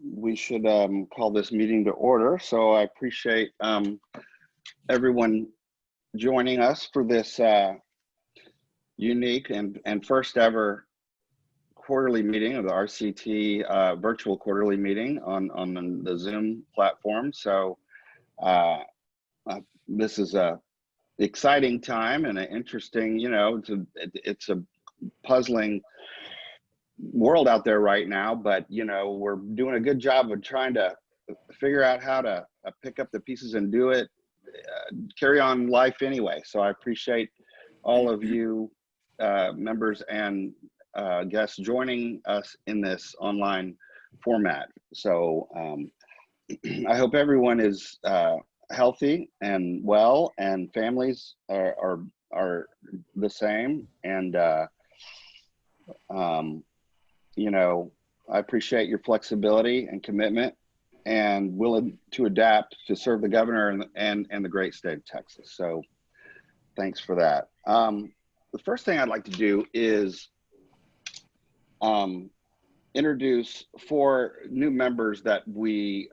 we should call this meeting to order. So I appreciate everyone joining us for this unique and first ever quarterly meeting of the RCT virtual quarterly meeting on the Zoom platform. So this is a exciting time and an interesting, it's a puzzling world out there right now, but we're doing a good job of trying to figure out how to pick up the pieces and do it, carry on life anyway. So I appreciate all of you members and guests joining us in this online format. So I hope everyone is healthy and well, and families are the same. And I appreciate your flexibility and commitment and willing to adapt to serve the governor and the great state of Texas. So thanks for that. The first thing I'd like to do is introduce 4 new members that we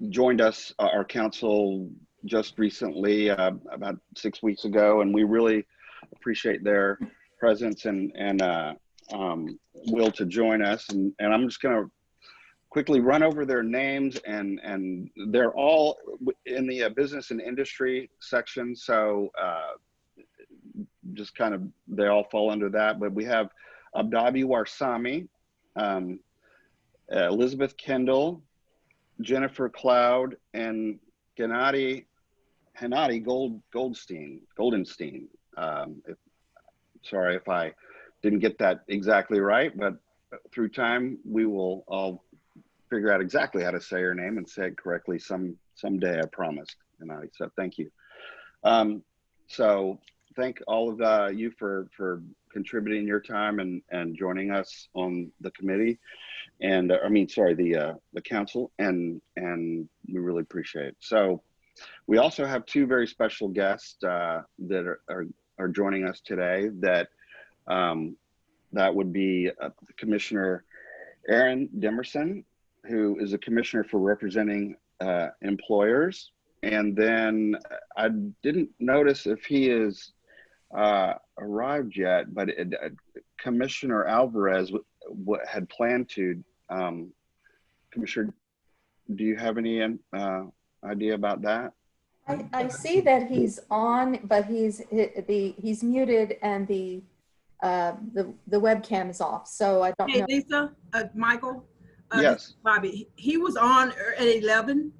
joined us, our council, just recently, about 6 weeks ago, and we really appreciate their presence and will to join us. And I'm just going to quickly run over their names, and they're all in the business and industry section. So just kind of, they all fall under that. But we have Abdabi Warsami, Elizabeth Kendall, Jennifer Cloud, and Gennady Goldenstein. Sorry if I didn't get that exactly right, but through time we will all figure out exactly how to say her name and say it correctly someday, I promise. Gennady, so thank you. So thank all of you for contributing your time and joining us on the committee, and the council, and we really appreciate it. So we also have 2 very special guests that are joining us today. That would be Commissioner Aaron Demerson, who is a commissioner for representing employers. And then I didn't notice if he is arrived yet, but Commissioner Alvarez had planned to. Commissioner, do you have any idea about that? I see that he's on, but he's muted and the webcam is off. So I don't know. Hey, Lisa, Michael. Yes. Bobby, he was on at 11,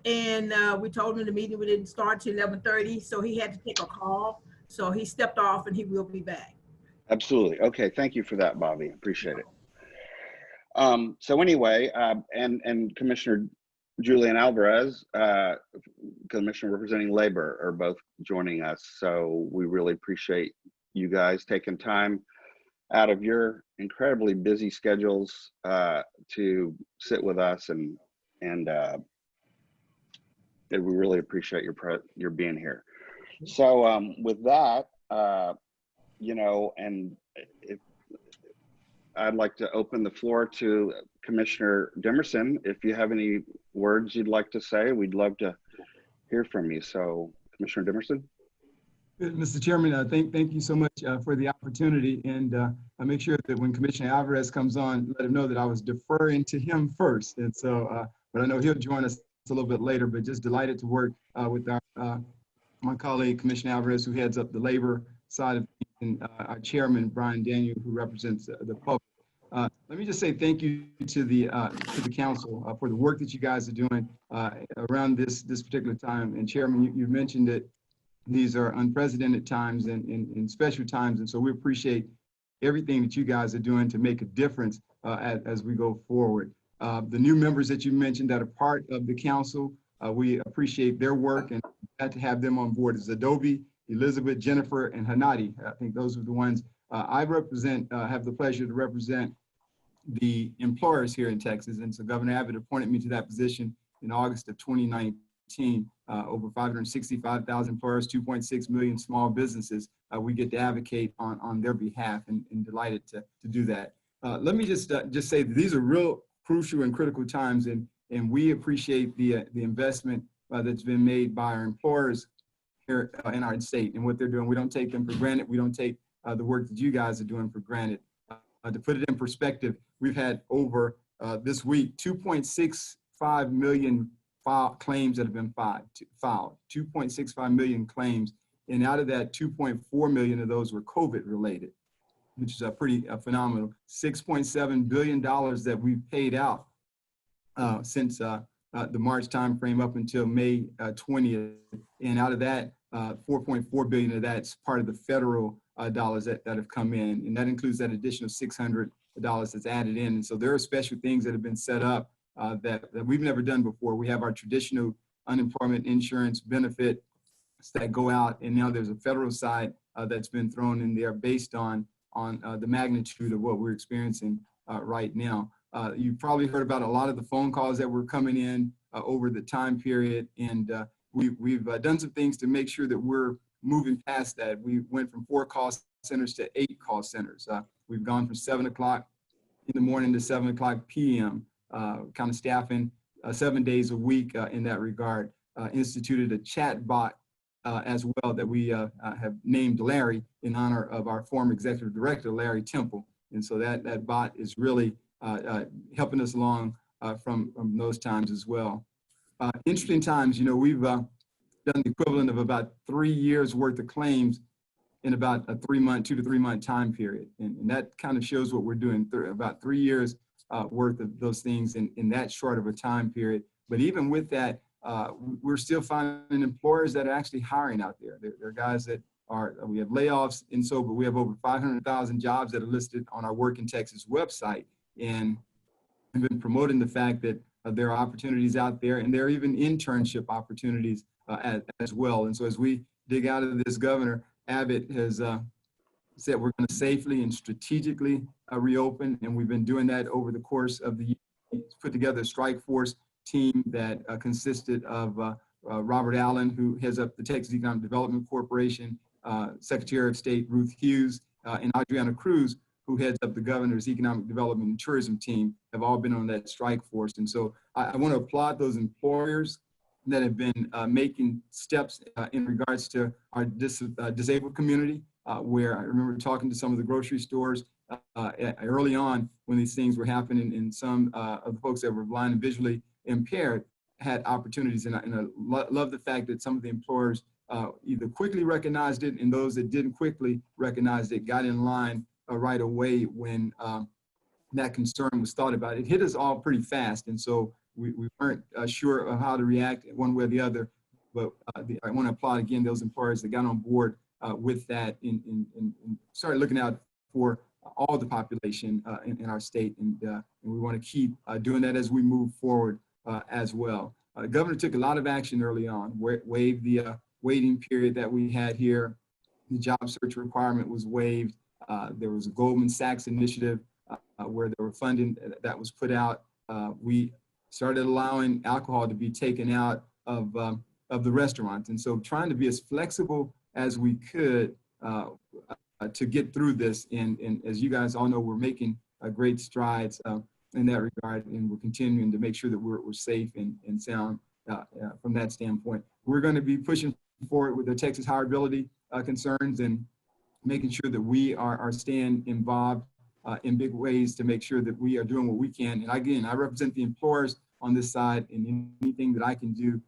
and we told him the meeting we didn't start till 11:30, so he had to take a call. So he stepped off, and he will be back. Absolutely. Okay. Thank you for that, Bobby. Appreciate it. So anyway, and Commissioner Julian Alvarez, Commissioner representing labor, are both joining us. So we really appreciate you guys taking time out of your incredibly busy schedules to sit with us, and we really appreciate your being here. So with that, and I'd like to open the floor to Commissioner Demerson. If you have any words you'd like to say, we'd love to hear from you. So Commissioner Demerson. Mr. Chairman, thank you so much for the opportunity, and I make sure that when Commissioner Alvarez comes on, let him know that I was deferring to him first. And so, but I know he'll join us a little bit later, but just delighted to work with my colleague, Commissioner Alvarez, who heads up the labor side of things, and our chairman, Brian Daniel, who represents the public. Let me just say thank you to the council for the work that you guys are doing around this particular time. And Chairman, you mentioned that these are unprecedented times and special times, and so we appreciate everything that you guys are doing to make a difference as we go forward. The new members that you mentioned that are part of the council, we appreciate their work, and glad to have them on board. Is Adobe, Elizabeth, Jennifer, and Gennady. I think those are the ones I represent, have the pleasure to represent the employers here in Texas. And so Governor Abbott appointed me to that position in August of 2019. Over 565,000 employers, 2.6 million small businesses. We get to advocate on their behalf, and delighted to do that. Let me just say that these are real crucial and critical times, and we appreciate the investment that's been made by our employers here in our state and what they're doing. We don't take them for granted. We don't take the work that you guys are doing for granted. To put it in perspective, we've had over this week 2.65 million claims that have been filed, 2.65 million claims, and out of that, 2.4 million of those were COVID related, which is pretty phenomenal. $6.7 billion that we've paid out since the March timeframe up until May 20th. And out of that, 4.4 billion of that's part of the federal dollars that have come in. And that includes that additional $600 that's added in. And so there are special things that have been set up that we've never done before. We have our traditional unemployment insurance benefit that go out, and now there's a federal side that's been thrown in there based on the magnitude of what we're experiencing right now. You've probably heard about a lot of the phone calls that were coming in over the time period, and we've done some things to make sure that we're moving past that. We went from 4 call centers to 8 call centers. We've gone from 7 o'clock in the morning to 7 o'clock p.m., kind of staffing 7 days a week in that regard. Instituted a chat bot as well that we have named Larry in honor of our former executive director, Larry Temple. And so that bot is really helping us along from those times as well. Interesting times, you know, we've done the equivalent of about 3 years worth of claims in about a 2 to 3 month time period. And that kind of shows what we're doing, about 3 years worth of those things in that short of a time period. But even with that, we're still finding employers that are actually hiring out there. There are guys that we have layoffs, and so, but we have over 500,000 jobs that are listed on our Work in Texas website. And we've been promoting the fact that there are opportunities out there, and there are even internship opportunities as well. And so as we dig out of this, Governor Abbott has said we're going to safely and strategically reopen, and we've been doing that over the course of the year. He's put together a strike force team that consisted of Robert Allen, who heads up the Texas Economic Development Corporation, Secretary of State Ruth Hughes, and Adriana Cruz, who heads up the governor's Economic Development and Tourism team, have all been on that strike force. And so I want to applaud those employers that have been making steps in regards to our disabled community, where I remember talking to some of the grocery stores early on when these things were happening, and some of the folks that were blind and visually impaired had opportunities. And I love the fact that some of the employers either quickly recognized it, and those that didn't quickly recognize it got in line right away when that concern was thought about. It hit us all pretty fast, and so we weren't sure of how to react one way or the other. But I want to applaud again those employers that got on board with that and started looking out for all the population in our state, and we want to keep doing that as we move forward as well. The governor took a lot of action early on, waived the waiting period that we had here. The job search requirement was waived. There was a Goldman Sachs initiative where there were funding that was put out. We started allowing alcohol to be taken out of the restaurants. And so trying to be as flexible as we could to get through this. And as you guys all know, we're making great strides in that regard, and we're continuing to make sure that we're safe and sound from that standpoint. We're going to be pushing forward with the Texas hireability concerns and making sure that we are staying involved in big ways to make sure that we are doing what we can. And again, I represent the employers on this side, and anything that I can do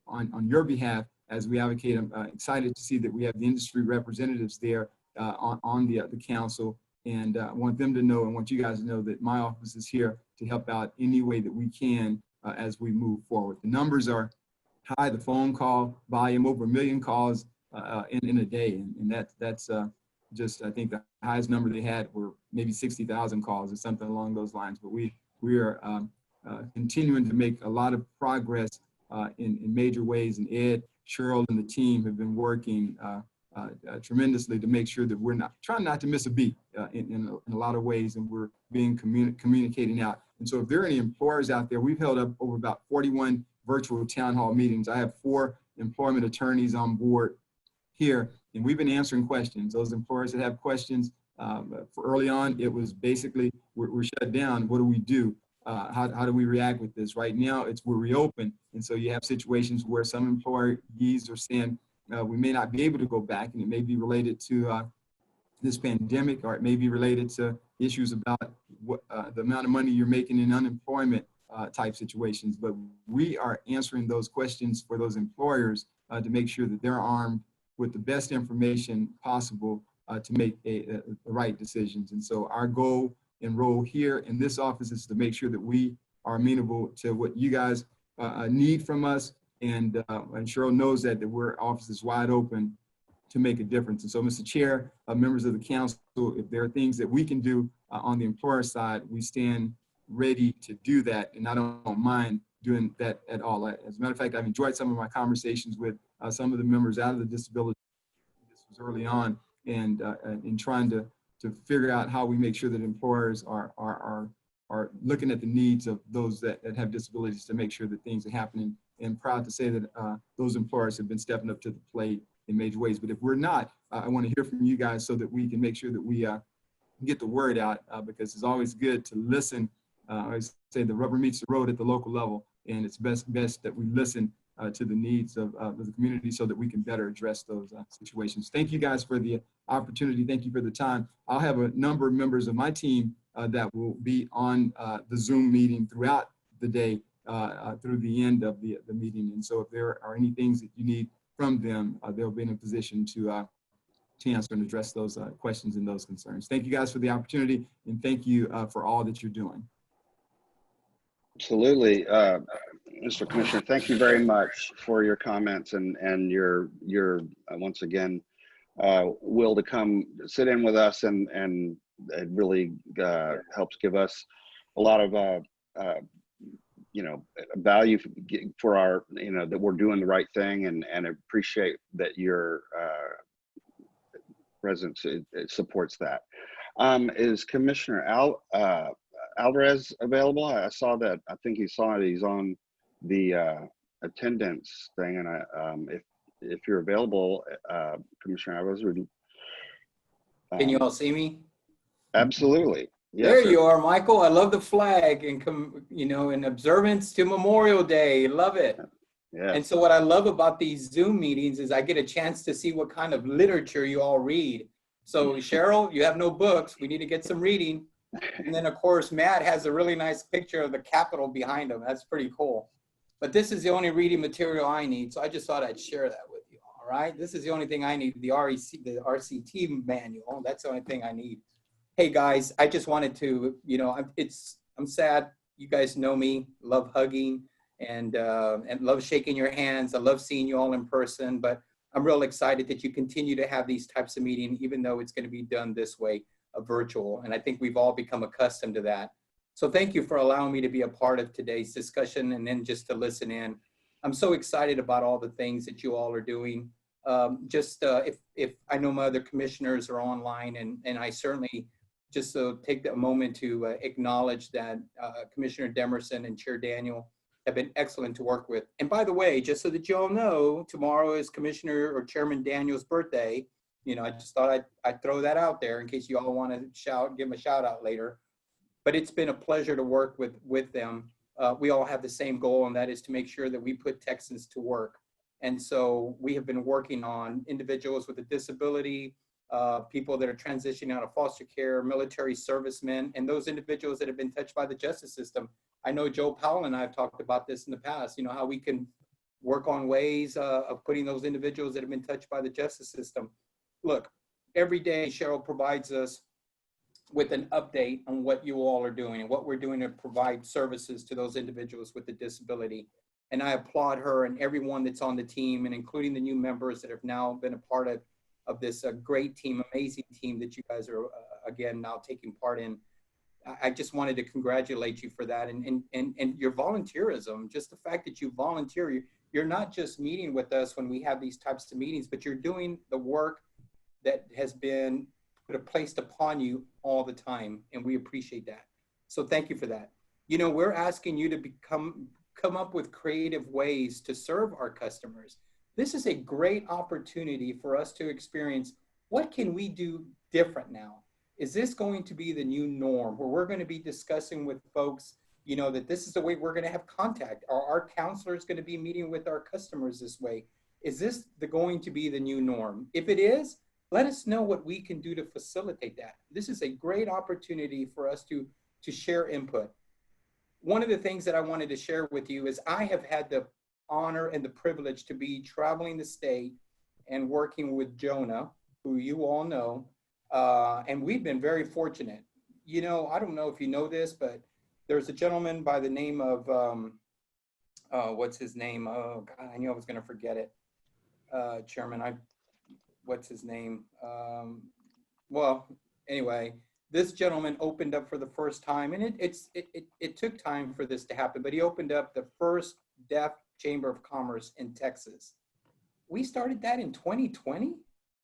on your behalf as we advocate. I'm excited to see that we have the industry representatives there on the council, and I want them to know, and want you guys to know, that my office is here to help out any way that we can as we move forward. The numbers are high, the phone call volume, over 1 million calls in a day, and that's just, I think the highest number they had were maybe 60,000 calls or something along those lines. But we are continuing to make a lot of progress in major ways, and Ed, Cheryl, and the team have been working tremendously to make sure that we're trying not to miss a beat in a lot of ways, and we're being communicating out. And so if there are any employers out there, we've held up over about 41 virtual town hall meetings. I have 4 employment attorneys on board here, and we've been answering questions. Those employers that have questions For early on, it was basically, we're shut down. What do we do? How do we react with this? Right now, we're reopened. And so you have situations where some employees are saying, we may not be able to go back, and it may be related to this pandemic, or it may be related to issues about what, the amount of money you're making in unemployment type situations. But we are answering those questions for those employers to make sure that they're armed with the best information possible to make the right decisions. And so our goal and role here in this office is to make sure that we are amenable to what you guys need from us. And Cheryl knows that our office is wide open to make a difference. And so, Mr. Chair, members of the council, if there are things that we can do on the employer side, we stand ready to do that. And I don't mind doing that at all. As a matter of fact, I've enjoyed some of my conversations with some of the members out of the disability. This was early on, and in trying to figure out how we make sure that employers are looking at the needs of those that have disabilities to make sure that things are happening. And proud to say that those employers have been stepping up to the plate in major ways. But if we're not, I want to hear from you guys so that we can make sure that we get the word out, because it's always good to listen. I always say the rubber meets the road at the local level, and it's best that we listen to the needs of the community so that we can better address those situations. Thank you guys for the opportunity. Thank you for the time. I'll have a number of members of my team that will be on the Zoom meeting throughout the day through the end of the meeting. And so if there are any things that you need from them, they'll be in a position to answer and address those questions and those concerns. Thank you guys for the opportunity, and thank you for all that you're doing. Absolutely. Mr. Commissioner, thank you very much for your comments and your once again, will to come sit in with us, and it really helps give us a lot of value for our, that we're doing the right thing, and appreciate that your presence it supports that. Is Commissioner Alvarez available? I saw that. I think he's on the attendance thing, and if you're available, Commissioner Alvarez, would you? Can you all see me? Absolutely. Yes, there sir. You are, Michael. I love the flag, and in observance to Memorial Day. Love it. Yes. And so what I love about these Zoom meetings is I get a chance to see what kind of literature you all read. So Cheryl, you have no books. We need to get some reading. And then of course, Matt has a really nice picture of the Capitol behind him. That's pretty cool. But this is the only reading material I need. So I just thought I'd share that with you. All right. This is the only thing I need. The RCT manual. That's the only thing I need. Hey guys, I just wanted to, I'm sad. You guys know me, love hugging and love shaking your hands. I love seeing you all in person, but I'm real excited that you continue to have these types of meetings, even though it's going to be done this way, virtual. And I think we've all become accustomed to that. So thank you for allowing me to be a part of today's discussion and then just to listen in. I'm so excited about all the things that you all are doing. If I know my other commissioners are online, and I certainly just take a moment to acknowledge that Commissioner Demerson and Chair Daniel have been excellent to work with. And by the way, just so that you all know, tomorrow is Commissioner or Chairman Daniel's birthday. I just thought I'd throw that out there in case you all want to give him a shout out later. But it's been a pleasure to work with them. We all have the same goal, and that is to make sure that we put Texans to work. And so we have been working on individuals with a disability, people that are transitioning out of foster care, military servicemen, and those individuals that have been touched by the justice system. I know Joe Powell and I have talked about this in the past, how we can work on ways of putting those individuals that have been touched by the justice system. Look, every day Cheryl provides us with an update on what you all are doing and what we're doing to provide services to those individuals with a disability. And I applaud her and everyone that's on the team, and including the new members that have now been a part of this great team, amazing team that you guys are, again, now taking part in. I just wanted to congratulate you for that, and your volunteerism, just the fact that you volunteer. You're not just meeting with us when we have these types of meetings, but you're doing the work that has been placed upon you all the time, and we appreciate that. So thank you for that. We're asking you to come up with creative ways to serve our customers. This is a great opportunity for us to experience what can we do different now. is this going to be the new norm where we're going to be discussing with folks, you know, that this is the way we're going to have contact? Are our counselors going to be meeting with our customers this way? Is this going to be the new norm? If it is, let us know what we can do to facilitate that. This is a great opportunity for us to share input. One of the things that I wanted to share with you is I have had the honor and the privilege to be traveling the state and working with Jonah, who you all know, and we've been very fortunate. You know, I don't know if you know this, but there's a gentleman by the name of, what's his name? Oh, God, I knew I was going to forget it. Chairman, what's his name? Well, anyway, this gentleman opened up for the first time, and it took time for this to happen, but he opened up the first deaf chamber of commerce in Texas. We started that in 2020,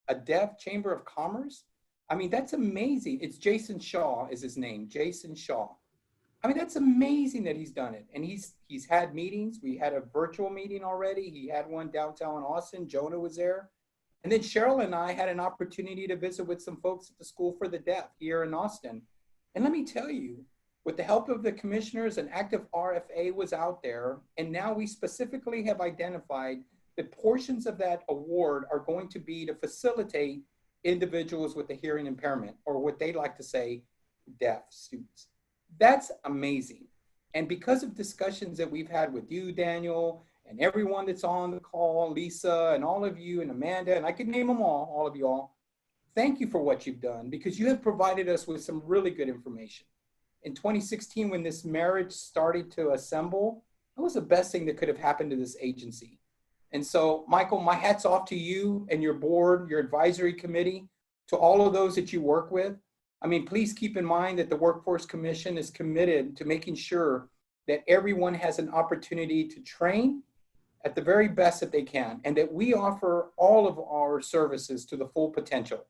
a deaf chamber of commerce. I mean, that's amazing. It's Jason Shaw is his name, Jason Shaw. I mean, that's amazing that he's done it. And he's had meetings. We had a virtual meeting already. He had one downtown Austin. Jonah was there. And then Cheryl and I had an opportunity to visit with some folks at the School for the Deaf here in Austin. And let me tell you, with the help of the commissioners, an active RFA was out there. And now we specifically have identified that portions of that award are going to be to facilitate individuals with a hearing impairment, or what they like to say, deaf students. That's amazing. And because of discussions that we've had with you, Daniel, and everyone that's on the call, Lisa, and all of you, and Amanda, and I could name them all of you all, thank you for what you've done, because you have provided us with some really good information. In 2016, when this marriage started to assemble, that was the best thing that could have happened to this agency. And so, Michael, my hat's off to you and your board, your advisory committee, to all of those that you work with. I mean, please keep in mind that the Workforce Commission is committed to making sure that everyone has an opportunity to train at the very best that they can, and that we offer all of our services to the full potential.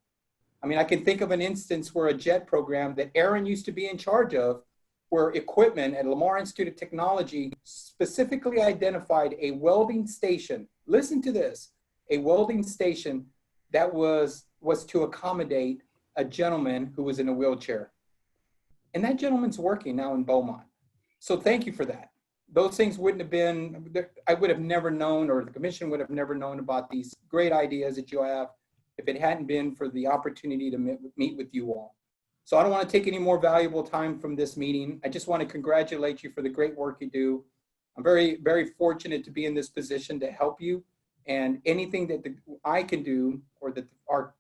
I mean, I can think of an instance where a JET program that Aaron used to be in charge of, where equipment at Lamar Institute of Technology specifically identified a welding station. Listen to this, a welding station that was to accommodate a gentleman who was in a wheelchair. And that gentleman's working now in Beaumont. So thank you for that. Those things wouldn't have been, I would have never known, or the commission would have never known about these great ideas that you have if it hadn't been for the opportunity to meet with you all. So I don't want to take any more valuable time from this meeting. I just want to congratulate you for the great work you do. I'm very, very fortunate to be in this position to help you, and anything that I can do, or that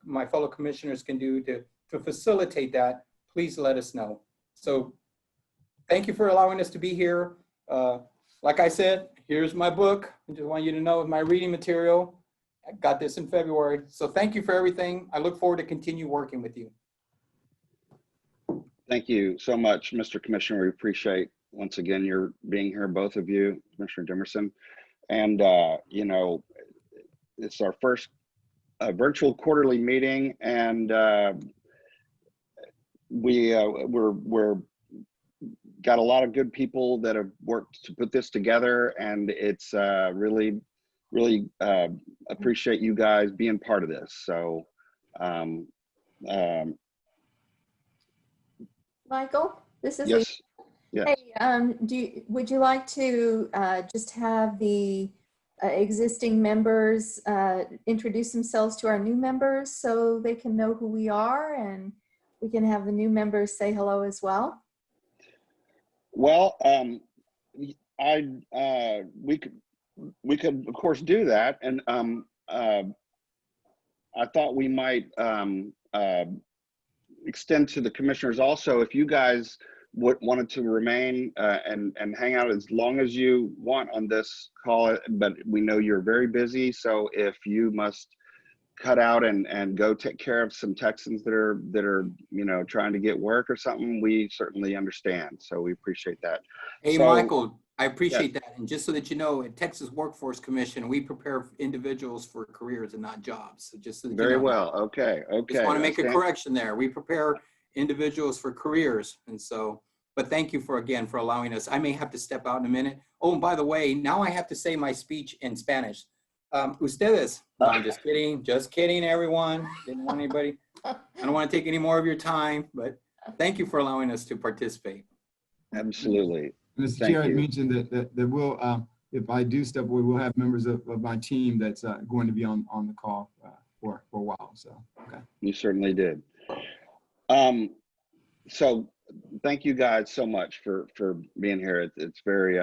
my fellow commissioners can do to facilitate that, please let us know. So thank you for allowing us to be here. Like I said, here's my book. I just want you to know my reading material. I got this in February. So thank you for everything. I look forward to continue working with you. Thank you so much, Mr. Commissioner. We appreciate, once again, your being here, both of you, Commissioner Dimerson. And, you know, it's our first virtual quarterly meeting, and we're got a lot of good people that have worked to put this together, and it's really appreciate you guys being part of this. So Michael, this is yes. Lisa. Yes. Hey, would you like to just have the existing members introduce themselves to our new members so they can know who we are, and we can have the new members say hello as well? Well, we could of course do that, and I thought we might extend to the commissioners also, if you guys wanted to remain and hang out as long as you want on this call, but we know you're very busy, so if you must cut out and go take care of some Texans that are you know, trying to get work or something, we certainly understand. So we appreciate that. Hey, so, Michael, I appreciate yes. that. And just so that you know, at Texas Workforce Commission, we prepare individuals for careers and not jobs. So just so that Very you know. well. Okay. Just want to make a correction there. We prepare individuals for careers. And so, but thank you again for allowing us. I may have to step out in a minute. Oh, and by the way, now I have to say my speech in Spanish. Ustedes. No, I'm just kidding, everyone. Didn't want anybody. I don't want to take any more of your time, but thank you for allowing us to participate. Absolutely. Mr. Thank Chair, I you. mentioned that we'll, if I do step away, we'll have members of my team that's going to be on the call for a while. So, okay. You certainly did. So thank you guys so much for being here. It's very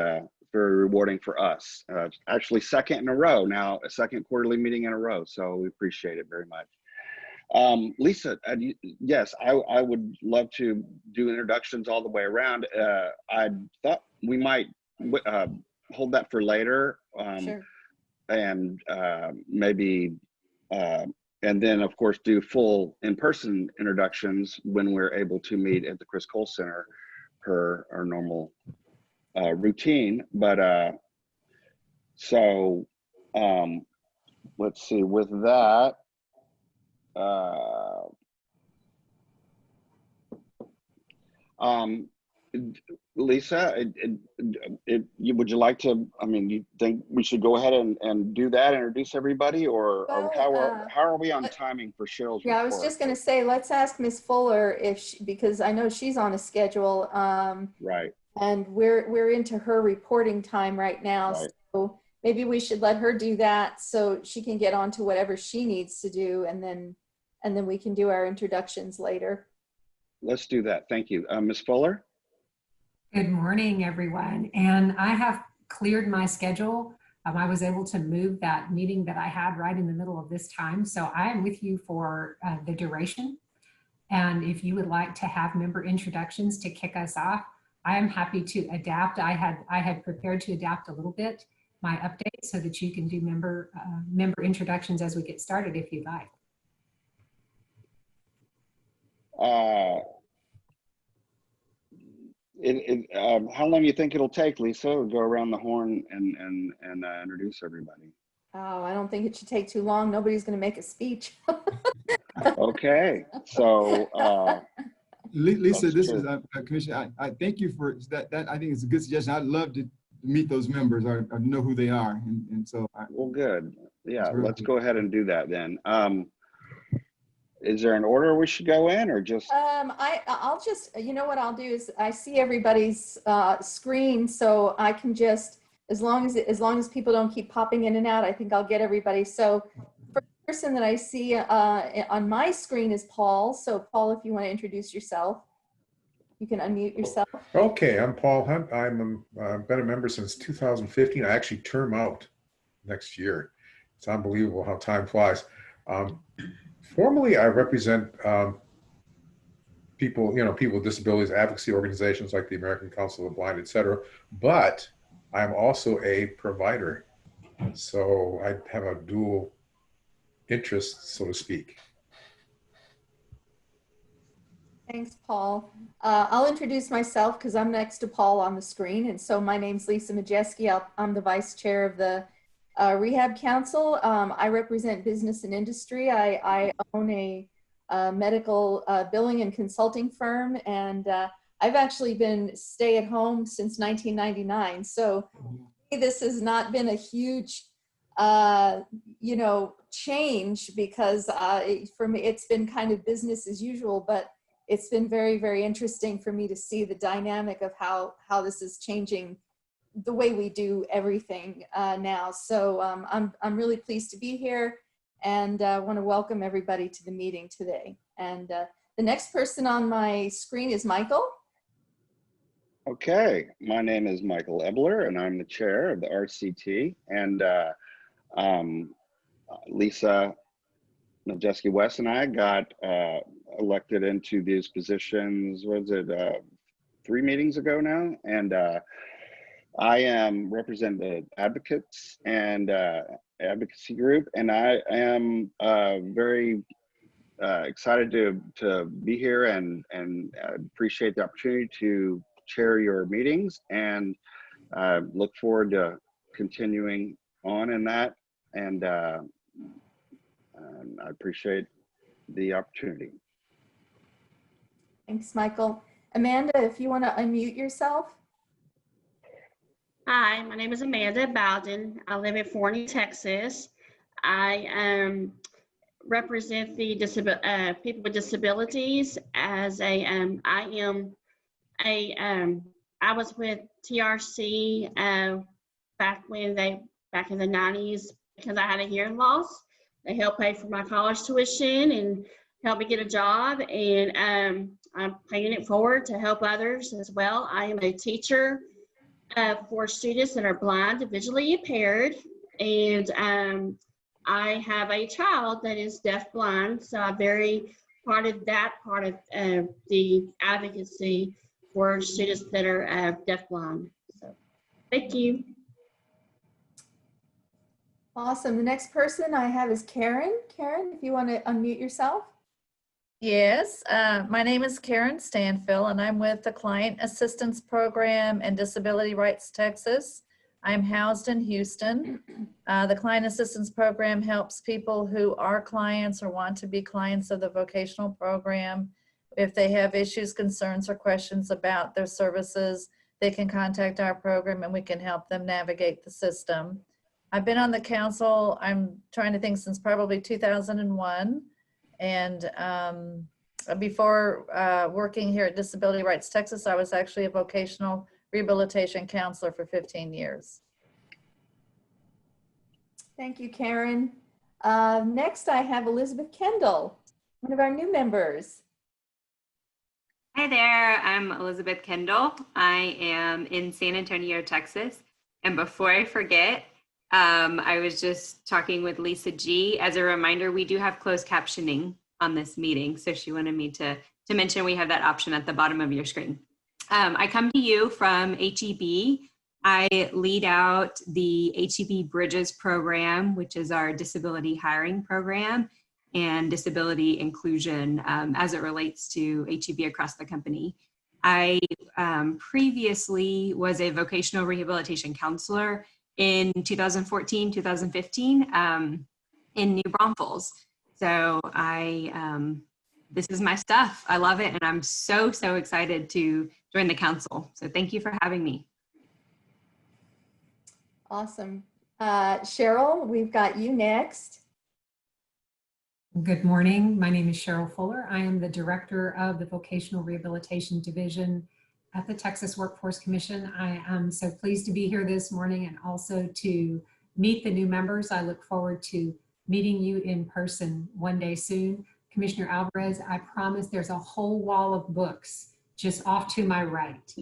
rewarding for us. Actually, second in a row now, a second quarterly meeting in a row. So we appreciate it very much. Lisa, yes, I would love to do introductions all the way around. I thought we might hold that for later, Sure. and maybe, and then of course do full in-person introductions when we're able to meet at the Chris Cole Center per our normal routine. But so let's see, with that, Lisa, would you like to, I mean, you think we should go ahead and do that, introduce everybody, or Well, how are we on timing for Cheryl's Yeah, I was report? just going to say, let's ask Ms. Fuller if she, because I know she's on a schedule, Right, and we're into her reporting time right now. right. So maybe we should let her do that so she can get on to whatever she needs to do, and then we can do our introductions later. Let's do that. Thank you. Ms. Fuller? Good morning, everyone. And I have cleared my schedule. I was able to move that meeting that I had right in the middle of this time. So I am with you for the duration. And if you would like to have member introductions to kick us off, I am happy to adapt. I had prepared to adapt a little bit my update so that you can do member introductions as we get started if you'd like. How long do you think it'll take, Lisa, to go around the horn and introduce everybody? Oh, I don't think it should take too long. Nobody's going to make a speech. Okay, so Lisa, That's this true. is Commissioner. I thank you for that. I think it's a good suggestion. I'd love to meet those members or know who they are, and so. Well, good. Yeah, That's really let's good. go ahead and do that then. Is there an order we should go in, or just? I'll just, you know what I'll do is I see everybody's screen, so I can just, as long as people don't keep popping in and out, I think I'll get everybody. So first person that I see on my screen is Paul. So Paul, if you want to introduce yourself, you can unmute yourself. Okay, I'm Paul Hunt. I've been a member since 2015. I actually term out next year. It's unbelievable how time flies. Formally, I represent people with disabilities, advocacy organizations like the American Council of the Blind, et cetera. But I'm also a provider. So I have a dual interest, so to speak. Thanks, Paul. I'll introduce myself because I'm next to Paul on the screen. And so my name's Lisa Majeski. I'm the vice chair of the Rehab Council. I represent business and industry. I own a medical billing and consulting firm, and I've actually been stay at home since 1999. So this has not been a huge, change because for me, it's been kind of business as usual, but it's been very, very interesting for me to see the dynamic of how this is changing the way we do everything now. So I'm really pleased to be here, and want to welcome everybody to the meeting today. And the next person on my screen is Michael. Okay, my name is Michael Ebler, and I'm the chair of the RCT. And Lisa Majeski West and I got elected into these positions, 3 meetings ago now? And I am represent the advocates and advocacy group, and I am very excited to be here and appreciate the opportunity to chair your meetings, and look forward to continuing on in that, and I appreciate the opportunity. Thanks, Michael. Amanda, if you want to unmute yourself. Hi, my name is Amanda Bowden. I live in Forney, Texas. I represent the people with disabilities as a, I was with TRC back in the 90s because I had a hearing loss. They helped pay for my college tuition and helped me get a job, and I'm paying it forward to help others as well. I am a teacher for students that are blind and visually impaired, and I have a child that is deaf-blind, so I'm very part of the advocacy for students that are deaf-blind. So, thank you. Awesome. The next person I have is Karen. Karen, if you want to unmute yourself. Yes, my name is Karen Stanfill, and I'm with the Client Assistance Program and Disability Rights Texas. I'm housed in Houston. The Client Assistance Program helps people who are clients or want to be clients of the vocational program. If they have issues, concerns, or questions about their services, they can contact our program and we can help them navigate the system. I've been on the council, I'm trying to think, since probably 2001. And before working here at Disability Rights Texas, I was actually a vocational rehabilitation counselor for 15 years. Thank you, Karen. Next, I have Elizabeth Kendall, one of our new members. Hi there, I'm Elizabeth Kendall. I am in San Antonio, Texas. And before I forget, I was just talking with Lisa G. As a reminder, we do have closed captioning on this meeting. So she wanted me to mention we have that option at the bottom of your screen. I come to you from HEB. I lead out the HEB Bridges program, which is our disability hiring program and disability inclusion as it relates to HEB across the company. I previously was a vocational rehabilitation counselor in 2014, 2015 in New Braunfels. So this is my stuff. I love it. And I'm so excited to join the council. So thank you for having me. Awesome. Cheryl, we've got you next. Good morning. My name is Cheryl Fuller. I am the director of the Vocational Rehabilitation Division at the Texas Workforce Commission. I am so pleased to be here this morning and also to meet the new members. I look forward to meeting you in person one day soon. Commissioner Alvarez, I promise there's a whole wall of books just off to my right.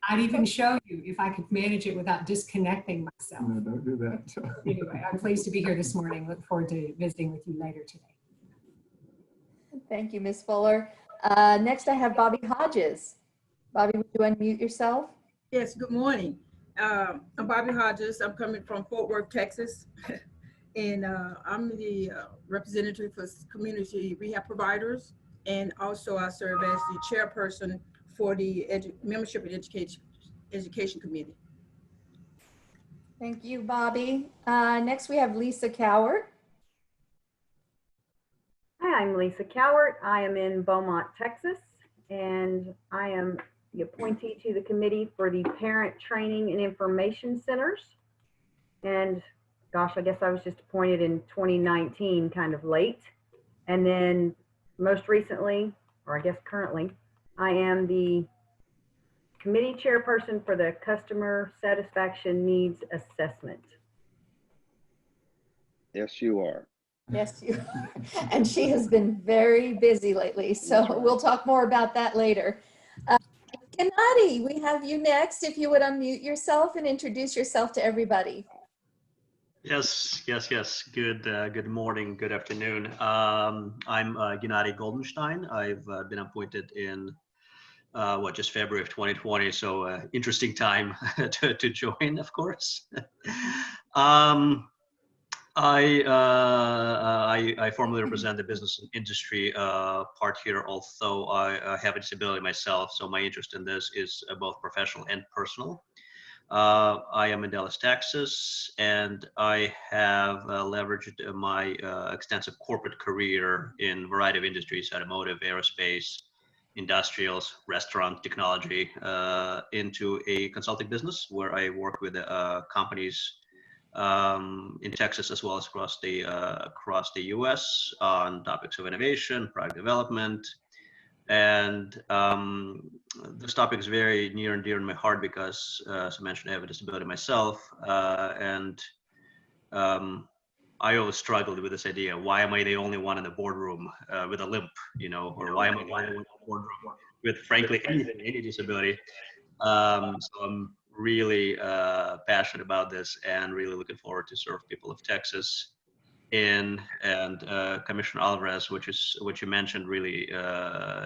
I'd even show you if I could manage it without disconnecting myself. No, don't do that. Anyway, I'm pleased to be here this morning. Look forward to visiting with you later today. Thank you, Ms. Fuller. Next, I have Bobby Hodges. Bobby, would you unmute yourself? Yes, good morning. I'm Bobby Hodges. I'm coming from Fort Worth, Texas. And I'm the representative for community rehab providers. And also I serve as the chairperson for the Membership and Education Committee. Thank you, Bobby. Next, we have Lisa Cowart. Hi, I'm Lisa Cowart. I am in Beaumont, Texas, and I am the appointee to the committee for the Parent Training and Information Centers. And gosh, I guess I was just appointed in 2019, kind of late. And then most recently, or I guess currently, I am the committee chairperson for the Customer Satisfaction Needs Assessment. Yes, you are. Yes, you. And she has been very busy lately, so we'll talk more about that later. Gennady, we have you next. If you would unmute yourself and introduce yourself to everybody. Yes. Good morning, good afternoon. I'm Gennady Goldenstein. I've been appointed in just February of 2020. So interesting time to join, of course. I formally represent the business and industry part here, although I have a disability myself. So my interest in this is both professional and personal. I am in Dallas, Texas, and I have leveraged my extensive corporate career in a variety of industries, automotive, aerospace, industrials, restaurant, technology, into a consulting business where I work with companies in Texas as well as across the U.S. on topics of innovation, product development. And this topic is very near and dear to my heart because, as I mentioned, I have a disability myself. And I always struggled with this idea. Why am I the only one in the boardroom with a limp, you know, or why am I the only one in the boardroom with, frankly, any disability? So I'm really passionate about this and really looking forward to serve people of Texas and Commissioner Alvarez, which you mentioned, really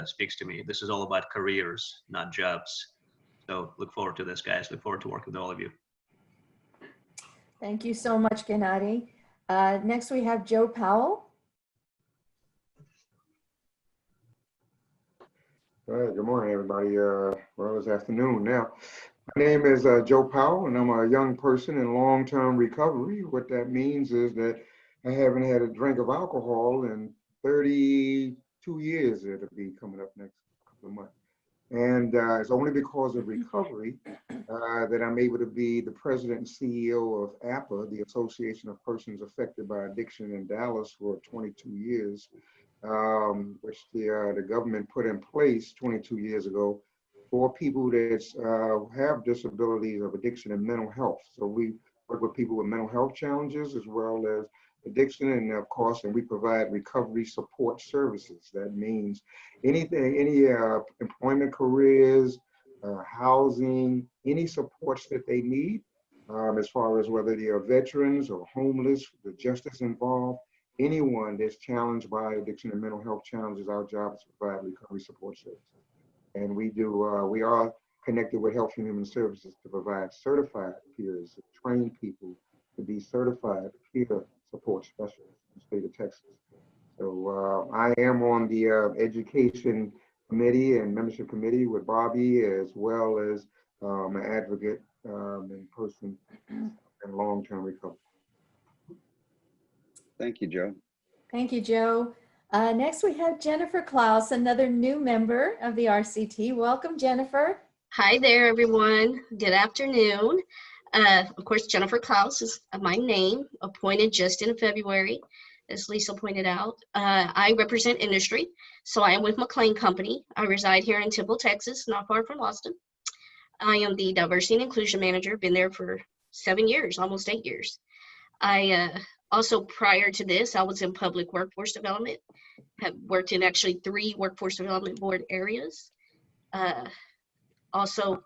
speaks to me. This is all about careers, not jobs. So look forward to this, guys. Look forward to working with all of you. Thank you so much, Gennady. Next, we have Joe Powell. Good morning, everybody. Well, it's afternoon now. My name is Joe Powell, and I'm a young person in long-term recovery. What that means is that I haven't had a drink of alcohol in 32 years. It'll be coming up next couple of months. And it's only because of recovery that I'm able to be the president and CEO of APA, the Association of Persons Affected by Addiction in Dallas, for 22 years, which the government put in place 22 years ago for people that have disabilities of addiction and mental health. So we work with people with mental health challenges as well as addiction, and of course, and we provide recovery support services. That means anything, any employment, careers, housing, any supports that they need, as far as whether they are veterans or homeless, the justice involved, anyone that's challenged by addiction and mental health challenges, our job is to provide recovery support services. And we are connected with Health and Human Services to provide certified peers, to train people to be certified peer support specialists in the state of Texas. So I am on the education committee and membership committee with Bobby, as well as an advocate in person and long-term recovery. Thank you, Joe. Thank you, Joe. Next, we have Jennifer Klaus, another new member of the RCT. Welcome, Jennifer. Hi there, everyone. Good afternoon. Of course, Jennifer Klaus is my name, appointed just in February, as Lisa pointed out. I represent industry, so I am with McLean Company. I reside here in Temple, Texas, not far from Austin. I am the Diversity and Inclusion Manager, been there for 7 years, almost 8 years. I also, prior to this, I was in public workforce development, have worked in actually 3 workforce development board areas. Also,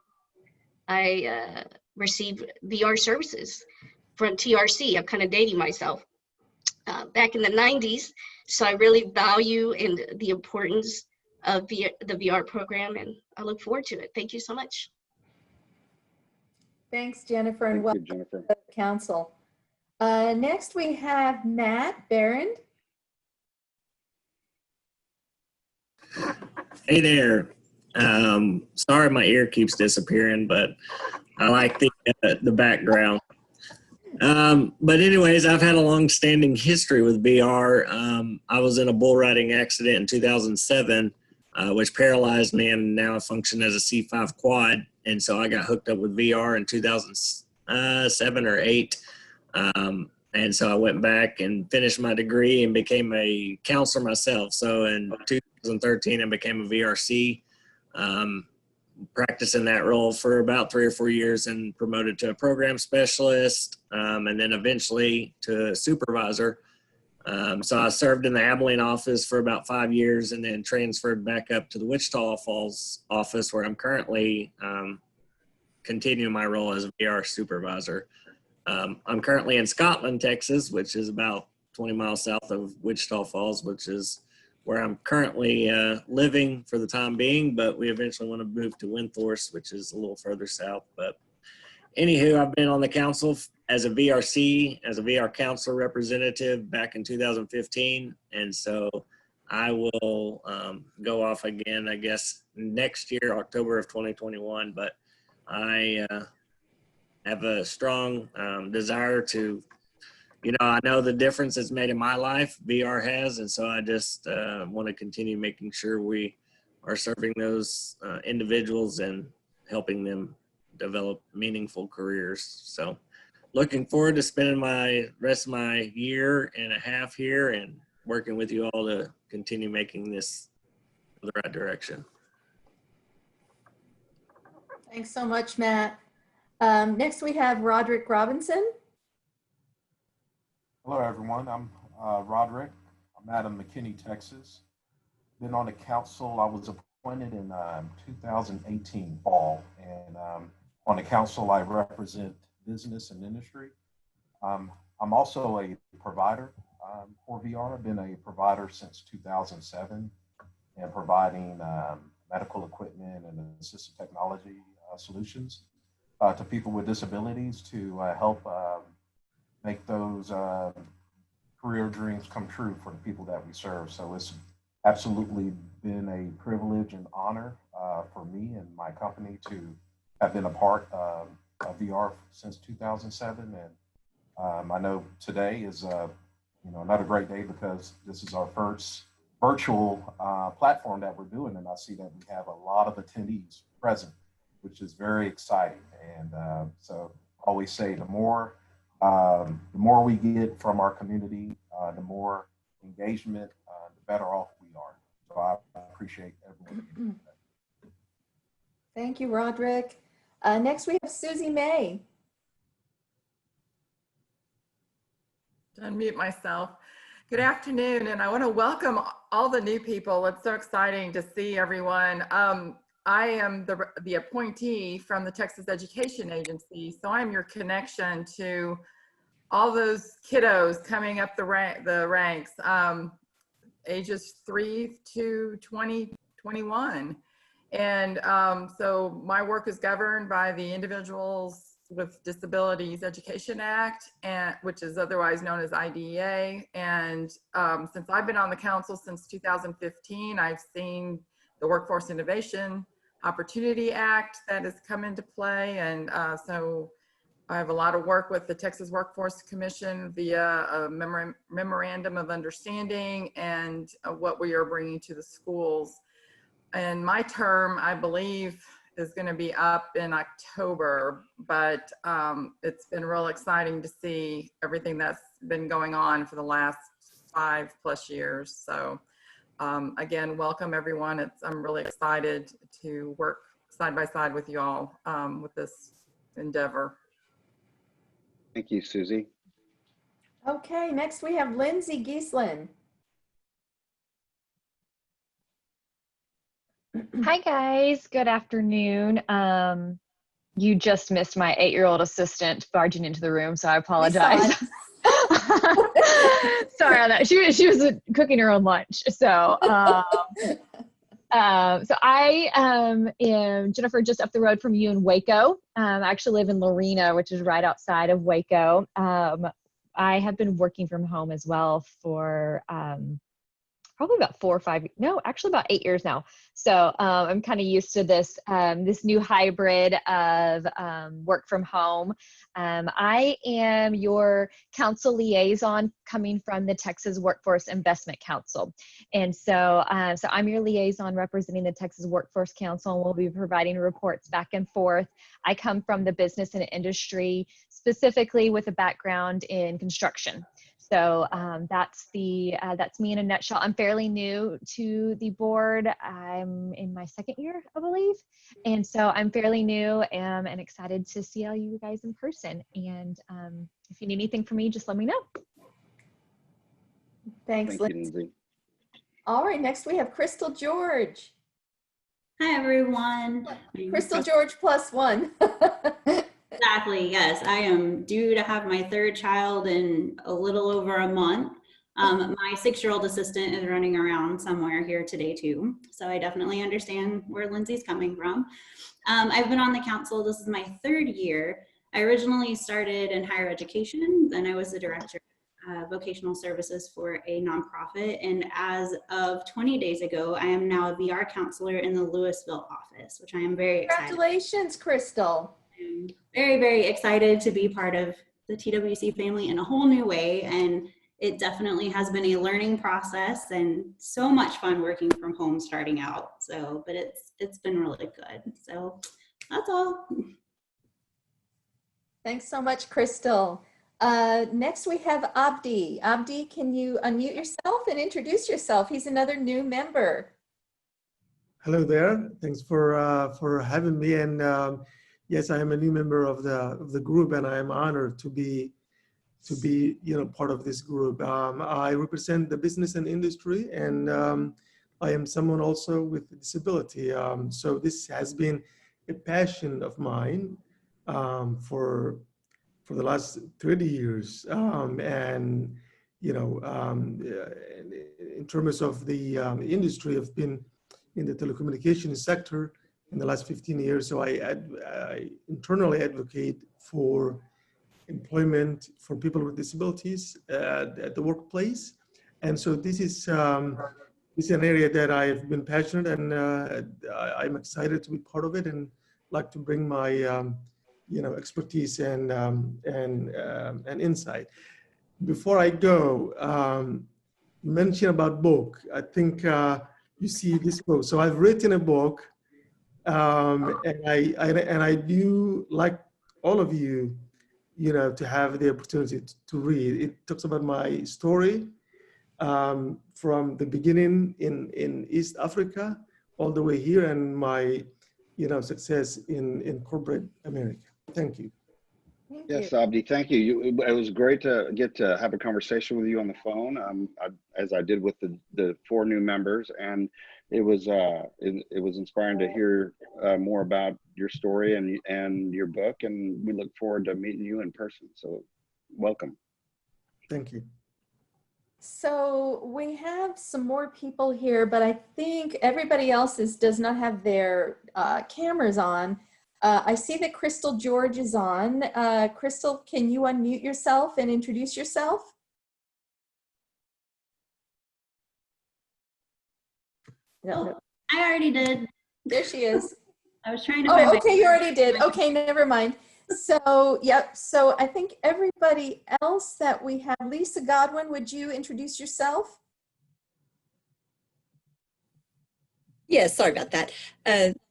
I received VR services from TRC. I'm kind of dating myself. Back in the 90s, so I really value and the importance of the VR program, and I look forward to it. Thank you so much. Thanks, Jennifer, and Thank you, welcome Jennifer. to the council. Next, we have Matt Barron. Hey there. Sorry my ear keeps disappearing, but I like the background. But anyways, I've had a long-standing history with VR. I was in a bull riding accident in 2007, which paralyzed me, and now I function as a C5 quad. And so I got hooked up with VR in 2007 or 8. And so I went back and finished my degree and became a counselor myself. So in 2013, I became a VRC, practicing that role for about 3 or 4 years and promoted to a program specialist, and then eventually to a supervisor. So I served in the Abilene office for about 5 years and then transferred back up to the Wichita Falls office, where I'm currently continuing my role as a VR supervisor. I'm currently in Scotland, Texas, which is about 20 miles south of Wichita Falls, which is where I'm currently living for the time being, but we eventually want to move to Windthorst, which is a little further south. But anywho, I've been on the council as a VRC, as a VR counselor representative back in 2015. And so I will go off again, I guess, next year, October of 2021. But I have a strong desire to, I know the difference it's made in my life, VR has, and so I just want to continue making sure we are serving those individuals and helping them develop meaningful careers. So looking forward to spending my rest of my year and a half here and working with you all to continue making this the right direction. Thanks so much, Matt. Next, we have Roderick Robinson. Hello, everyone. I'm Roderick. I'm out of McKinney, Texas. Been on the council. I was appointed in 2018 fall, and on the council, I represent business and industry. I'm also a provider for VR. I've been a provider since 2007 and providing medical equipment and assistive technology solutions to people with disabilities to help make those career dreams come true for the people that we serve. So it's absolutely been a privilege and honor for me and my company to have been a part of VR since 2007. And I know today is another great day because this is our first virtual platform that we're doing, and I see that we have a lot of attendees present, which is very exciting. And so I always say the more we get from our community, the more engagement, the better off we are. So I appreciate everyone. Thank you, Roderick. Next, we have Susie May. To unmute myself. Good afternoon, and I want to welcome all the new people. It's so exciting to see everyone. I am the appointee from the Texas Education Agency, so I'm your connection to all those kiddos coming up the ranks, ages 3 to 21. And so my work is governed by the Individuals with Disabilities Education Act, which is otherwise known as IDEA. And since I've been on the council since 2015, I've seen the Workforce Innovation Opportunity Act that has come into play. And so I have a lot of work with the Texas Workforce Commission via a memorandum of understanding and what we are bringing to the schools. And my term, I believe, is going to be up in October, but it's been real exciting to see everything that's been going on for the last 5+ years. So again, welcome everyone. I'm really excited to work side by side with you all with this endeavor. Thank you, Susie. Okay, next we have Lindsay Gieslin. Hi guys, good afternoon. You just missed my 8-year-old assistant barging into the room, so I apologize. Sorry on that. She was cooking her own lunch. So so I am Jennifer, just up the road from you in Waco. I actually live in Lorena, which is right outside of Waco. I have been working from home as well for probably about 4 or 5, no, actually about 8 years now. So I'm kind of used to this, this new hybrid of work from home. I am your council liaison coming from the Texas Workforce Investment Council. And so, so I'm your liaison representing the Texas Workforce Council, and we'll be providing reports back and forth. I come from the business and industry, specifically with a background in construction. So that's me in a nutshell. I'm fairly new to the board. I'm in my 2nd year, I believe. And so I'm fairly new and excited to see all you guys in person. And if you need anything from me, just let me know. Thanks, Lindsay. All right, next we have Crystal George. Hi, everyone. Crystal George +1. Exactly, yes. I am due to have my 3rd child in a little over a month. My 6-year-old assistant is running around somewhere here today too. So I definitely understand where Lindsay's coming from. I've been on the council, this is my 3rd year. I originally started in higher education, then I was the director of vocational services for a nonprofit. And as of 20 days ago, I am now a VR counselor in the Louisville office, which I am very excited. Congratulations, Crystal. I'm very, very excited to be part of the TWC family in a whole new way. And it definitely has been a learning process and so much fun working from home starting out. So, but it's been really good. So that's all. Thanks so much, Crystal. Next we have Abdi. Abdi, can you unmute yourself and introduce yourself? He's another new member. Hello there. Thanks for having me. And yes, I am a new member of the group, and I am honored to be part of this group. I represent the business and industry, and I am someone also with a disability. So this has been a passion of mine for the last 30 years. And in terms of the industry, I've been in the telecommunications sector in the last 15 years. So I internally advocate for employment for people with disabilities at the workplace. And so this is an area that I've been passionate, and I'm excited to be part of it, and like to bring my expertise and insight. Before I go, you mentioned about book. I think you see this book. So I've written a book, and I do, like all of you, to have the opportunity to read. It talks about my story from the beginning in East Africa all the way here, and my success in corporate America. Thank you. Yes, Abdi, thank you. It was great to get to have a conversation with you on the phone, as I did with the 4 new members, and it was inspiring to hear more about your story and your book, and we look forward to meeting you in person. So, welcome. Thank you. So we have some more people here, but I think everybody else does not have their cameras on. I see that Crystal George is on. Crystal, can you unmute yourself and introduce yourself? Oh, I already did. There she is. I was trying to find my- okay, you already did. Okay, never mind. So, yep. So I think everybody else that we have, Lisa Godwin, would you introduce yourself? Yes, sorry about that.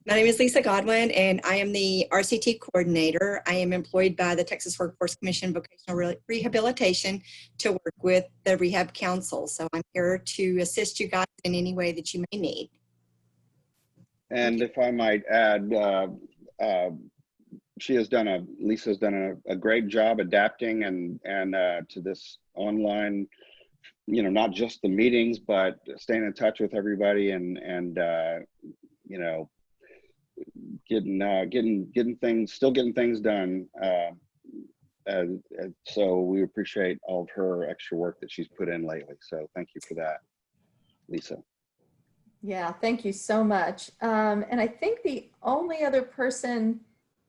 My name is Lisa Godwin, and I am the RCT coordinator. I am employed by the Texas Workforce Commission Vocational Rehabilitation to work with the Rehab Council. So I'm here to assist you guys in any way that you may need. And if I might add, Lisa's done a great job adapting and to this online, not just the meetings, but staying in touch with everybody and getting things done. So we appreciate all of her extra work that she's put in lately. So thank you for that, Lisa. Yeah, thank you so much. And I think the only other person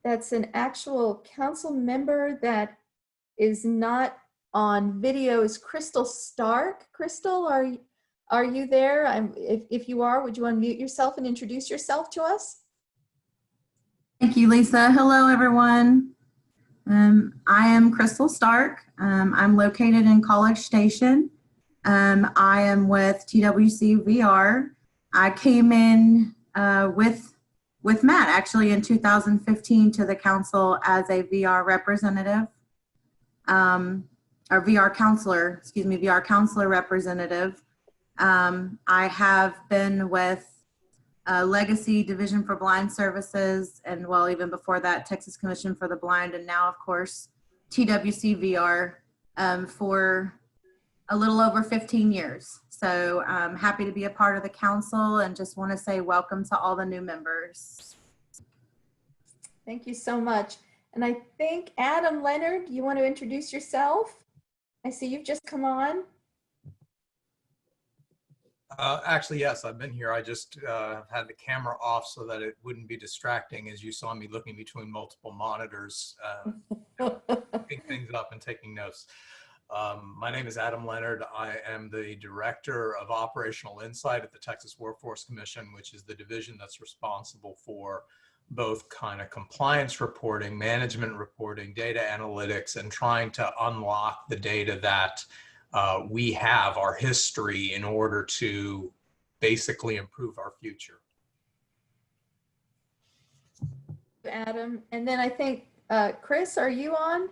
that's an actual council member that is not on video is Crystal Stark. Crystal, are you there? If you are, would you unmute yourself and introduce yourself to us? Thank you, Lisa. Hello, everyone. I am Crystal Stark. I'm located in College Station. I am with TWC VR. I came in with Matt actually in 2015 to the council as a VR representative. Or VR counselor, VR counselor representative. I have been with Legacy Division for Blind Services, and well, even before that, Texas Commission for the Blind, and now, of course, TWC VR for a little over 15 years. So I'm happy to be a part of the council and just want to say welcome to all the new members. Thank you so much. And I think Adam Leonard, you want to introduce yourself? I see you've just come on. Actually, yes, I've been here. I just had the camera off so that it wouldn't be distracting as you saw me looking between multiple monitors, picking things up and taking notes. My name is Adam Leonard. I am the Director of Operational Insight at the Texas Workforce Commission, which is the division that's responsible for both kind of compliance reporting, management reporting, data analytics, and trying to unlock the data that we have, our history, in order to basically improve our future. Adam, and then I think Chris, are you on?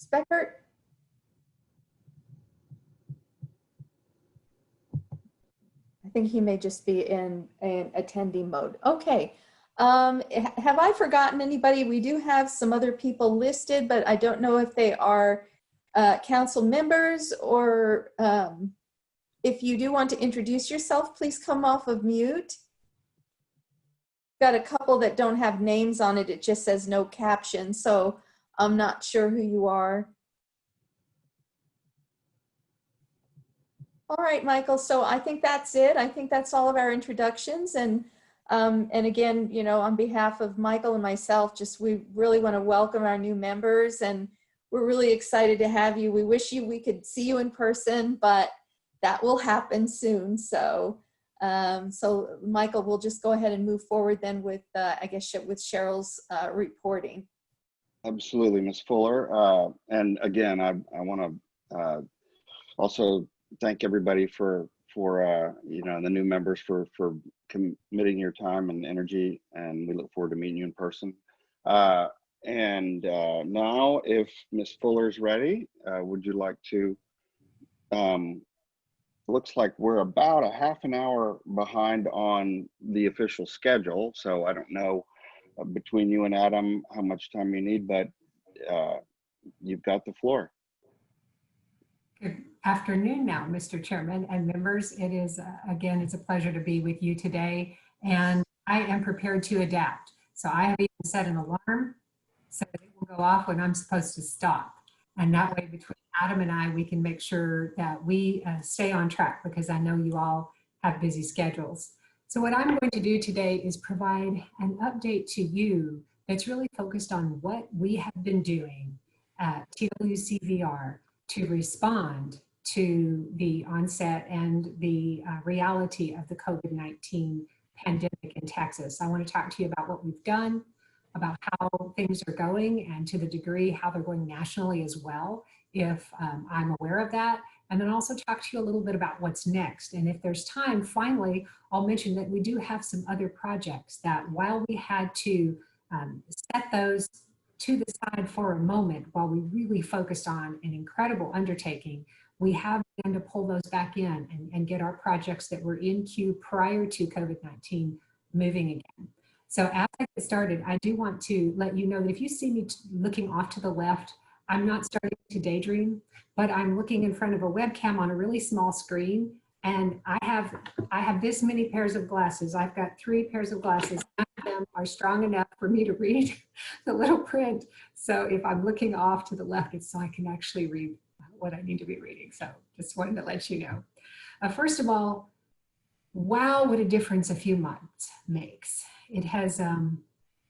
Speckert? I think he may just be in attendee mode. Okay. Have I forgotten anybody? We do have some other people listed, but I don't know if they are council members or if you do want to introduce yourself, please come off of mute. Got a couple that don't have names on it. It just says no caption. So I'm not sure who you are. All right, Michael. So I think that's it. I think that's all of our introductions. And again, you know, on behalf of Michael and myself, we really want to welcome our new members, and we're really excited to have you. We wish we could see you in person, but that will happen soon. So, so Michael, we'll just go ahead and move forward then with, I guess, with Cheryl's reporting. Absolutely, Ms. Fuller. And again, I want to also thank everybody for you know, the new members for committing your time and energy, and we look forward to meeting you in person. And now, if Ms. Fuller's ready, would you like to? Looks like we're about a half an hour behind on the official schedule, so I don't know between you and Adam how much time you need, but you've got the floor. Good afternoon now, Mr. Chairman and members. It is, again, it's a pleasure to be with you today, and I am prepared to adapt. So I have even set an alarm so that it will go off when I'm supposed to stop. And that way, between Adam and I, we can make sure that we stay on track, because I know you all have busy schedules. So what I'm going to do today is provide an update to you that's really focused on what we have been doing at TWCVR to respond to the onset and the reality of the COVID-19 pandemic in Texas. I want to talk to you about what we've done, about how things are going, and to the degree how they're going nationally as well, if I'm aware of that. And then also talk to you a little bit about what's next. And if there's time, finally, I'll mention that we do have some other projects that, while we had to set those to the side for a moment while we really focused on an incredible undertaking, we have begun to pull those back in and get our projects that were in queue prior to COVID-19 moving again. So as I get started, I do want to let you know that if you see me looking off to the left, I'm not starting to daydream, but I'm looking in front of a webcam on a really small screen, and I have this many pairs of glasses. I've got 3 pairs of glasses. None of them are strong enough for me to read the little print. So if I'm looking off to the left, it's so I can actually read what I need to be reading. So just wanted to let you know. First of all, wow, what a difference a few months makes. It has,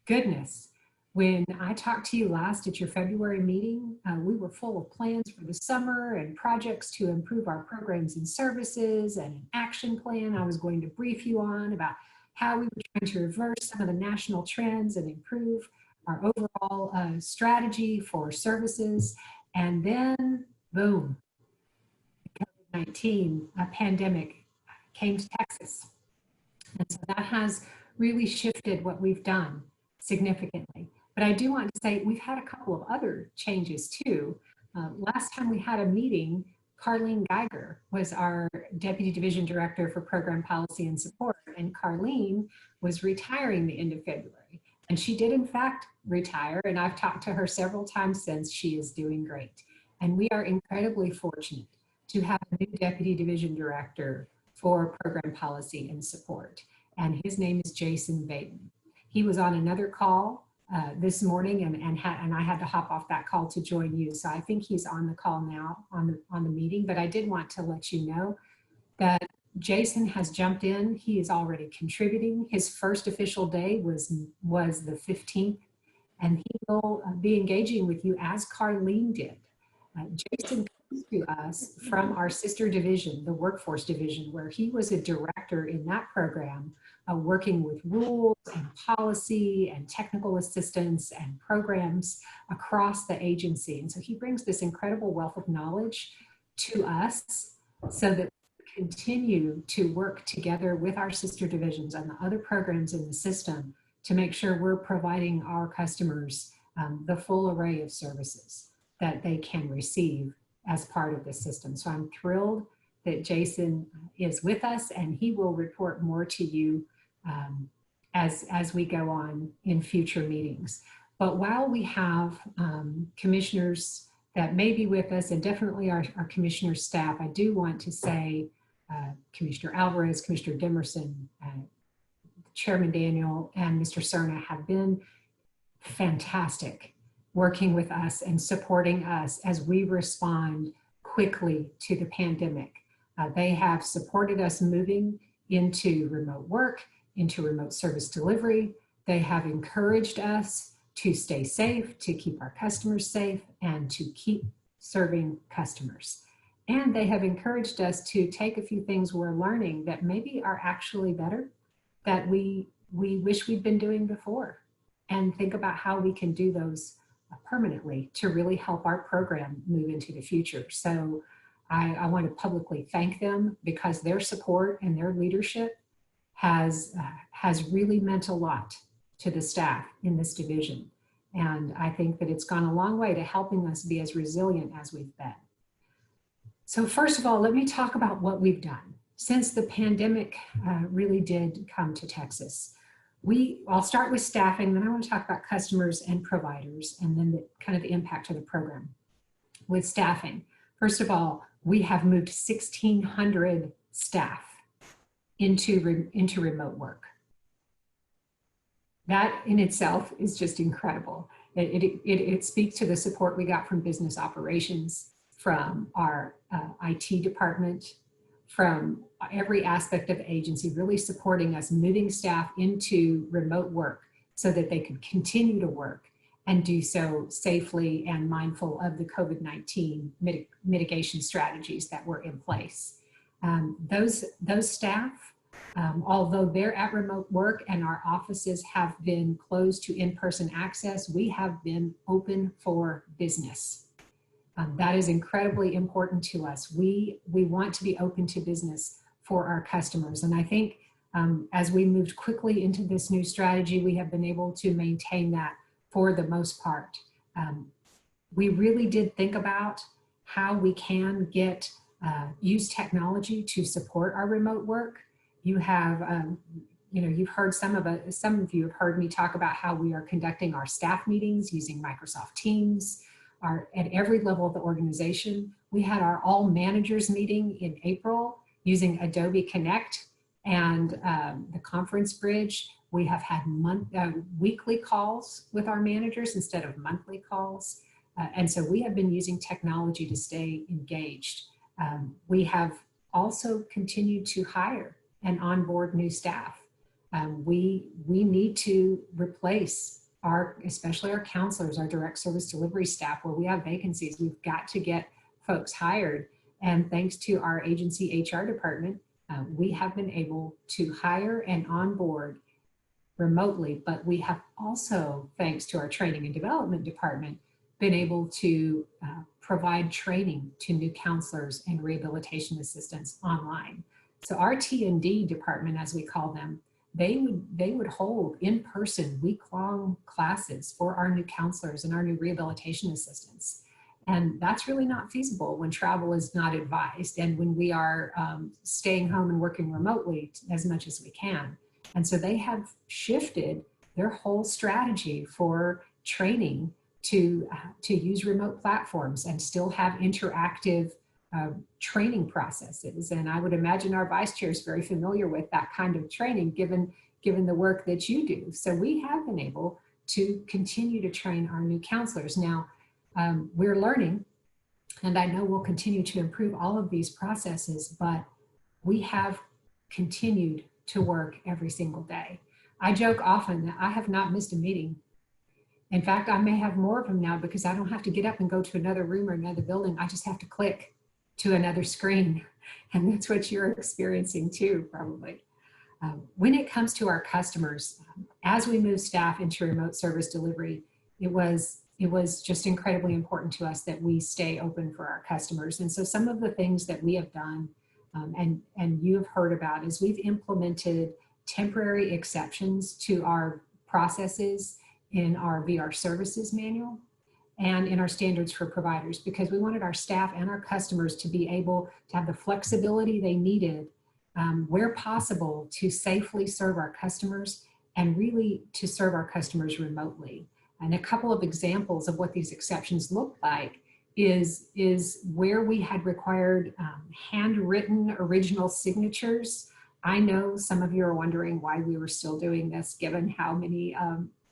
goodness. When I talked to you last at your February meeting, we were full of plans for the summer and projects to improve our programs and services, and an action plan I was going to brief you on about how we were trying to reverse some of the national trends and improve our overall strategy for services. And then, boom, COVID-19, a pandemic came to Texas. And so that has really shifted what we've done significantly. But I do want to say we've had a couple of other changes too. Last time we had a meeting, Carlene Geiger was our Deputy Division Director for Program Policy and Support, and Carlene was retiring the end of February. And she did in fact retire, and I've talked to her several times since. She is doing great. And we are incredibly fortunate to have a new Deputy Division Director for Program Policy and Support. And his name is Jason Baden. He was on another call this morning, and I had to hop off that call to join you. So I think he's on the call now on the meeting, but I did want to let you know that Jason has jumped in. He is already contributing. His first official day was the 15th, and he will be engaging with you as Carlene did. Jason comes to us from our sister division, the Workforce Division, where he was a director in that program, working with rules and policy and technical assistance and programs across the agency. And so he brings this incredible wealth of knowledge to us so that we continue to work together with our sister divisions and the other programs in the system to make sure we're providing our customers the full array of services that they can receive as part of the system. So I'm thrilled that Jason is with us, and he will report more to you as we go on in future meetings. But while we have commissioners that may be with us, and definitely our commissioner staff, I do want to say Commissioner Alvarez, Commissioner Demerson, Chairman Daniel, and Mr. Cerna have been fantastic working with us and supporting us as we respond quickly to the pandemic. They have supported us moving into remote work, into remote service delivery. They have encouraged us to stay safe, to keep our customers safe, and to keep serving customers. And they have encouraged us to take a few things we're learning that maybe are actually better, that we wish we'd been doing before, and think about how we can do those permanently to really help our program move into the future. So I want to publicly thank them, because their support and their leadership has really meant a lot to the staff in this division. And I think that it's gone a long way to helping us be as resilient as we've been. So first of all, let me talk about what we've done since the pandemic really did come to Texas. I'll start with staffing, then I want to talk about customers and providers, and then the kind of the impact of the program. With staffing, first of all, we have moved 1,600 staff into remote work. That in itself is just incredible. It speaks to the support we got from business operations, from our IT department, from every aspect of the agency, really supporting us moving staff into remote work so that they could continue to work and do so safely and mindful of the COVID-19 mitigation strategies that were in place. Those staff, although they're at remote work and our offices have been closed to in-person access, we have been open for business. That is incredibly important to us. We want to be open to business for our customers. And I think as we moved quickly into this new strategy, we have been able to maintain that for the most part. We really did think about how we can use technology to support our remote work. You have, you've heard some of you have heard me talk about how we are conducting our staff meetings using Microsoft Teams. At every level of the organization. We had our all managers meeting in April using Adobe Connect and the conference bridge. We have had weekly calls with our managers instead of monthly calls. And so we have been using technology to stay engaged. We have also continued to hire and onboard new staff. We need to replace especially our counselors, our direct service delivery staff, where we have vacancies. We've got to get folks hired. And thanks to our agency HR department, we have been able to hire and onboard remotely, but we have also, thanks to our training and development department, been able to provide training to new counselors and rehabilitation assistants online. So our T&D department, as we call them, they would hold in-person week-long classes for our new counselors and our new rehabilitation assistants. And that's really not feasible when travel is not advised and when we are staying home and working remotely as much as we can. And so they have shifted their whole strategy for training to use remote platforms and still have interactive training processes. And I would imagine our vice chair is very familiar with that kind of training given the work that you do. So we have been able to continue to train our new counselors. Now, we're learning, and I know we'll continue to improve all of these processes, but we have continued to work every single day. I joke often that I have not missed a meeting. In fact, I may have more of them now because I don't have to get up and go to another room or another building. I just have to click to another screen. And that's what you're experiencing too, probably. When it comes to our customers, as we move staff into remote service delivery, it was just incredibly important to us that we stay open for our customers. And so some of the things that we have done and you have heard about is we've implemented temporary exceptions to our processes in our VR services manual and in our standards for providers, because we wanted our staff and our customers to be able to have the flexibility they needed where possible to safely serve our customers and really to serve our customers remotely. And a couple of examples of what these exceptions look like is where we had required handwritten original signatures. I know some of you are wondering why we were still doing this, given how many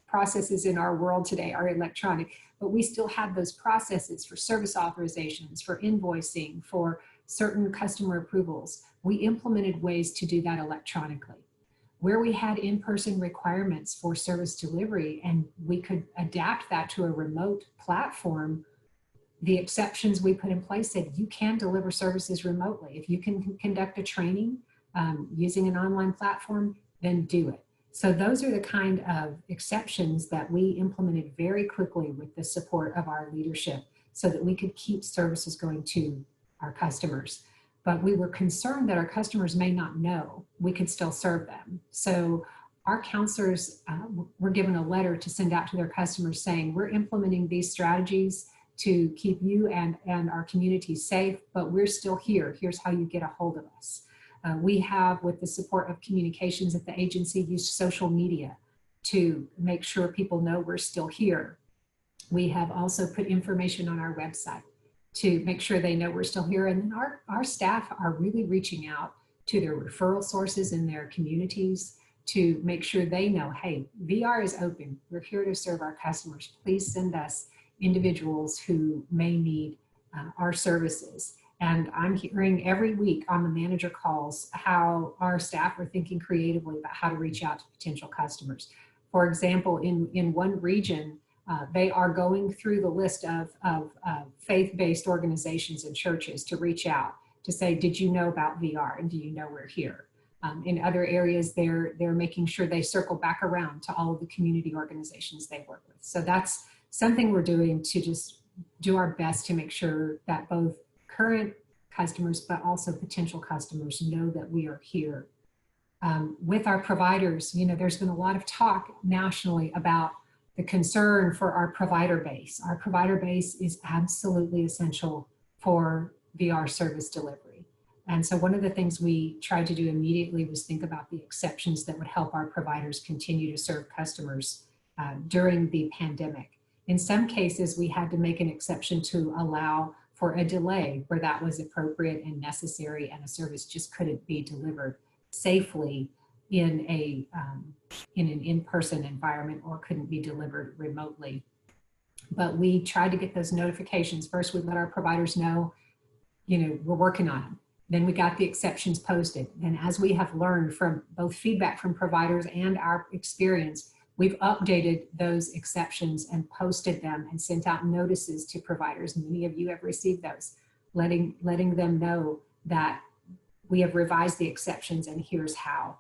processes in our world today are electronic, but we still have those processes for service authorizations, for invoicing, for certain customer approvals. We implemented ways to do that electronically. Where we had in-person requirements for service delivery and we could adapt that to a remote platform, the exceptions we put in place said you can deliver services remotely. If you can conduct a training using an online platform, then do it. So those are the kind of exceptions that we implemented very quickly with the support of our leadership so that we could keep services going to our customers. But we were concerned that our customers may not know we could still serve them. So our counselors were given a letter to send out to their customers saying, we're implementing these strategies to keep you and our community safe, but we're still here. Here's how you get a hold of us. We have, with the support of communications at the agency, used social media to make sure people know we're still here. We have also put information on our website to make sure they know we're still here. And then our staff are really reaching out to their referral sources in their communities to make sure they know, hey, VR is open. We're here to serve our customers. Please send us individuals who may need our services. And I'm hearing every week on the manager calls how our staff are thinking creatively about how to reach out to potential customers. For example, in one region, they are going through the list of faith-based organizations and churches to reach out to say, did you know about VR and do you know we're here? In other areas, they're making sure they circle back around to all of the community organizations they work with. So that's something we're doing to just do our best to make sure that both current customers, but also potential customers know that we are here. With our providers, you know, there's been a lot of talk nationally about the concern for our provider base. Our provider base is absolutely essential for VR service delivery. And so one of the things we tried to do immediately was think about the exceptions that would help our providers continue to serve customers during the pandemic. In some cases, we had to make an exception to allow for a delay where that was appropriate and necessary and a service just couldn't be delivered safely in an in-person environment or couldn't be delivered remotely. But we tried to get those notifications. First, we let our providers know, you know, we're working on them. Then we got the exceptions posted. And as we have learned from both feedback from providers and our experience, we've updated those exceptions and posted them and sent out notices to providers. Many of you have received those, letting them know that we have revised the exceptions and here's how.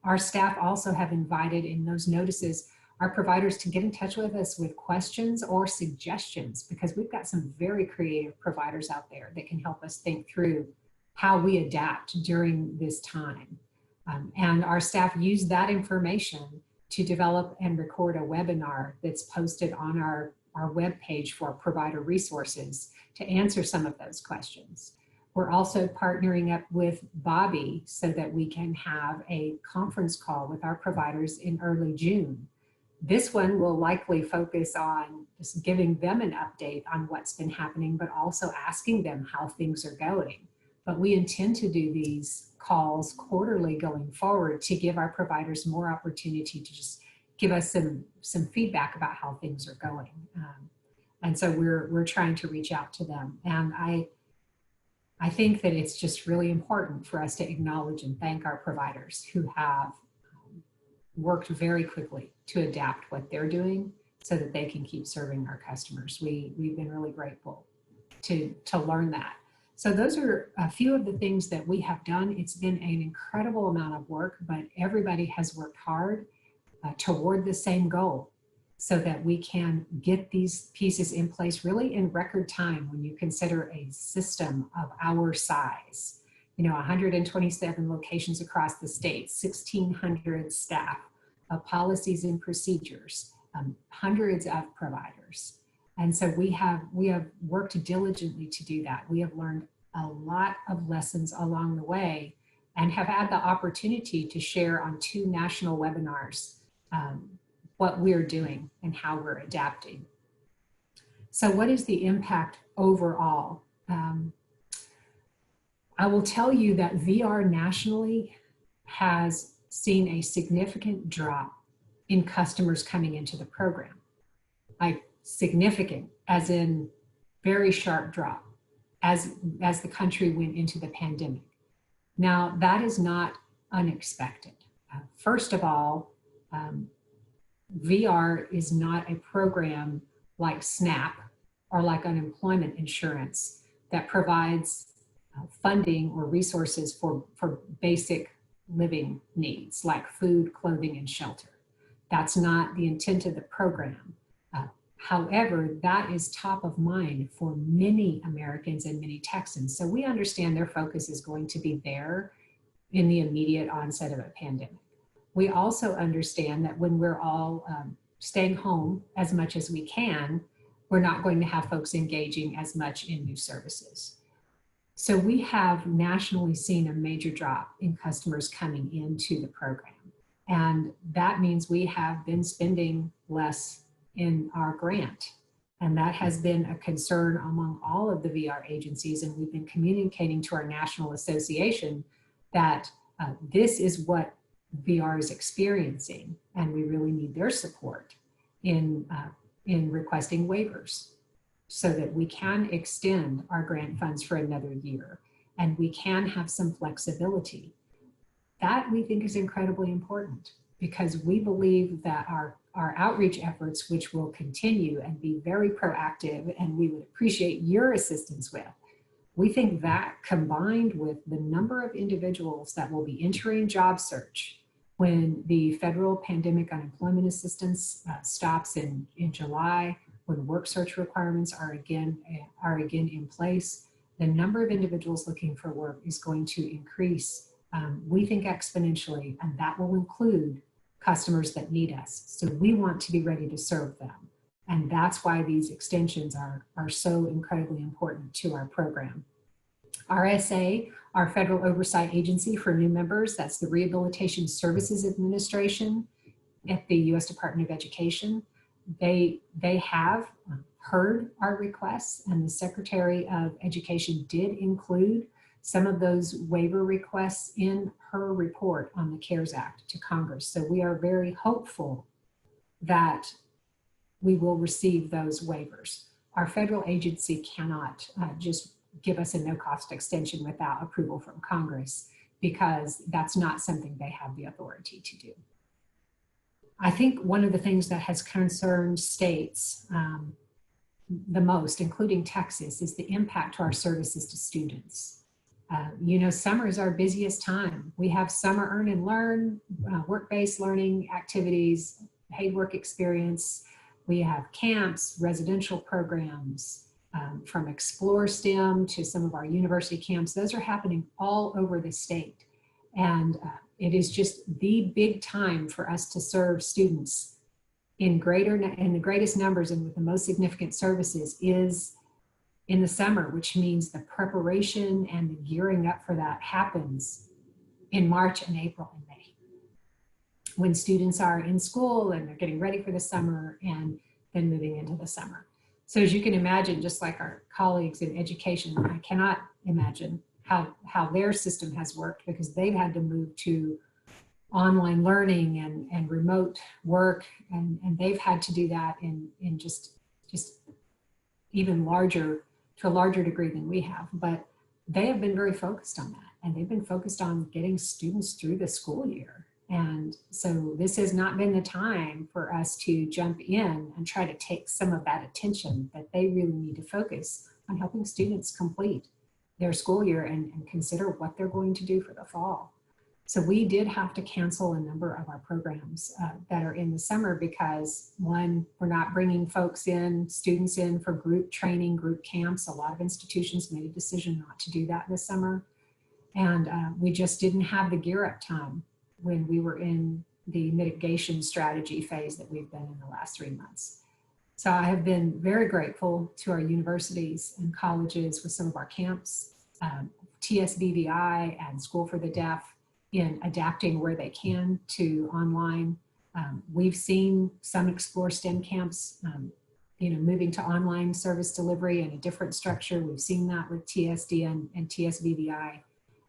Our staff also have invited in those notices our providers to get in touch with us with questions or suggestions, because we've got some very creative providers out there that can help us think through how we adapt during this time. And our staff use that information to develop and record a webinar that's posted on our webpage for provider resources to answer some of those questions. We're also partnering up with Bobby so that we can have a conference call with our providers in early June. This one will likely focus on just giving them an update on what's been happening, but also asking them how things are going. But we intend to do these calls quarterly going forward to give our providers more opportunity to just give us some feedback about how things are going. And so we're trying to reach out to them. And I think that it's just really important for us to acknowledge and thank our providers who have worked very quickly to adapt what they're doing so that they can keep serving our customers. We've been really grateful to learn that. So those are a few of the things that we have done. It's been an incredible amount of work, but everybody has worked hard toward the same goal so that we can get these pieces in place really in record time when you consider a system of our size. You know, 127 locations across the state, 1,600 staff, policies and procedures, hundreds of providers. And so we have worked diligently to do that. We have learned a lot of lessons along the way and have had the opportunity to share on 2 national webinars what we're doing and how we're adapting. So what is the impact overall? I will tell you that VR nationally has seen a significant drop in customers coming into the program. Like significant, as in very sharp drop as the country went into the pandemic. Now, that is not unexpected. First of all, VR is not a program like SNAP or like unemployment insurance that provides funding or resources for basic living needs like food, clothing, and shelter. That's not the intent of the program. However, that is top of mind for many Americans and many Texans. So we understand their focus is going to be there in the immediate onset of a pandemic. We also understand that when we're all staying home as much as we can, we're not going to have folks engaging as much in new services. So we have nationally seen a major drop in customers coming into the program. And that means we have been spending less in our grant. And that has been a concern among all of the VR agencies. And we've been communicating to our national association that this is what VR is experiencing, and we really need their support in requesting waivers so that we can extend our grant funds for another year and we can have some flexibility. That we think is incredibly important because we believe that our outreach efforts, which will continue and be very proactive and we would appreciate your assistance with, we think that combined with the number of individuals that will be entering job search when the federal pandemic unemployment assistance stops in July, when work search requirements are again in place, the number of individuals looking for work is going to increase, we think exponentially, and that will include customers that need us. So we want to be ready to serve them. And that's why these extensions are so incredibly important to our program. RSA, our federal oversight agency for new members, that's the Rehabilitation Services Administration at the U.S. Department of Education. They have heard our requests, and the Secretary of Education did include some of those waiver requests in her report on the CARES Act to Congress. So we are very hopeful that we will receive those waivers. Our federal agency cannot just give us a no-cost extension without approval from Congress because that's not something they have the authority to do. I think one of the things that has concerned states the most, including Texas, is the impact to our services to students. You know, summer is our busiest time. We have summer earn and learn, work-based learning activities, paid work experience. We have camps, residential programs, from Explore STEM to some of our university camps. Those are happening all over the state. And it is just the big time for us to serve students in the greatest numbers and with the most significant services is in the summer, which means the preparation and the gearing up for that happens in March and April and May, when students are in school and they're getting ready for the summer and then moving into the summer. So as you can imagine, just like our colleagues in education, I cannot imagine how their system has worked because they've had to move to online learning and remote work, and they've had to do that in just even larger, to a larger degree than we have. But they have been very focused on that, and they've been focused on getting students through the school year. And so this has not been the time for us to jump in and try to take some of that attention that they really need to focus on helping students complete their school year and consider what they're going to do for the fall. So we did have to cancel a number of our programs that are in the summer because, one, we're not bringing students in for group training, group camps. A lot of institutions made a decision not to do that this summer. And we just didn't have the gear up time when we were in the mitigation strategy phase that we've been in the last 3 months. So I have been very grateful to our universities and colleges with some of our camps, TSVVI and School for the Deaf in adapting where they can to online. We've seen some Explore STEM camps, moving to online service delivery in a different structure. We've seen that with TSD and TSVVI.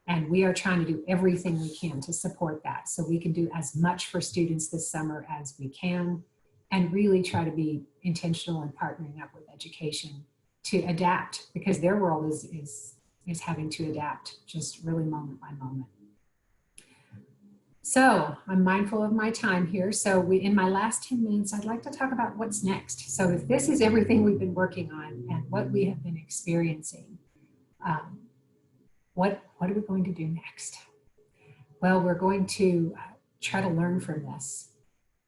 And we are trying to do everything we can to support that so we can do as much for students this summer as we can and really try to be intentional in partnering up with education to adapt, because their world is having to adapt just really moment by moment. So I'm mindful of my time here. So in my last 10 minutes, I'd like to talk about what's next. So if this is everything we've been working on and what we have been experiencing, what are we going to do next? Well, we're going to try to learn from this,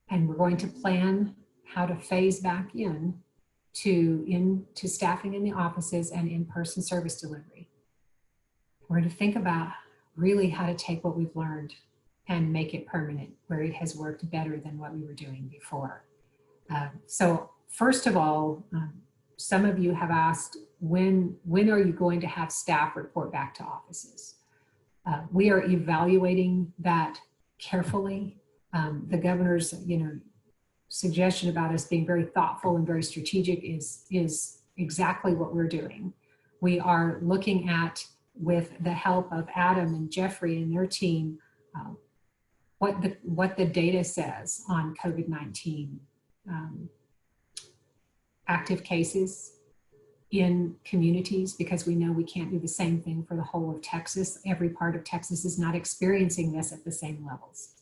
and we're going to plan how to phase back into staffing in the offices and in-person service delivery. We're going to think about really how to take what we've learned and make it permanent where it has worked better than what we were doing before. So first of all, some of you have asked, when are you going to have staff report back to offices? We are evaluating that carefully. The governor's suggestion about us being very thoughtful and very strategic is exactly what we're doing. We are looking at, with the help of Adam and Jeffrey and their team, what the data says on COVID-19 active cases in communities, because we know we can't do the same thing for the whole of Texas. Every part of Texas is not experiencing this at the same levels.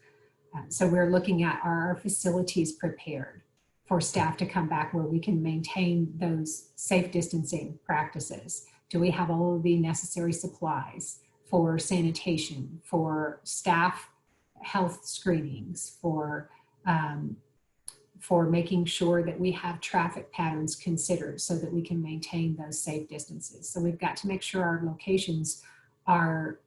So we're looking at, are our facilities prepared for staff to come back where we can maintain those safe distancing practices? Do we have all of the necessary supplies for sanitation, for staff health screenings, for making sure that we have traffic patterns considered so that we can maintain those safe distances? So we've got to make sure our locations are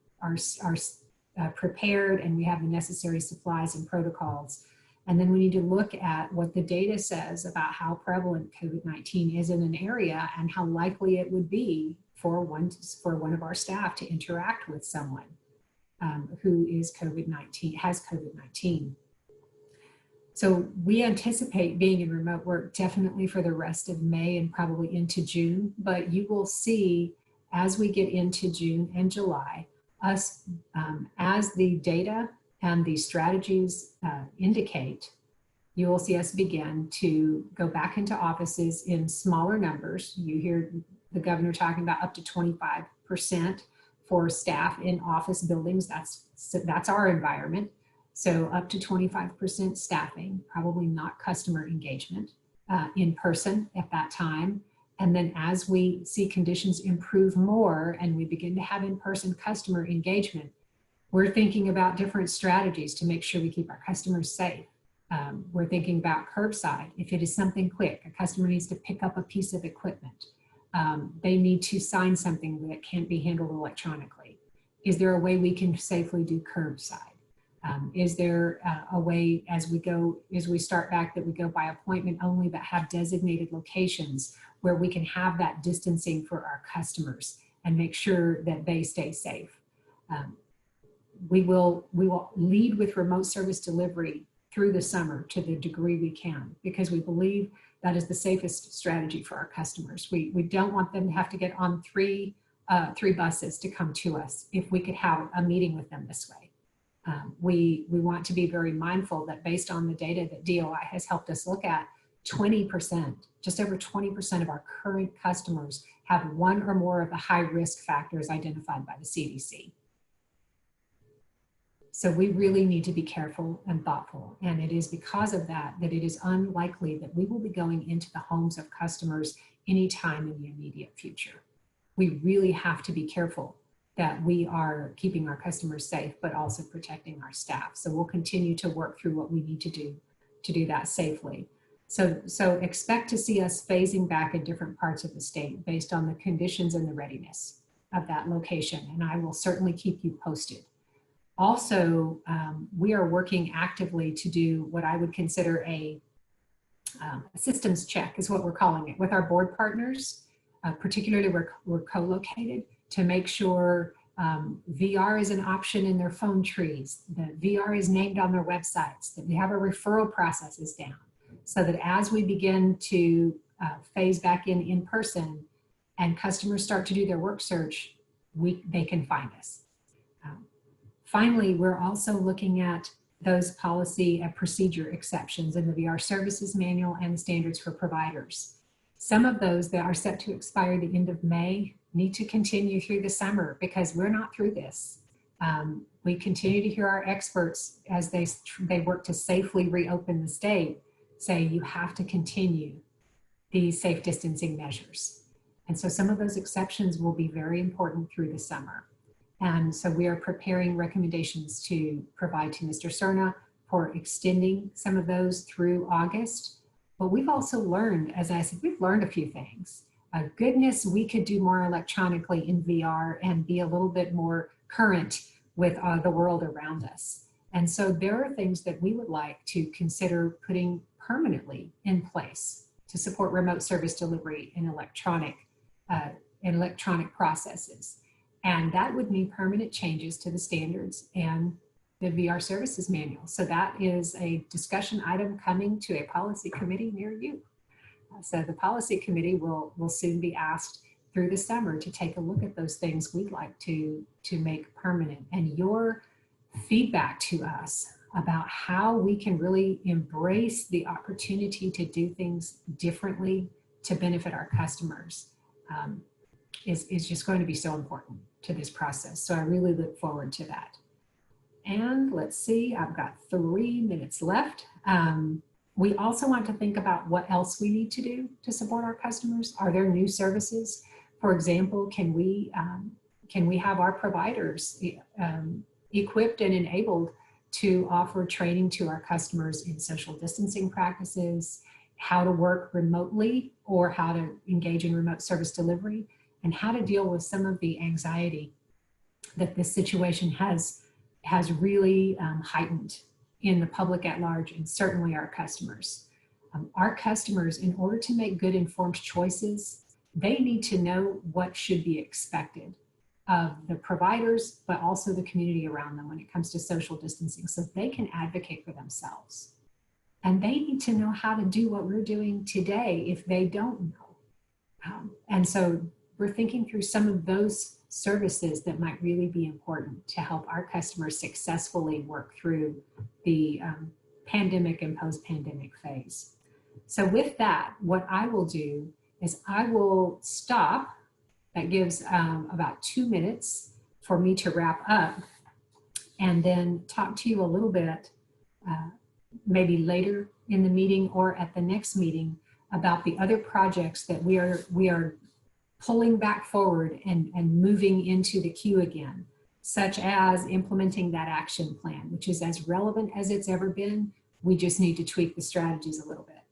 prepared and we have the necessary supplies and protocols. And then we need to look at what the data says about how prevalent COVID-19 is in an area and how likely it would be for one of our staff to interact with someone who has COVID-19. So we anticipate being in remote work definitely for the rest of May and probably into June, but you will see as we get into June and July, us, as the data and the strategies indicate, you will see us begin to go back into offices in smaller numbers. You hear the governor talking about up to 25% for staff in office buildings. That's our environment. So up to 25% staffing, probably not customer engagement in person at that time. And then as we see conditions improve more and we begin to have in-person customer engagement, we're thinking about different strategies to make sure we keep our customers safe. We're thinking about curbside. If it is something quick, a customer needs to pick up a piece of equipment. They need to sign something that can't be handled electronically. Is there a way we can safely do curbside? Is there a way as we start back that we go by appointment only but have designated locations where we can have that distancing for our customers and make sure that they stay safe? We will lead with remote service delivery through the summer to the degree we can, because we believe that is the safest strategy for our customers. We don't want them to have to get on three buses to come to us if we could have a meeting with them this way. We want to be very mindful that based on the data that DOI has helped us look at, 20%, just over 20% of our current customers have one or more of the high risk factors identified by the CDC. So we really need to be careful and thoughtful. And it is because of that that it is unlikely that we will be going into the homes of customers anytime in the immediate future. We really have to be careful that we are keeping our customers safe, but also protecting our staff. So we'll continue to work through what we need to do that safely. So expect to see us phasing back in different parts of the state based on the conditions and the readiness of that location. And I will certainly keep you posted. Also, we are working actively to do what I would consider a systems check, is what we're calling it, with our board partners, particularly where we're co-located, to make sure VR is an option in their phone trees, that VR is named on their websites, that we have our referral processes down, so that as we begin to phase back in person and customers start to do their work search, they can find us. Finally, we're also looking at those policy and procedure exceptions in the VR services manual and the standards for providers. Some of those that are set to expire the end of May need to continue through the summer, because we're not through this. We continue to hear our experts as they work to safely reopen the state say you have to continue these safe distancing measures. And so some of those exceptions will be very important through the summer. And so we are preparing recommendations to provide to Mr. Cerna for extending some of those through August. But we've also learned, as I said, we've learned a few things. Goodness, we could do more electronically in VR and be a little bit more current with the world around us. And so there are things that we would like to consider putting permanently in place to support remote service delivery in electronic processes. And that would mean permanent changes to the standards and the VR services manual. So that is a discussion item coming to a policy committee near you. So the policy committee will soon be asked through the summer to take a look at those things we'd like to make permanent. And your feedback to us about how we can really embrace the opportunity to do things differently to benefit our customers is just going to be so important to this process. So I really look forward to that. And let's see, I've got 3 minutes left. We also want to think about what else we need to do to support our customers. Are there new services? For example, can we have our providers equipped and enabled to offer training to our customers in social distancing practices, how to work remotely or how to engage in remote service delivery, and how to deal with some of the anxiety that this situation has really heightened in the public at large, and certainly our customers. Our customers, in order to make good informed choices, they need to know what should be expected of the providers, but also the community around them when it comes to social distancing, so they can advocate for themselves. And they need to know how to do what we're doing today if they don't know. And so we're thinking through some of those services that might really be important to help our customers successfully work through the pandemic and post-pandemic phase. So with that, what I will do is I will stop. That gives about 2 minutes for me to wrap up and then talk to you a little bit, maybe later in the meeting or at the next meeting, about the other projects that we are pulling back forward and moving into the queue again, such as implementing that action plan, which is as relevant as it's ever been. We just need to tweak the strategies a little bit.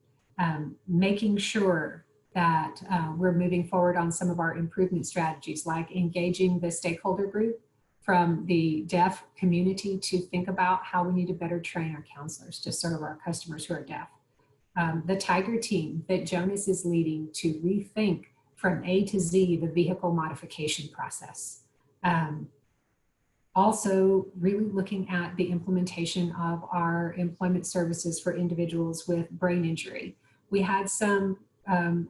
Making sure that we're moving forward on some of our improvement strategies, like engaging the stakeholder group from the deaf community to think about how we need to better train our counselors to serve our customers who are deaf. The Tiger team that Jonas is leading to rethink from A to Z the vehicle modification process. Also really looking at the implementation of our employment services for individuals with brain injury. We had some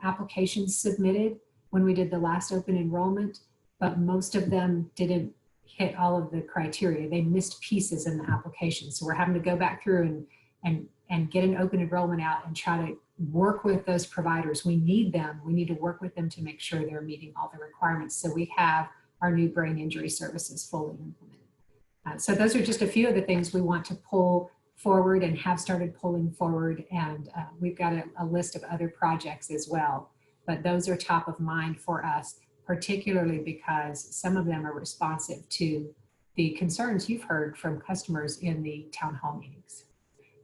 applications submitted when we did the last open enrollment, but most of them didn't hit all of the criteria. They missed pieces in the application. So we're having to go back through and get an open enrollment out and try to work with those providers. We need them. We need to work with them to make sure they're meeting all the requirements. So we have our new brain injury services fully implemented. So those are just a few of the things we want to pull forward and have started pulling forward. And we've got a list of other projects as well. But those are top of mind for us, particularly because some of them are responsive to the concerns you've heard from customers in the town hall meetings.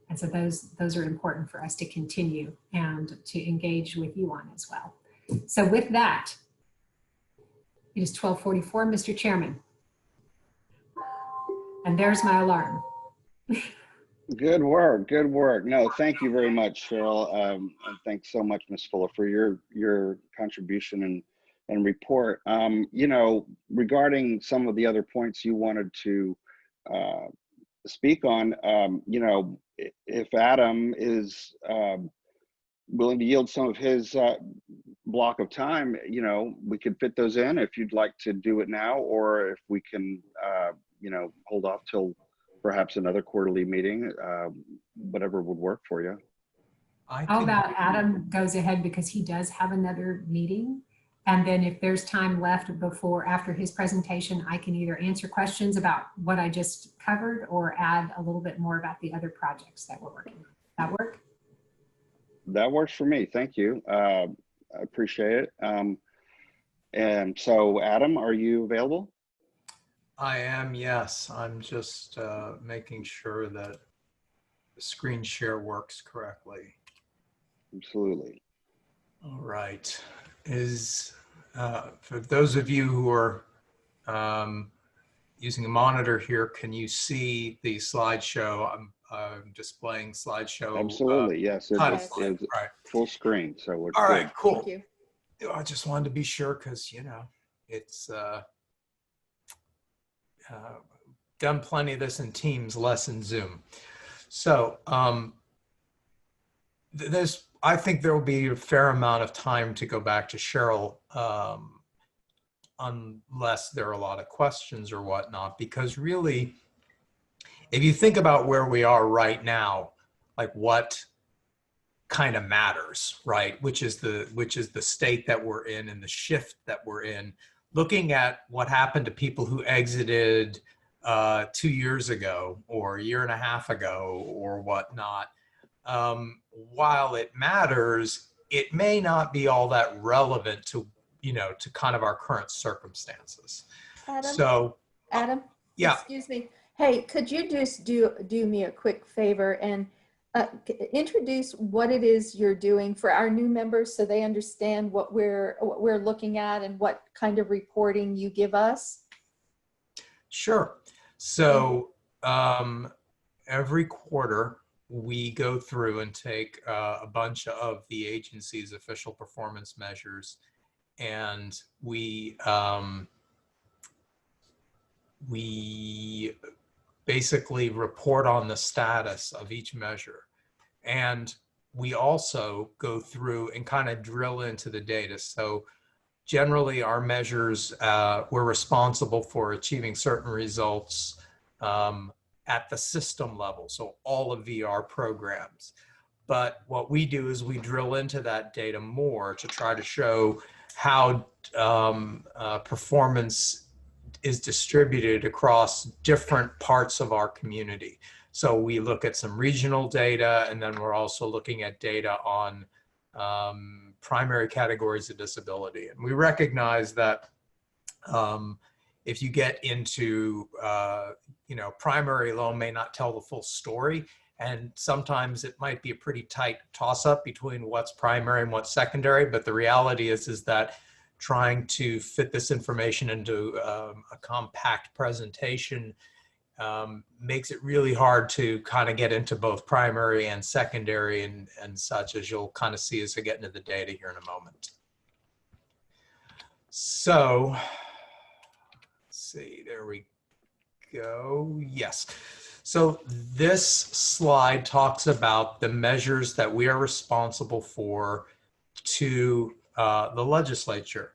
And so those are important for us to continue and to engage with you on as well. So with that, it is 12:44, Mr. Chairman. And there's my alarm. Good work. Good work. No, thank you very much, Cheryl. And thanks so much, Ms. Fuller, for your contribution and report. You know, regarding some of the other points you wanted to speak on, you know, if Adam is willing to yield some of his block of time, you know, we could fit those in if you'd like to do it now, or if we can, you know, hold off till perhaps another quarterly meeting, whatever would work for you. How about Adam goes ahead because he does have another meeting. And then if there's time left after his presentation, I can either answer questions about what I just covered or add a little bit more about the other projects that we're working on. That work? That works for me. Thank you. I appreciate it. And so, Adam, are you available? I am, yes. I'm just making sure that the screen share works correctly. Absolutely. All right. For those of you who are using a monitor here, can you see the slideshow? I'm displaying slideshow. Absolutely, yes. It's right. Full screen, so we're all good. right, cool. Thank you. I just wanted to be sure because, you know, it's done plenty of this in Teams, less in Zoom. So I think there will be a fair amount of time to go back to Cheryl unless there are a lot of questions or whatnot, because really, if you think about where we are right now, like what kind of matters, right? Which is the state that we're in and the shift that we're in. Looking at what happened to people who exited 2 years ago or a year and a half ago or whatnot, while it matters, it may not be all that relevant to, you know, to kind of our current circumstances. Adam, So, Adam, yeah. Excuse me. Hey, could you just do me a quick favor and introduce what it is you're doing for our new members so they understand what we're looking at and what kind of reporting you give us? Sure. So every quarter we go through and take a bunch of the agency's official performance measures, and we basically report on the status of each measure. And we also go through and kind of drill into the data. So generally our measures, we're responsible for achieving certain results at the system level, so all of VR programs. But what we do is we drill into that data more to try to show how performance is distributed across different parts of our community. So we look at some regional data, and then we're also looking at data on primary categories of disability. And we recognize that if you get into, you know, primary alone may not tell the full story. And sometimes it might be a pretty tight toss-up between what's primary and what's secondary. But the reality is that trying to fit this information into a compact presentation makes it really hard to kind of get into both primary and secondary and such, as you'll kind of see as I get into the data here in a moment. So, let's see, there we go. Yes. So this slide talks about the measures that we are responsible for to the legislature.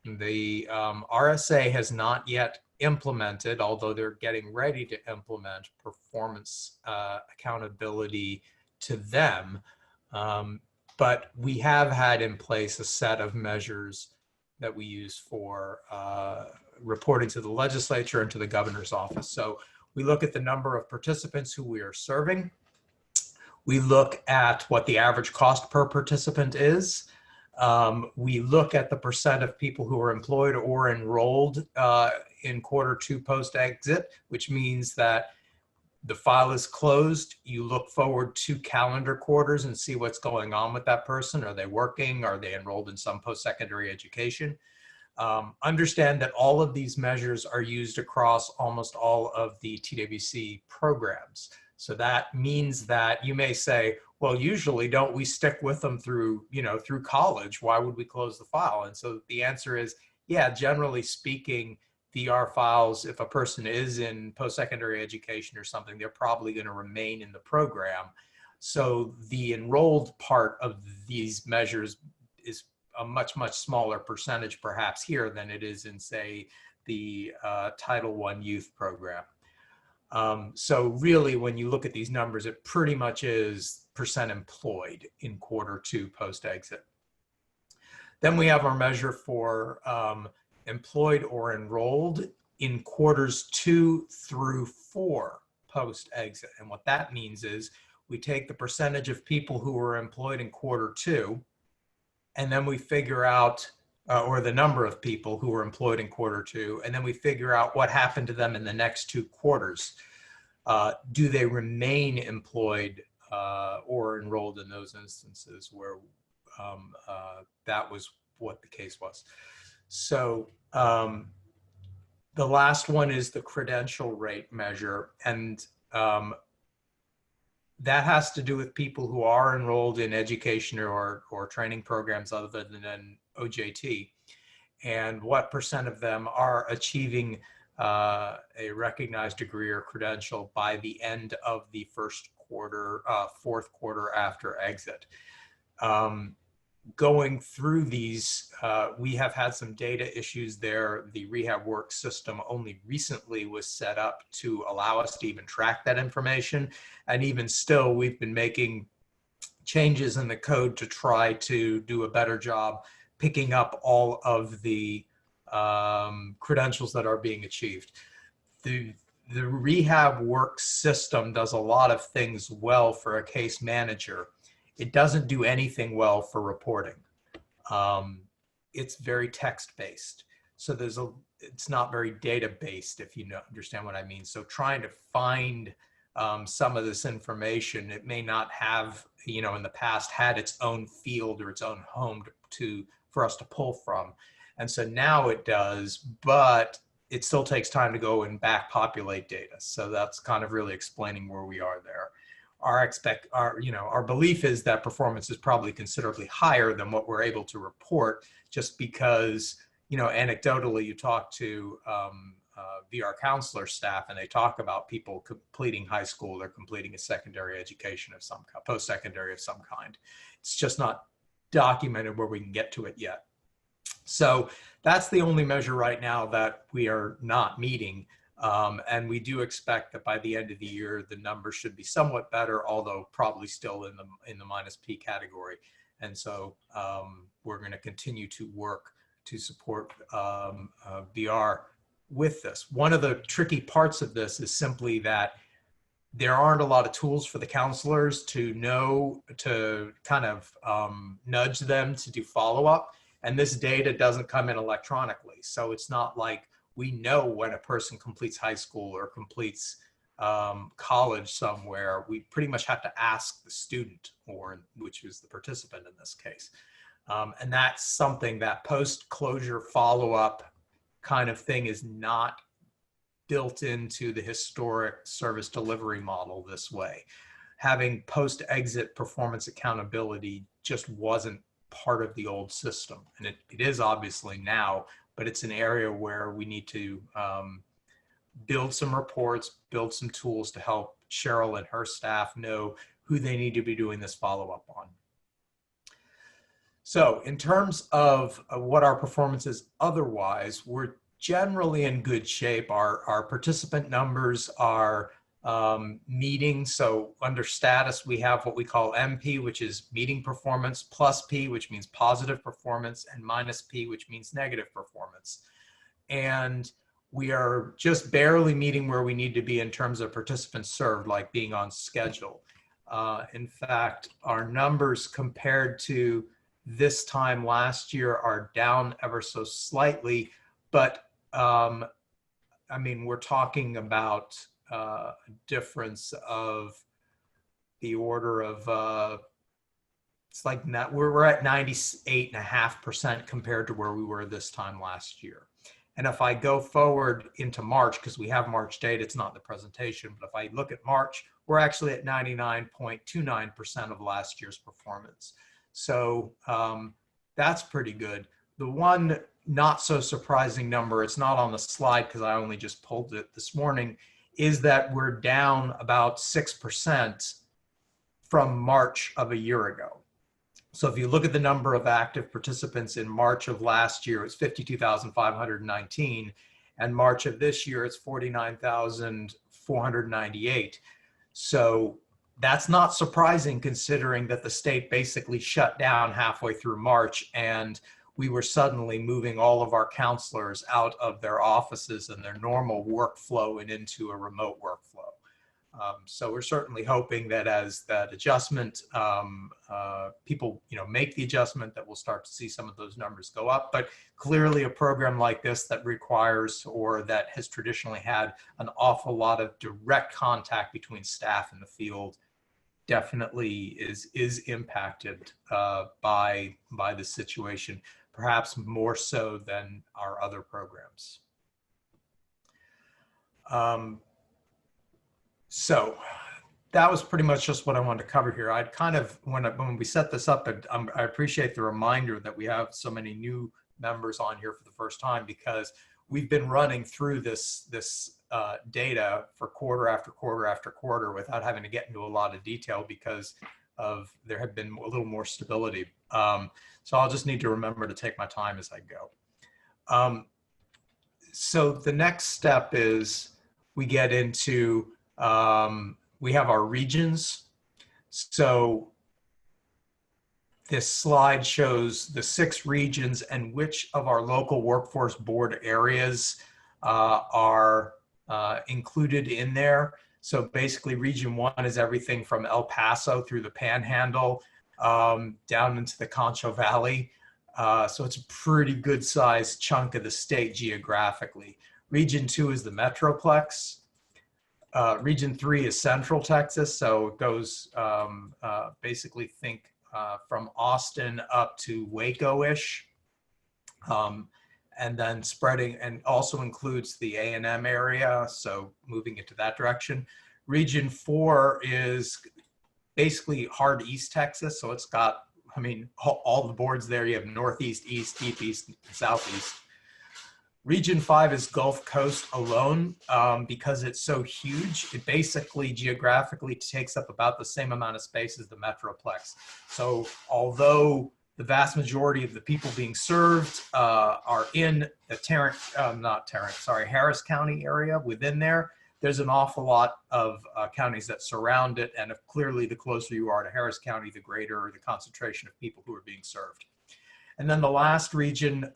The RSA has not yet implemented, although they're getting ready to implement performance accountability to them. But we have had in place a set of measures that we use for reporting to the legislature and to the governor's office. So we look at the number of participants who we are serving. We look at what the average cost per participant is. We look at the percent of people who are employed or enrolled in Q2 post-exit, which means that the file is closed. You look forward 2 calendar quarters and see what's going on with that person. Are they working? Are they enrolled in some post-secondary education? Understand that all of these measures are used across almost all of the TWC programs. So that means that you may say, well, usually don't we stick with them through, through college? Why would we close the file? And so the answer is, yeah, generally speaking, VR files, if a person is in post-secondary education or something, they're probably going to remain in the program. So the enrolled part of these measures is a much, much smaller percentage perhaps here than it is in, say, the Title I youth program. So really, when you look at these numbers, it pretty much is percent employed in Q2 post-exit. Then we have our measure for employed or enrolled in quarters 2 through 4 post-exit. And what that means is we take the percentage of people who were employed in Q2, and then we figure out, or the number of people who were employed in Q2, and then we figure out what happened to them in the next 2 quarters. Do they remain employed or enrolled in those instances where that was what the case was? So the last one is the credential rate measure, and that has to do with people who are enrolled in education or training programs other than OJT, and what percent of them are achieving a recognized degree or credential by the end of the fourth quarter after exit. Going through these, we have had some data issues there. The rehab work system only recently was set up to allow us to even track that information. And even still, we've been making changes in the code to try to do a better job picking up all of the credentials that are being achieved. The rehab work system does a lot of things well for a case manager. It doesn't do anything well for reporting. It's very text-based. So it's not very data-based, if you understand what I mean. So trying to find some of this information, it may not have, in the past had its own field or its own home for us to pull from. And so now it does, but it still takes time to go and back populate data. So that's kind of really explaining where we are there. Our belief is that performance is probably considerably higher than what we're able to report, just because, anecdotally, you talk to VR counselor staff and they talk about people completing high school or completing a secondary education of some kind, post-secondary of some kind. It's just not documented where we can get to it yet. So that's the only measure right now that we are not meeting. And we do expect that by the end of the year, the numbers should be somewhat better, although probably still in the minus P category. And so we're going to continue to work to support VR with this. One of the tricky parts of this is simply that there aren't a lot of tools for the counselors to kind of nudge them to do follow-up. And this data doesn't come in electronically. So it's not like we know when a person completes high school or completes college somewhere. We pretty much have to ask the student, which is the participant in this case. And that's something that post-closure follow-up kind of thing is not built into the historic service delivery model this way. Having post-exit performance accountability just wasn't part of the old system. And it is obviously now, but it's an area where we need to build some reports, build some tools to help Cheryl and her staff know who they need to be doing this follow-up on. So in terms of what our performance is otherwise, we're generally in good shape. Our participant numbers are meeting. So under status, we have what we call MP, which is meeting performance, plus P, which means positive performance, and minus P, which means negative performance. And we are just barely meeting where we need to be in terms of participants served, like being on schedule. In fact, our numbers compared to this time last year are down ever so slightly, but I mean, we're talking about a difference of the order of it's like we're at 98.5% compared to where we were this time last year. And if I go forward into March, because we have March data, it's not in the presentation, but if I look at March, we're actually at 99.29% of last year's performance. So that's pretty good. The one not so surprising number, it's not on the slide because I only just pulled it this morning, is that we're down about 6% from March of a year ago. So if you look at the number of active participants in March of last year, it's 52,519, and March of this year, it's 49,498. So that's not surprising considering that the state basically shut down halfway through March, and we were suddenly moving all of our counselors out of their offices and their normal workflow and into a remote workflow. So we're certainly hoping that as that adjustment, people make the adjustment, that we'll start to see some of those numbers go up. But clearly a program like this that requires, or that has traditionally had an awful lot of direct contact between staff in the field, definitely is impacted by the situation, perhaps more so than our other programs. So that was pretty much just what I wanted to cover here. I'd kind of, when we set this up, I appreciate the reminder that we have so many new members on here for the first time, because we've been running through this data for quarter after quarter after quarter without having to get into a lot of detail because there had been a little more stability. So I'll just need to remember to take my time as I go. So the next step is we get into, we have our regions. So this slide shows the 6 regions and which of our local workforce board areas are included in there. So basically region 1 is everything from El Paso through the Panhandle down into the Concho Valley. So it's a pretty good sized chunk of the state geographically. Region 2 is the Metroplex. Region 3 is Central Texas, so it goes basically think from Austin up to Waco-ish, and then spreading, and also includes the A&M area, so moving into that direction. Region 4 is basically hard East Texas, so it's got, I mean, all the boards there. You have Northeast, East, Deep East, and Southeast. Region 5 is Gulf Coast alone because it's so huge. It basically geographically takes up about the same amount of space as the Metroplex. So although the vast majority of the people being served are in the Harris County area within there, there's an awful lot of counties that surround it. And clearly the closer you are to Harris County, the greater the concentration of people who are being served. And then the last region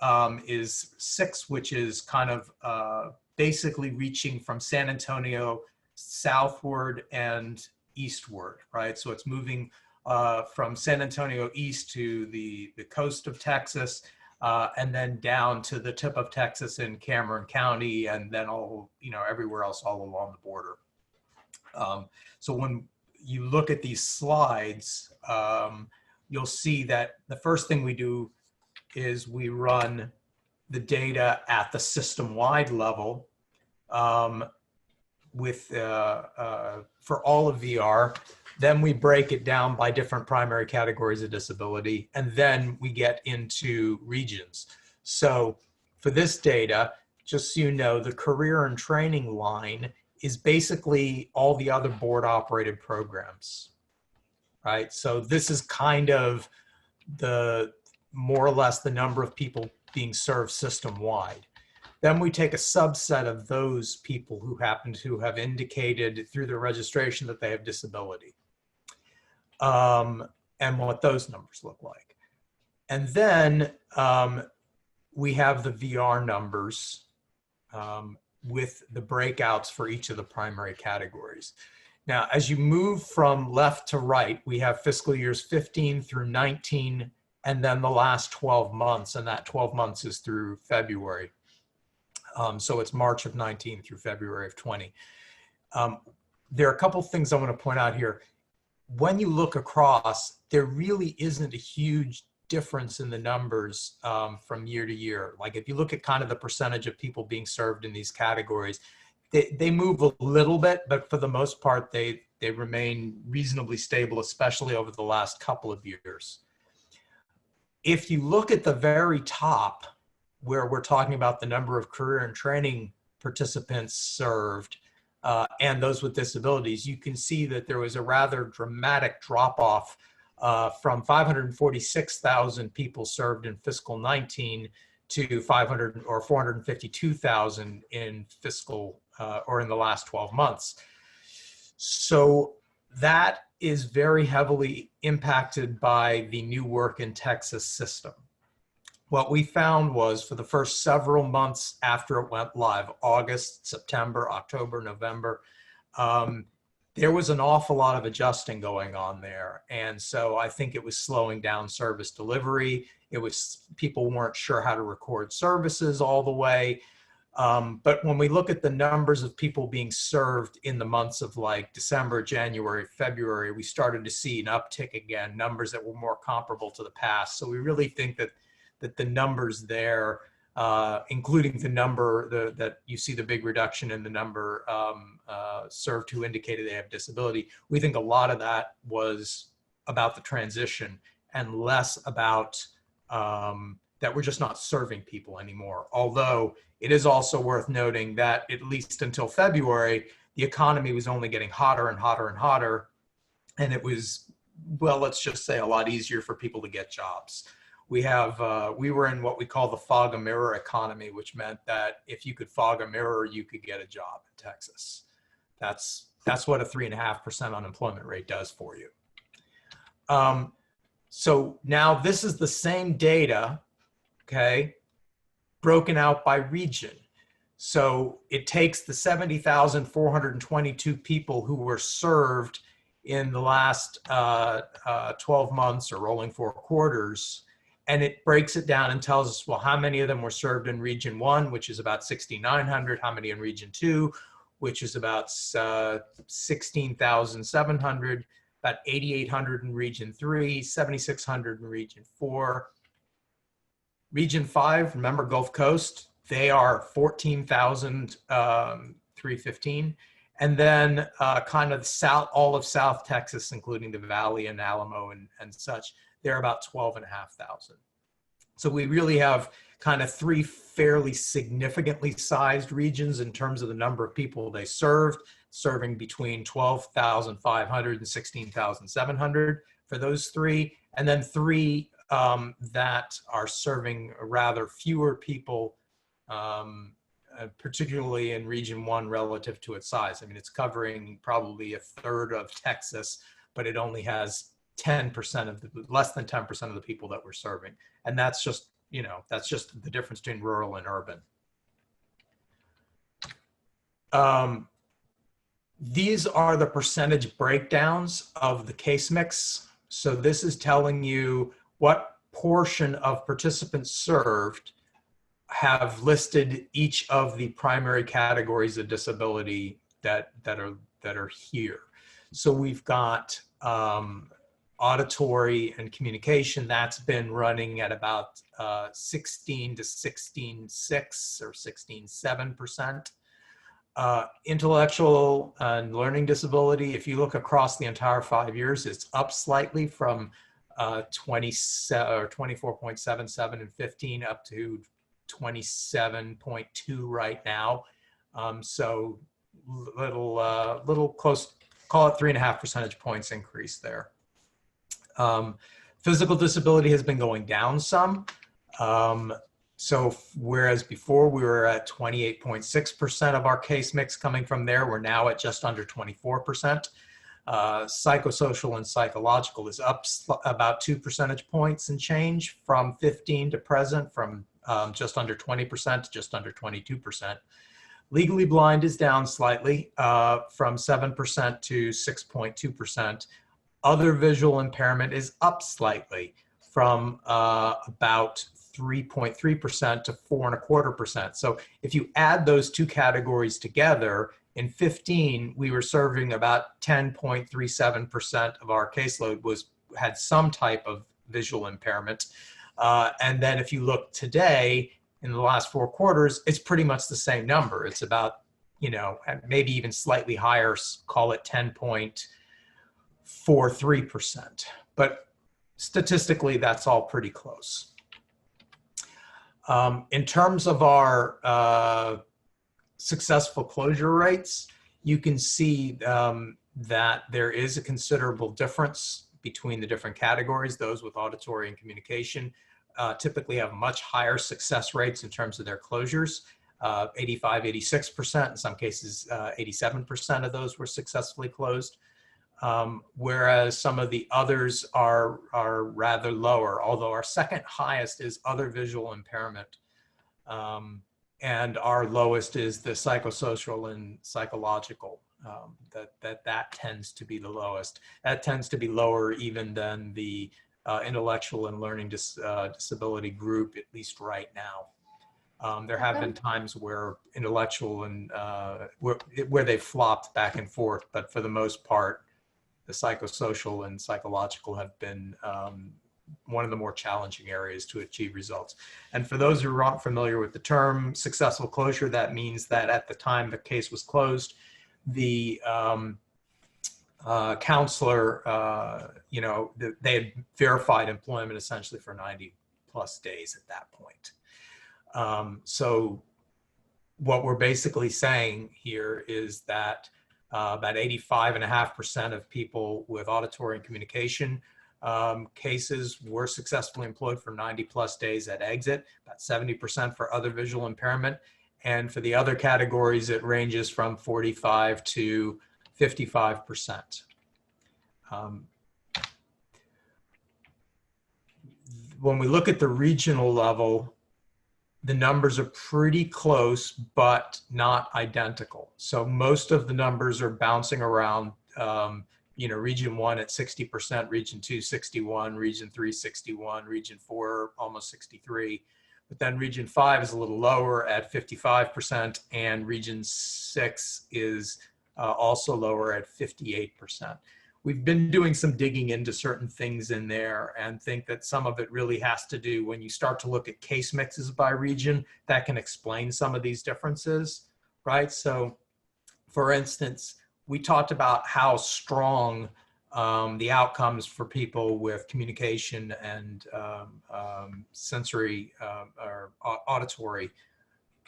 is 6, which is kind of basically reaching from San Antonio southward and eastward, right? So it's moving from San Antonio east to the coast of Texas, and then down to the tip of Texas in Cameron County, and then all, everywhere else all along the border. So when you look at these slides, you'll see that the first thing we do is we run the data at the system-wide level for all of VR. Then we break it down by different primary categories of disability, and then we get into regions. So for this data, just so you know, the career and training line is basically all the other board-operated programs, right? So this is kind of more or less the number of people being served system-wide. Then we take a subset of those people who happen to have indicated through their registration that they have disability, and what those numbers look like. And then we have the VR numbers with the breakouts for each of the primary categories. Now, as you move from left to right, we have fiscal years 15 through 19, and then the last 12 months, and that 12 months is through February. So it's March of 19 through February of 20. There are a couple things I want to point out here. when you look across, there really isn't a huge difference in the numbers from year to year. Like if you look at kind of the percentage of people being served in these categories, they move a little bit, but for the most part, they remain reasonably stable, especially over the last couple of years. If you look at the very top, where we're talking about the number of career and training participants served and those with disabilities, you can see that there was a rather dramatic drop off from 546,000 people served in fiscal 19 to 500 or 452,000 in fiscal or in the last 12 months. So that is very heavily impacted by the new Work in Texas system. What we found was for the first several months after it went live, August, September, October, November, there was an awful lot of adjusting going on there. And so I think it was slowing down service delivery. It was, people weren't sure how to record services all the way. But when we look at the numbers of people being served in the months of like December, January, February, we started to see an uptick again, numbers that were more comparable to the past. So we really think that the numbers there, including the number that you see the big reduction in the number served who indicated they have disability, we think a lot of that was about the transition and less about that we're just not serving people anymore. Although it is also worth noting that at least until February, the economy was only getting hotter and hotter and hotter. And it was, well, let's just say a lot easier for people to get jobs. We were in what we call the fog a mirror economy, which meant that if you could fog a mirror, you could get a job in Texas. That's what a 3.5% unemployment rate does for you. So now this is the same data, okay, broken out by region. So it takes the 70,422 people who were served in the last 12 months or rolling 4 quarters, and it breaks it down and tells us, well, how many of them were served in region 1, which is about 6,900, how many in region 2, which is about 16,700, about 8,800 in region 3, 7,600 in region 4. Region 5, remember Gulf Coast, they are 14,315. And then kind of all of South Texas, including the Valley and Alamo and such, they're about 12,500. So we really have kind of 3 fairly significantly sized regions in terms of the number of people they served, serving between 12,500 and 16,700 for those 3. And then 3 that are serving rather fewer people, particularly in region 1 relative to its size. I mean, it's covering probably a third of Texas, but it only has 10% of less than 10% of the people that we're serving. And that's just, you know, that's just the difference between rural and urban. These are the percentage breakdowns of the case mix. So this is telling you what portion of participants served have listed each of the primary categories of disability that are here. So we've got auditory and communication, that's been running at about 16 to 16.6 or 16.7%. Intellectual and learning disability, if you look across the entire 5 years, it's up slightly from 24.77 and 15 up to 27.2 right now. So little close, call it 3.5 percentage points increase there. Physical disability has been going down some. So whereas before we were at 28.6% of our case mix coming from there, we're now at just under 24%. Psychosocial and psychological is up about 2 percentage points and change from 15 to present, from just under 20% to just under 22%. Legally blind is down slightly from 7% to 6.2%. Other visual impairment is up slightly from about 3.3% to 4.25%. So if you add those 2 categories together, In 15, we were serving about 10.37% of our caseload had some type of visual impairment. And then if you look today, in the last 4 quarters, it's pretty much the same number. It's about, you know, maybe even slightly higher, call it 10.43%. But statistically, that's all pretty close. In terms of our successful closure rates, you can see that there is a considerable difference between the different categories. Those with auditory and communication typically have much higher success rates in terms of their closures. 85, 86%, in some cases 87% of those were successfully closed. Whereas some of the others are rather lower, although our second highest is other visual impairment. And our lowest is the psychosocial and psychological. That tends to be the lowest. That tends to be lower even than the intellectual and learning disability group, at least right now. There have been times where intellectual and where they've flopped back and forth, but for the most part, the psychosocial and psychological have been one of the more challenging areas to achieve results. And for those who aren't familiar with the term successful closure, that means that at the time the case was closed, the counselor, you know, they had verified employment essentially for 90+ days at that point. So what we're basically saying here is that about 85.5% of people with auditory and communication cases were successfully employed for 90+ days at exit, about 70% for other visual impairment. And for the other categories, it ranges from 45 to 55%. When we look at the regional level, the numbers are pretty close, but not identical. So most of the numbers are bouncing around, you know, region 1 at 60%, region 2, 61, region 3, 61, region 4, almost 63. But then region 5 is a little lower at 55%, and region 6 is also lower at 58%. We've been doing some digging into certain things in there and think that some of it really has to do when you start to look at case mixes by region, that can explain some of these differences, right? So for instance, we talked about how strong the outcomes for people with communication and sensory or auditory,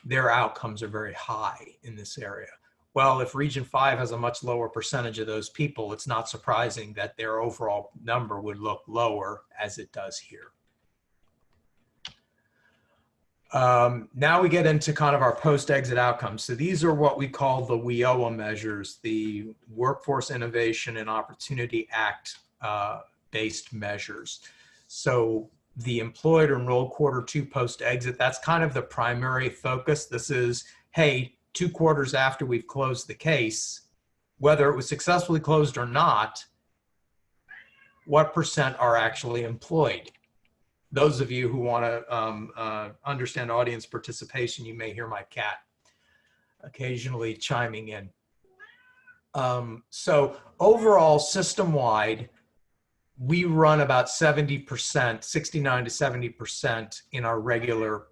their outcomes are very high in this area. Well, if region 5 has a much lower percentage of those people, it's not surprising that their overall number would look lower as it does here. Now we get into kind of our post-exit outcomes. So these are what we call the WIOA measures, the Workforce Innovation and Opportunity Act based measures. So the employed or enrolled quarter 2 post-exit, that's kind of the primary focus. This is, hey, 2 quarters after we've closed the case, whether it was successfully closed or not, what % are actually employed? Those of you who want to understand audience participation, you may hear my cat occasionally chiming in. So overall, system-wide, we run about 70%, 69 to 70% in our regular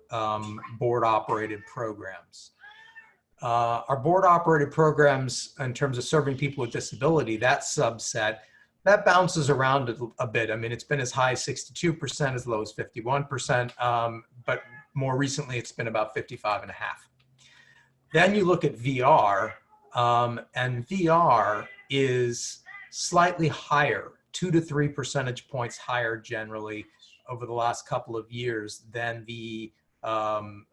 board-operated programs. Our board-operated programs, in terms of serving people with disability, that subset, that bounces around a bit. I mean, it's been as high as 62%, as low as 51%, but more recently it's been about 55.5. Then you look at VR, and VR is slightly higher, 2 to 3 percentage points higher generally over the last couple of years than the than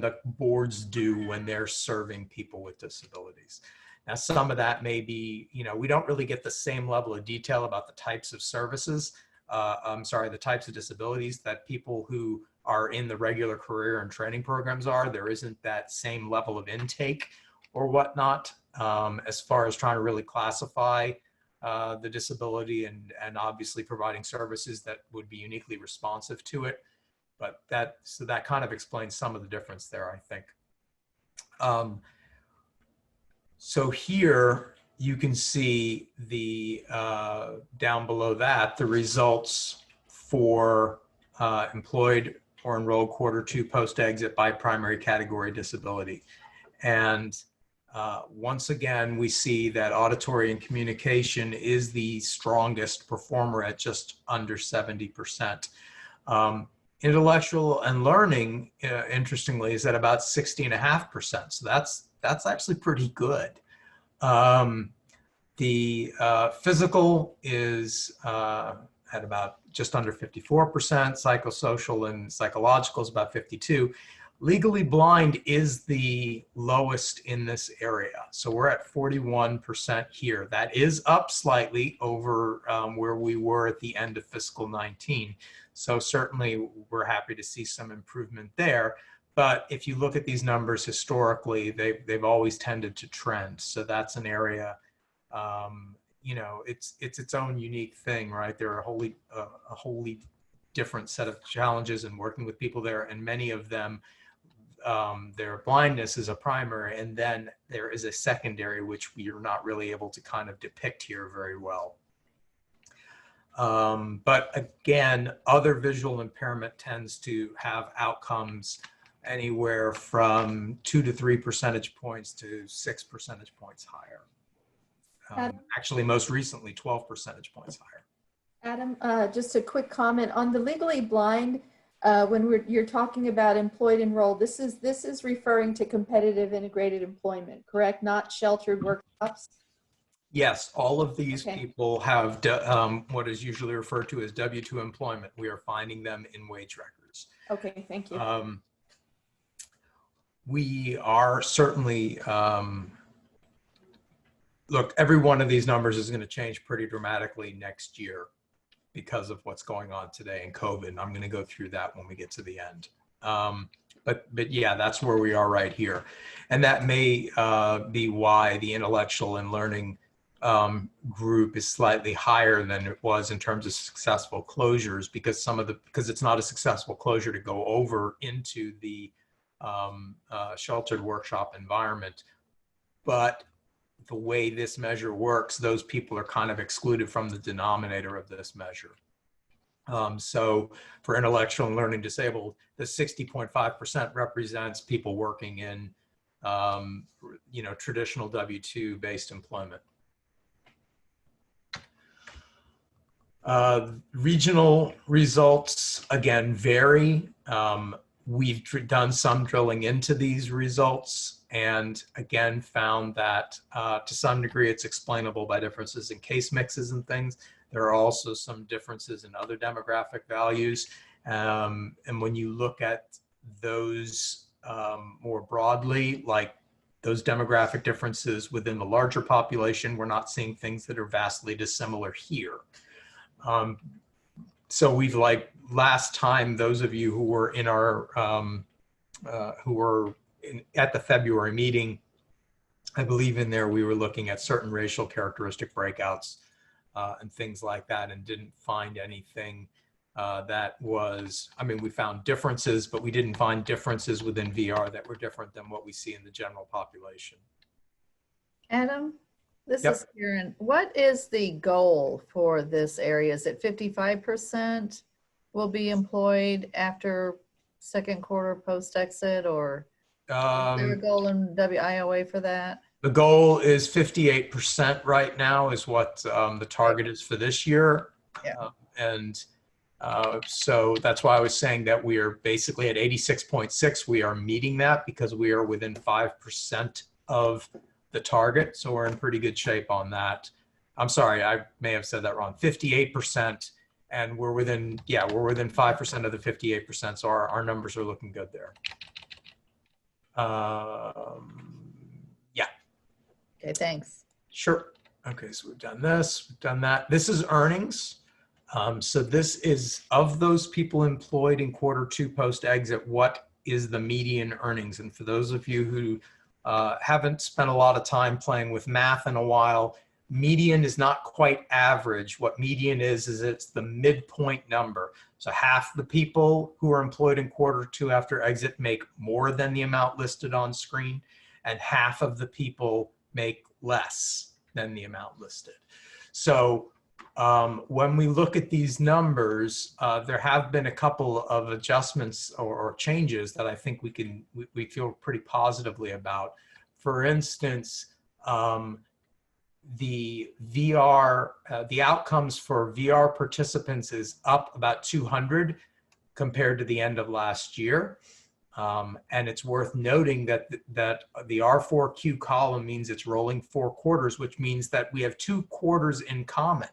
the boards do when they're serving people with disabilities. Now, some of that may be, you know, we don't really get the same level of detail about the types of services, the types of disabilities that people who are in the regular career and training programs are. There isn't that same level of intake or whatnot as far as trying to really classify the disability and obviously providing services that would be uniquely responsive to it. But that kind of explains some of the difference there, I think. So here you can see the down below that, the results for employed or enrolled Q2 post-exit by primary category disability. And once again, we see that auditory and communication is the strongest performer at just under 70%. Intellectual and learning, interestingly, is at about 60.5%. So that's actually pretty good. The physical is at about just under 54%. Psychosocial and psychological is about 52%. Legally blind is the lowest in this area. So we're at 41% here. That is up slightly over where we were at the end of fiscal 19. So certainly we're happy to see some improvement there. But if you look at these numbers historically, they've always tended to trend. So that's an area, you know, it's its own unique thing, right? There are a wholly different set of challenges in working with people there, and many of them, their blindness is a primary, and then there is a secondary, which we are not really able to kind of depict here very well. But again, other visual impairment tends to have outcomes anywhere from 2 to 3 percentage points to 6 percentage points higher. Actually, most recently, 12 percentage points higher. Adam, just a quick comment on the legally blind. When you're talking about employed enrolled, this is referring to competitive integrated employment, correct? Not sheltered workshops? Yes, all of these people have what is usually referred to as W-2 employment. We are finding them in wage records. Okay, thank you. We are certainly, look, every one of these numbers is going to change pretty dramatically next year because of what's going on today in COVID. And I'm going to go through that when we get to the end. But yeah, that's where we are right here. And that may be why the intellectual and learning group is slightly higher than it was in terms of successful closures, because it's not a successful closure to go over into the sheltered workshop environment. But the way this measure works, those people are kind of excluded from the denominator of this measure. So for intellectual and learning disabled, the 60.5% represents people working in, you know, traditional W-2 based employment. Regional results, again, vary. We've done some drilling into these results and again found that to some degree it's explainable by differences in case mixes and things. There are also some differences in other demographic values. And when you look at those more broadly, like those demographic differences within the larger population, we're not seeing things that are vastly dissimilar here. So we've, like last time, those of you who were in our, at the February meeting, I believe in there we were looking at certain racial characteristic breakouts and things like that, and didn't find anything that was, I mean, we found differences, but we didn't find differences within VR that were different than what we see in the general population. Adam, this is Karen. What is the goal for this area? Is it 55% will be employed after second quarter post-exit, or is there a goal in WIOA for that? The goal is 58% right now is what the target is for this year. So that's why I was saying that we are basically at 86.6. We are meeting that because we are within 5% of the target. So we're in pretty good shape on that. I'm sorry, I may have said that wrong. 58%, and we're within, yeah, we're within 5% of the 58%. So our numbers are looking good there. Yeah. Okay, thanks. Sure. Okay, so we've done this, we've done that. This is earnings. So this is, of those people employed in Q2 post-exit, what is the median earnings? And for those of you who haven't spent a lot of time playing with math in a while, median is not quite average. What median is it's the midpoint number. So half the people who are employed in Q2 after exit make more than the amount listed on screen, and half of the people make less than the amount listed. So when we look at these numbers, there have been a couple of adjustments or changes that I think we feel pretty positively about. For instance, the VR, the outcomes for VR participants is up about 200 compared to the end of last year. And it's worth noting that the R4Q column means it's rolling 4 quarters, which means that we have 2 quarters in common.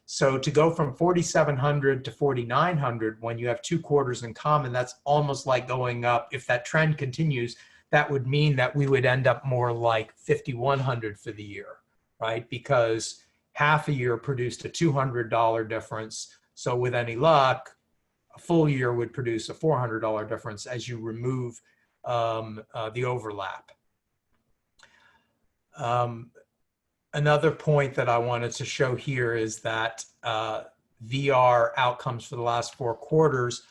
So to go from 4,700 to 4,900, when you have 2 quarters in common, that's almost like going up. If that trend continues, that would mean that we would end up more like 5,100 for the year, right? Because half a year produced a $200 difference. So with any luck, a full year would produce a $400 difference as you remove the overlap. Another point that I wanted to show here is that VR outcomes for the last 4 quarters,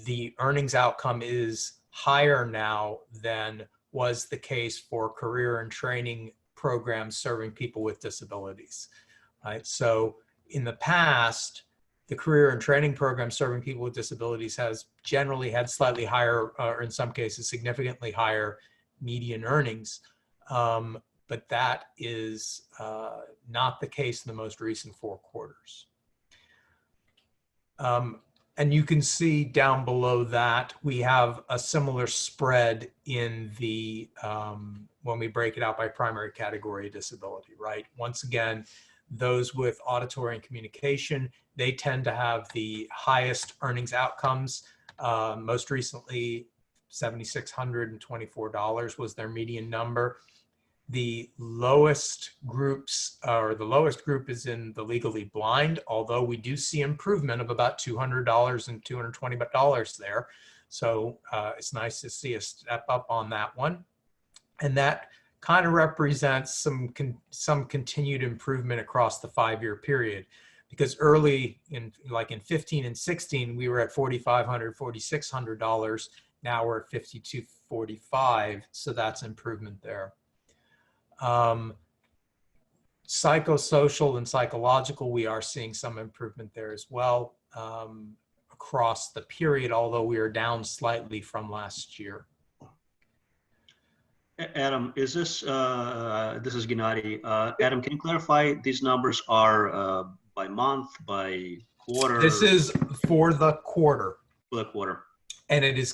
the earnings outcome is higher now than was the case for career and training programs serving people with disabilities, right? So in the past, the career and training program serving people with disabilities has generally had slightly higher, or in some cases, significantly higher median earnings. But that is not the case in the most recent 4 quarters. And you can see down below that we have a similar spread in the, when we break it out by primary category of disability, right? Once again, those with auditory and communication, they tend to have the highest earnings outcomes. Most recently, $7,624 was their median number. The lowest groups, or the lowest group, is in the legally blind, although we do see improvement of about $200 and $220 there. So it's nice to see a step up on that one. And that kind of represents some continued improvement across the 5-year period, because early in, like in 15 and 16, we were at $4,500, $4,600. Now we're at $5,245. So that's improvement there. Psychosocial and psychological, we are seeing some improvement there as well across the period, although we are down slightly from last year. Adam, is this, this is Gennady. Adam, can you clarify these numbers are by month, by quarter? This is for the quarter. For the quarter. And it is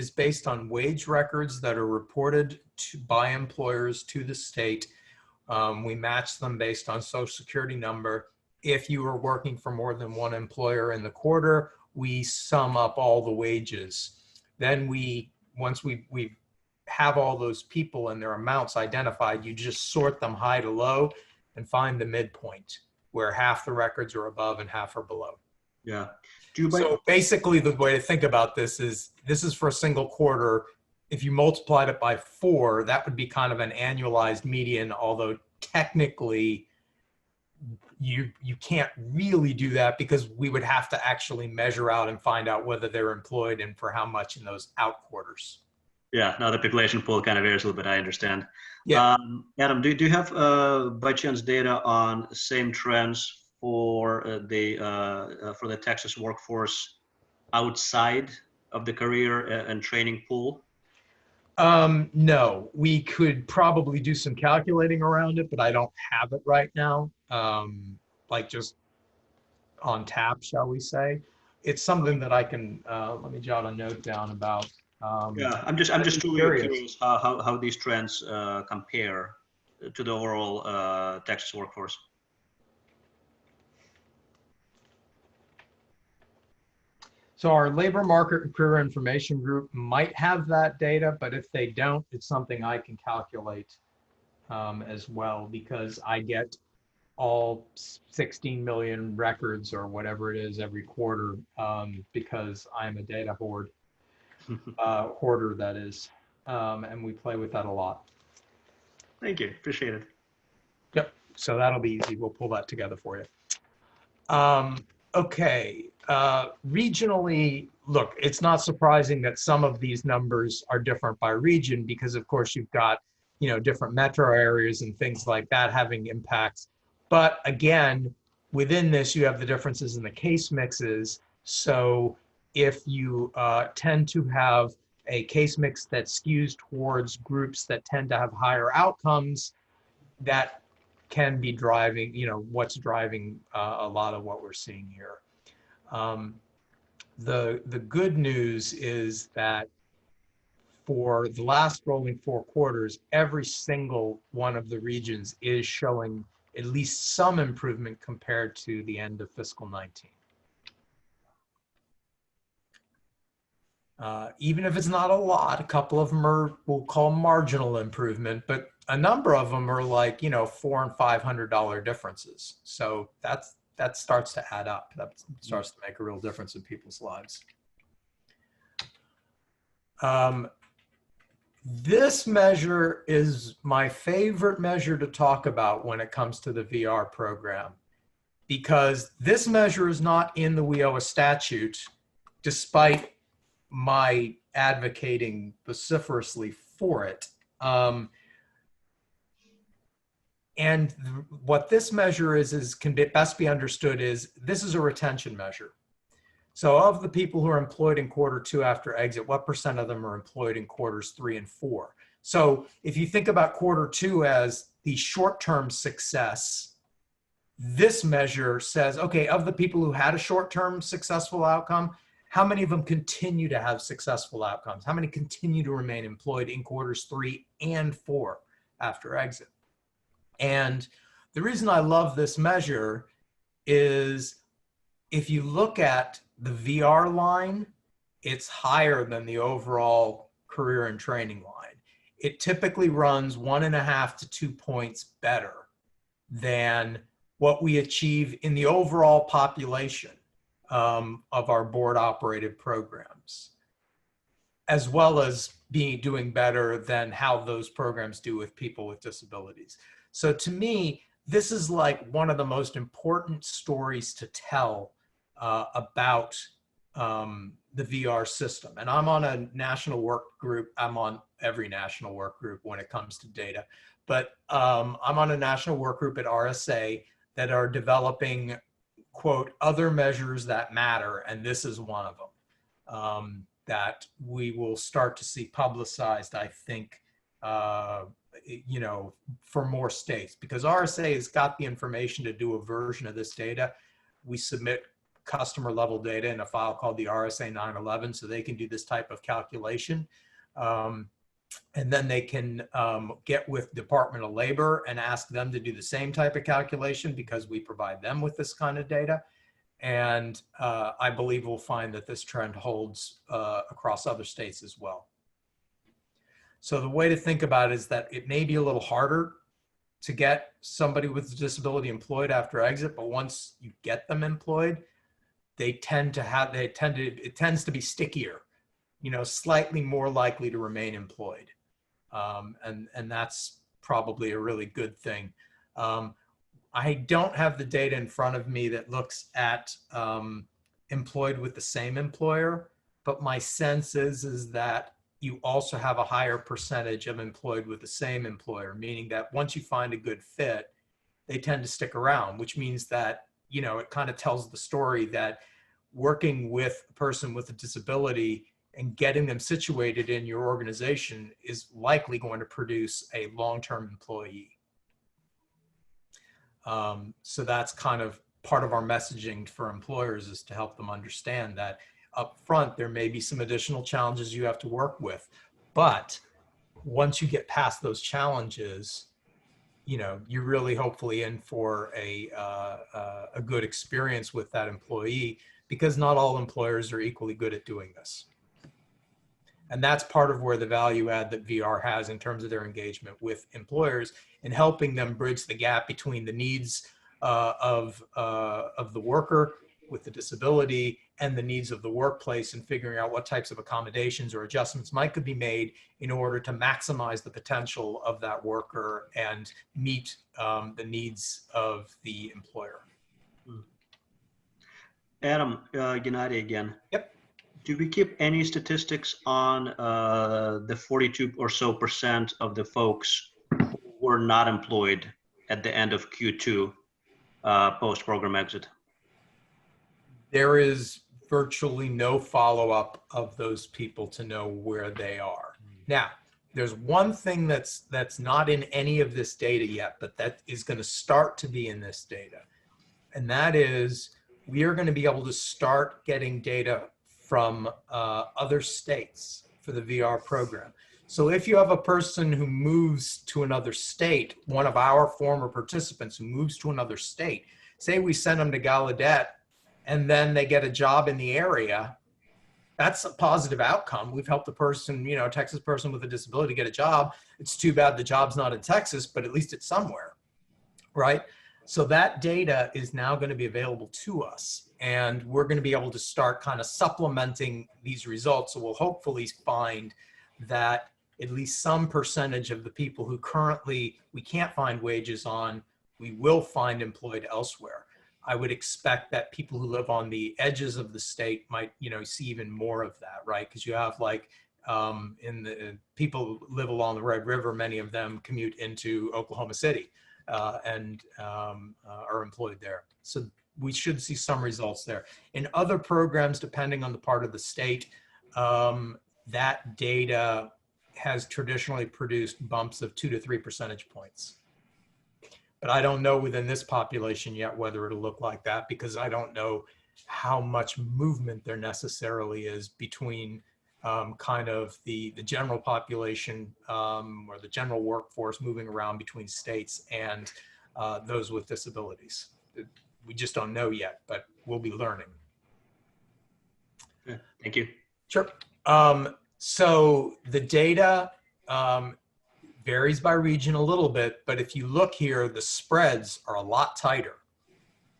based on wage records that are reported by employers to the state. We match them based on Social Security number. If you are working for more than one employer in the quarter, we sum up all the wages. Then once we have all those people and their amounts identified, you just sort them high to low and find the midpoint where half the records are above and half are below. Yeah. So basically the way to think about this is for a single quarter. If you multiplied it by 4, that would be kind of an annualized median, although technically you can't really do that because we would have to actually measure out and find out whether they're employed and for how much in those out quarters. Yeah, now the population pool kind of varies a little bit, I understand. Yeah. Adam, do you have by chance data on same trends for the Texas workforce outside of the career and training pool? No, we could probably do some calculating around it, but I don't have it right now. Like just on tap, shall we say? It's something that I can, let me jot a note down about. Yeah, I'm just curious how these trends compare to the overall Texas workforce. So our labor market and career information group might have that data, but if they don't, it's something I can calculate as well, because I get all 16 million records or whatever it is every quarter because I'm a data hoard, hoarder that is, and we play with that a lot. Thank you, appreciate it. Yep, so that'll be easy. We'll pull that together for you. Okay, regionally, look, it's not surprising that some of these numbers are different by region because of course you've got you know, different metro areas and things like that having impacts. But again, within this, you have the differences in the case mixes. So if you tend to have a case mix that skews towards groups that tend to have higher outcomes, that can be driving, you know, what's driving a lot of what we're seeing here. The good news is that for the last rolling 4 quarters, every single one of the regions is showing at least some improvement compared to the end of fiscal 19. Even if it's not a lot, a couple of them are, we'll call marginal improvement, but a number of them are like, you know, $400 and $500 differences. So that starts to add up. That starts to make a real difference in people's lives. This measure is my favorite measure to talk about when it comes to the VR program, because this measure is not in the WIOA statute, despite my advocating vociferously for it. And what this measure is can best be understood is this is a retention measure. So of the people who are employed in Q2 after exit, what % of them are employed in quarters 3 and 4? So if you think about Q2 as the short-term success, this measure says, okay, of the people who had a short-term successful outcome, how many of them continue to have successful outcomes? How many continue to remain employed in quarters 3 and 4 after exit? And the reason I love this measure is if you look at the VR line, it's higher than the overall career and training line. It typically runs 1.5 to 2 points better than what we achieve in the overall population of our board operated programs, as well as doing better than how those programs do with people with disabilities. So to me, this is like one of the most important stories to tell about the VR system. And I'm on a national work group. I'm on every national work group when it comes to data, but I'm on a national work group at RSA that are developing, quote, other measures that matter. And this is one of them that we will start to see publicized, I think, you know, for more states, because RSA has got the information to do a version of this data. We submit customer level data in a file called the RSA 911, so they can do this type of calculation. And then they can get with Department of Labor and ask them to do the same type of calculation, because we provide them with this kind of data. And I believe we'll find that this trend holds across other states as well. So the way to think about it is that it may be a little harder to get somebody with a disability employed after exit, but once you get them employed, it tends to be stickier, you know, slightly more likely to remain employed. And that's probably a really good thing. I don't have the data in front of me that looks at employed with the same employer, but my sense is that you also have a higher percentage of employed with the same employer, meaning that once you find a good fit, they tend to stick around, which means that, you know, it kind of tells the story that working with a person with a disability and getting them situated in your organization is likely going to produce a long-term employee. So that's kind of part of our messaging for employers, is to help them understand that up front, there may be some additional challenges you have to work with, but once you get past those challenges, you know, you're really hopefully in for a good experience with that employee, because not all employers are equally good at doing this. And that's part of where the value add that VR has in terms of their engagement with employers and helping them bridge the gap between the needs of the worker with the disability and the needs of the workplace, and figuring out what types of accommodations or adjustments could be made in order to maximize the potential of that worker and meet the needs of the employer. Adam, Gennady again. Yep. Do we keep any statistics on the 42 or so % of the folks who were not employed at the end of Q2 post-program exit? There is virtually no follow-up of those people to know where they are. Now, there's one thing that's not in any of this data yet, but that is going to start to be in this data. And that is, we are going to be able to start getting data from other states for the VR program. So if you have a person who moves to another state, one of our former participants who moves to another state, say we send them to Gallaudet and then they get a job in the area, that's a positive outcome. We've helped a person, you know, a Texas person with a disability get a job. It's too bad the job's not in Texas, but at least it's somewhere, right? So that data is now going to be available to us, and we're going to be able to start kind of supplementing these results. So we'll hopefully find that at least some percentage of the people who currently we can't find wages on, we will find employed elsewhere. I would expect that people who live on the edges of the state might, you know, see even more of that, right? Because you have like people who live along the Red River, many of them commute into Oklahoma City and are employed there. So we should see some results there. In other programs, depending on the part of the state, that data has traditionally produced bumps of 2 to 3 percentage points. But I don't know within this population yet whether it'll look like that, because I don't know how much movement there necessarily is between kind of the general population or the general workforce moving around between states and those with disabilities. We just don't know yet, but we'll be learning. Okay, thank you. Sure. So the data varies by region a little bit, but if you look here, the spreads are a lot tighter,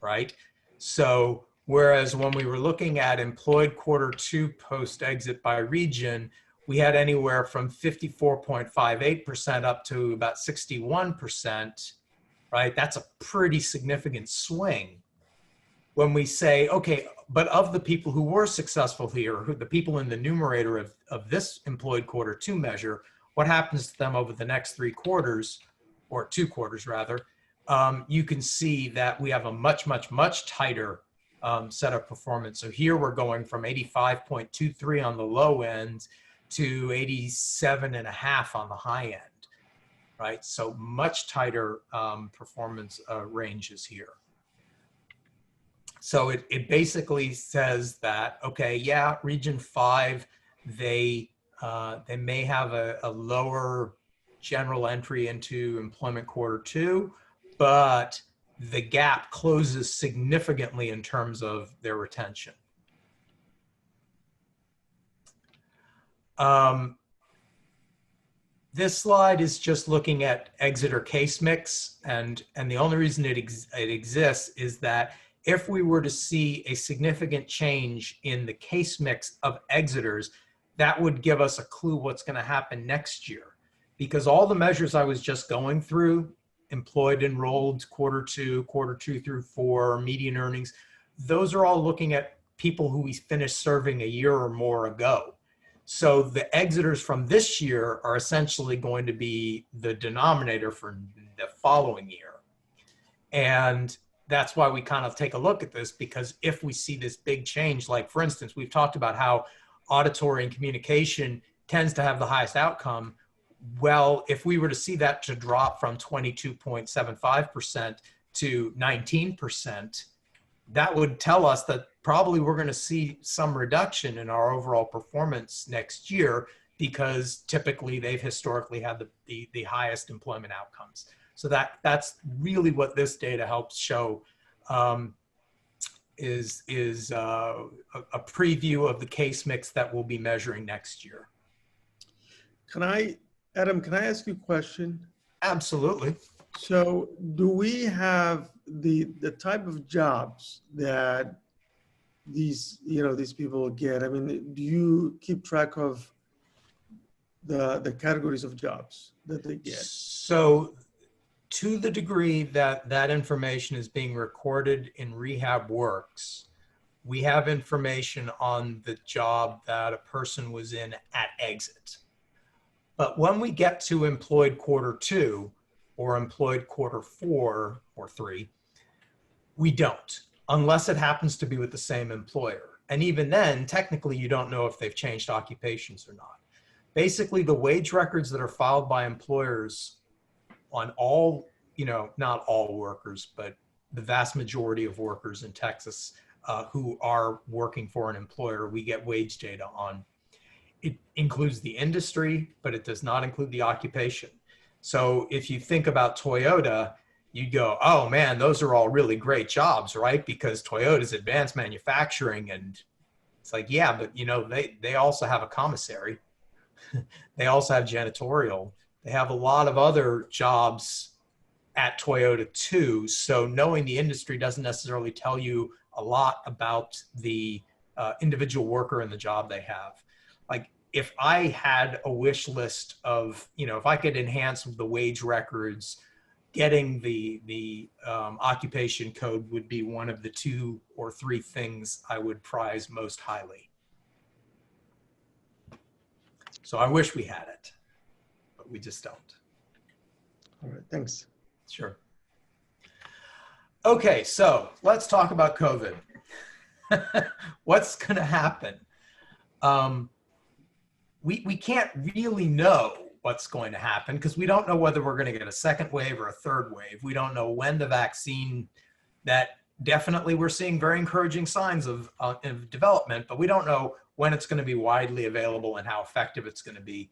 right? So whereas when we were looking at employed Q2 post-exit by region, we had anywhere from 54.58% up to about 61%, right? That's a pretty significant swing. When we say, okay, but of the people who were successful here, the people in the numerator of this employed Q2 measure, what happens to them over the next 3 quarters, or 2 quarters rather, you can see that we have a much, much, much tighter set of performance. So here we're going from 85.23 on the low end to 87.5 on the high end, right? So much tighter performance ranges here. So it basically says that, okay, yeah, region 5, they may have a lower general entry into employment Q2, but the gap closes significantly in terms of their retention. This slide is just looking at exit or case mix, and the only reason it exists is that if we were to see a significant change in the case mix of exiters, that would give us a clue what's going to happen next year. Because all the measures I was just going through, employed, enrolled, Q2 through 4, median earnings, those are all looking at people who we finished serving a year or more ago. So the exiters from this year are essentially going to be the denominator for the following year. And that's why we kind of take a look at this, because if we see this big change, like for instance, we've talked about how auditory and communication tends to have the highest outcome. Well, if we were to see that to drop from 22.75% to 19%, that would tell us that probably we're going to see some reduction in our overall performance next year, because typically they've historically had the highest employment outcomes. So that's really what this data helps show, is a preview of the case mix that we'll be measuring next year. Adam, can I ask you a question? Absolutely. So do we have the type of jobs that these people get? I mean, do you keep track of the categories of jobs that they get? So to the degree that that information is being recorded in RehabWorks, we have information on the job that a person was in at exit. But when we get to employed quarter 2 or employed quarter 4 or 3, we don't, unless it happens to be with the same employer. And even then, technically, you don't know if they've changed occupations or not. Basically, the wage records that are filed by employers on all, not all workers, but the vast majority of workers in Texas who are working for an employer, we get wage data on. It includes the industry, but it does not include the occupation. So if you think about Toyota, you go, oh man, those are all really great jobs, right? Because Toyota's advanced manufacturing, and it's like, yeah, but they also have a commissary. They also have janitorial. They have a lot of other jobs at Toyota too. So knowing the industry doesn't necessarily tell you a lot about the individual worker and the job they have. Like if I had a wish list of, if I could enhance the wage records, getting the occupation code would be one of the 2 or 3 things I would prize most highly. So I wish we had it, but we just don't. All right, thanks. Sure. Okay, so let's talk about COVID. What's going to happen? We can't really know what's going to happen because we don't know whether we're going to get a second wave or a third wave. We don't know when the vaccine, that definitely we're seeing very encouraging signs of development, but we don't know when it's going to be widely available and how effective it's going to be.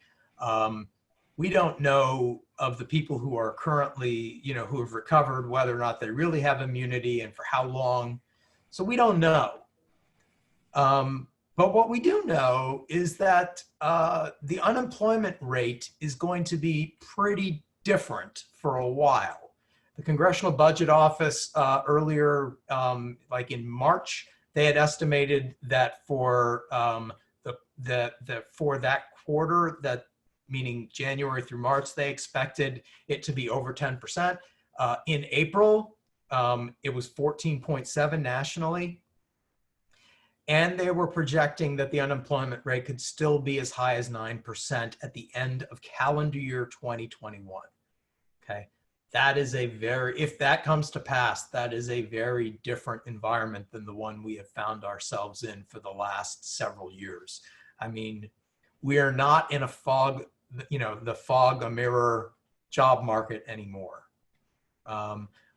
We don't know of the people who are currently, who have recovered, whether or not they really have immunity and for how long. So we don't know. But what we do know is that the unemployment rate is going to be pretty different for a while. The Congressional Budget Office earlier, like in March, they had estimated that for for that quarter, that meaning January through March, they expected it to be over 10%. In April, it was 14.7 nationally. And they were projecting that the unemployment rate could still be as high as 9% at the end of calendar year 2021. Okay, that is a very, if that comes to pass, that is a very different environment than the one we have found ourselves in for the last several years. I mean, we are not in a fog, the fog a mirror job market anymore.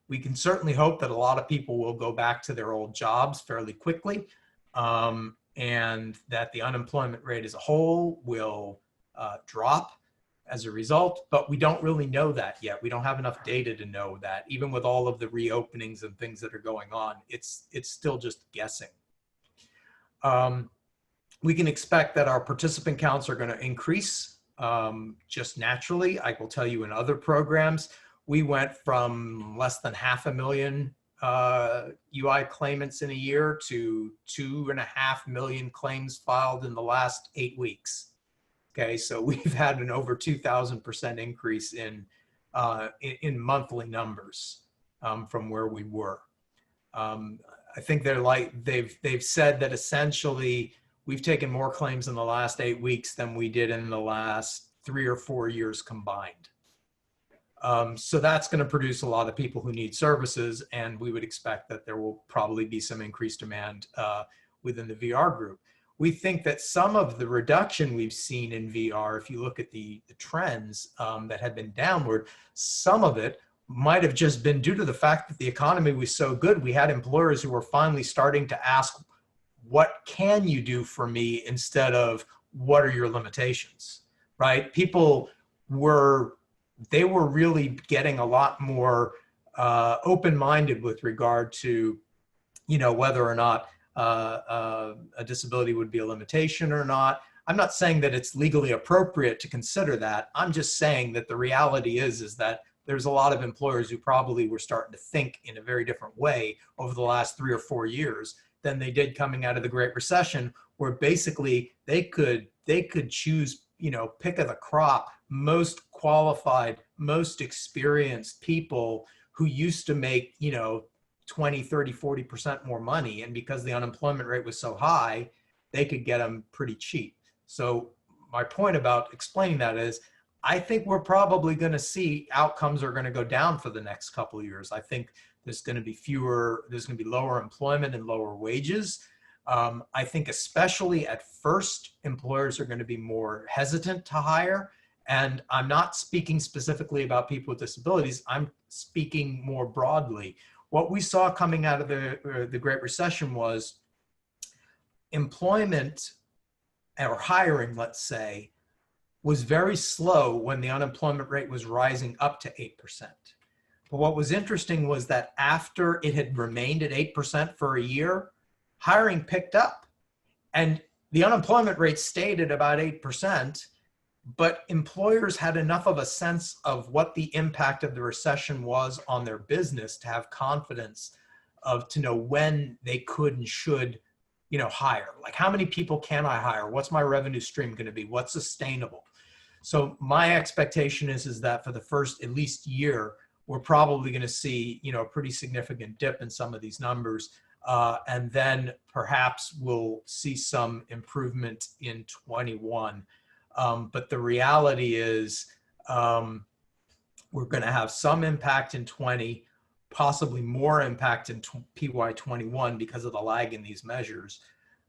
We can certainly hope that a lot of people will go back to their old jobs fairly quickly. And that the unemployment rate as a whole will drop as a result, but we don't really know that yet. We don't have enough data to know that. Even with all of the reopenings and things that are going on, it's still just guessing. We can expect that our participant counts are going to increase just naturally. I will tell you, in other programs, we went from less than 500,000 UI claimants in a year to 2.5 million claims filed in the last 8 weeks. Okay, so we've had an over 2,000% increase in monthly numbers from where we were. I think they've said that essentially we've taken more claims in the last 8 weeks than we did in the last 3 or 4 years combined. So that's going to produce a lot of people who need services, and we would expect that there will probably be some increased demand within the VR group. We think that some of the reduction we've seen in VR, if you look at the trends that have been downward, some of it might have just been due to the fact that the economy was so good. We had employers who were finally starting to ask, what can you do for me, instead of what are your limitations, right? People were really getting a lot more open-minded with regard to, whether or not a disability would be a limitation or not. I'm not saying that it's legally appropriate to consider that. I'm just saying that the reality is that there's a lot of employers who probably were starting to think in a very different way over the last 3 or 4 years than they did coming out of the Great Recession, where basically they could choose, pick of the crop, most qualified, most experienced people who used to make, 20, 30, 40% more money. And because the unemployment rate was so high, they could get them pretty cheap. So my point about explaining that is, I think we're probably going to see outcomes are going to go down for the next couple of years. I think there's going to be there's going to be lower employment and lower wages. I think especially at first, employers are going to be more hesitant to hire. And I'm not speaking specifically about people with disabilities. I'm speaking more broadly. What we saw coming out of the Great Recession was employment or hiring, let's say, was very slow when the unemployment rate was rising up to 8%. But what was interesting was that after it had remained at 8% for a year, hiring picked up and the unemployment rate stayed at about 8%, but employers had enough of a sense of what the impact of the recession was on their business to have confidence to know when they could and should, hire. Like, how many people can I hire? What's my revenue stream going to be? What's sustainable? So my expectation is that for the first at least year, we're probably going to see, a pretty significant dip in some of these numbers. And then perhaps we'll see some improvement in 21. But the reality is we're going to have some impact in 20, possibly more impact in PY21 because of the lag in these measures.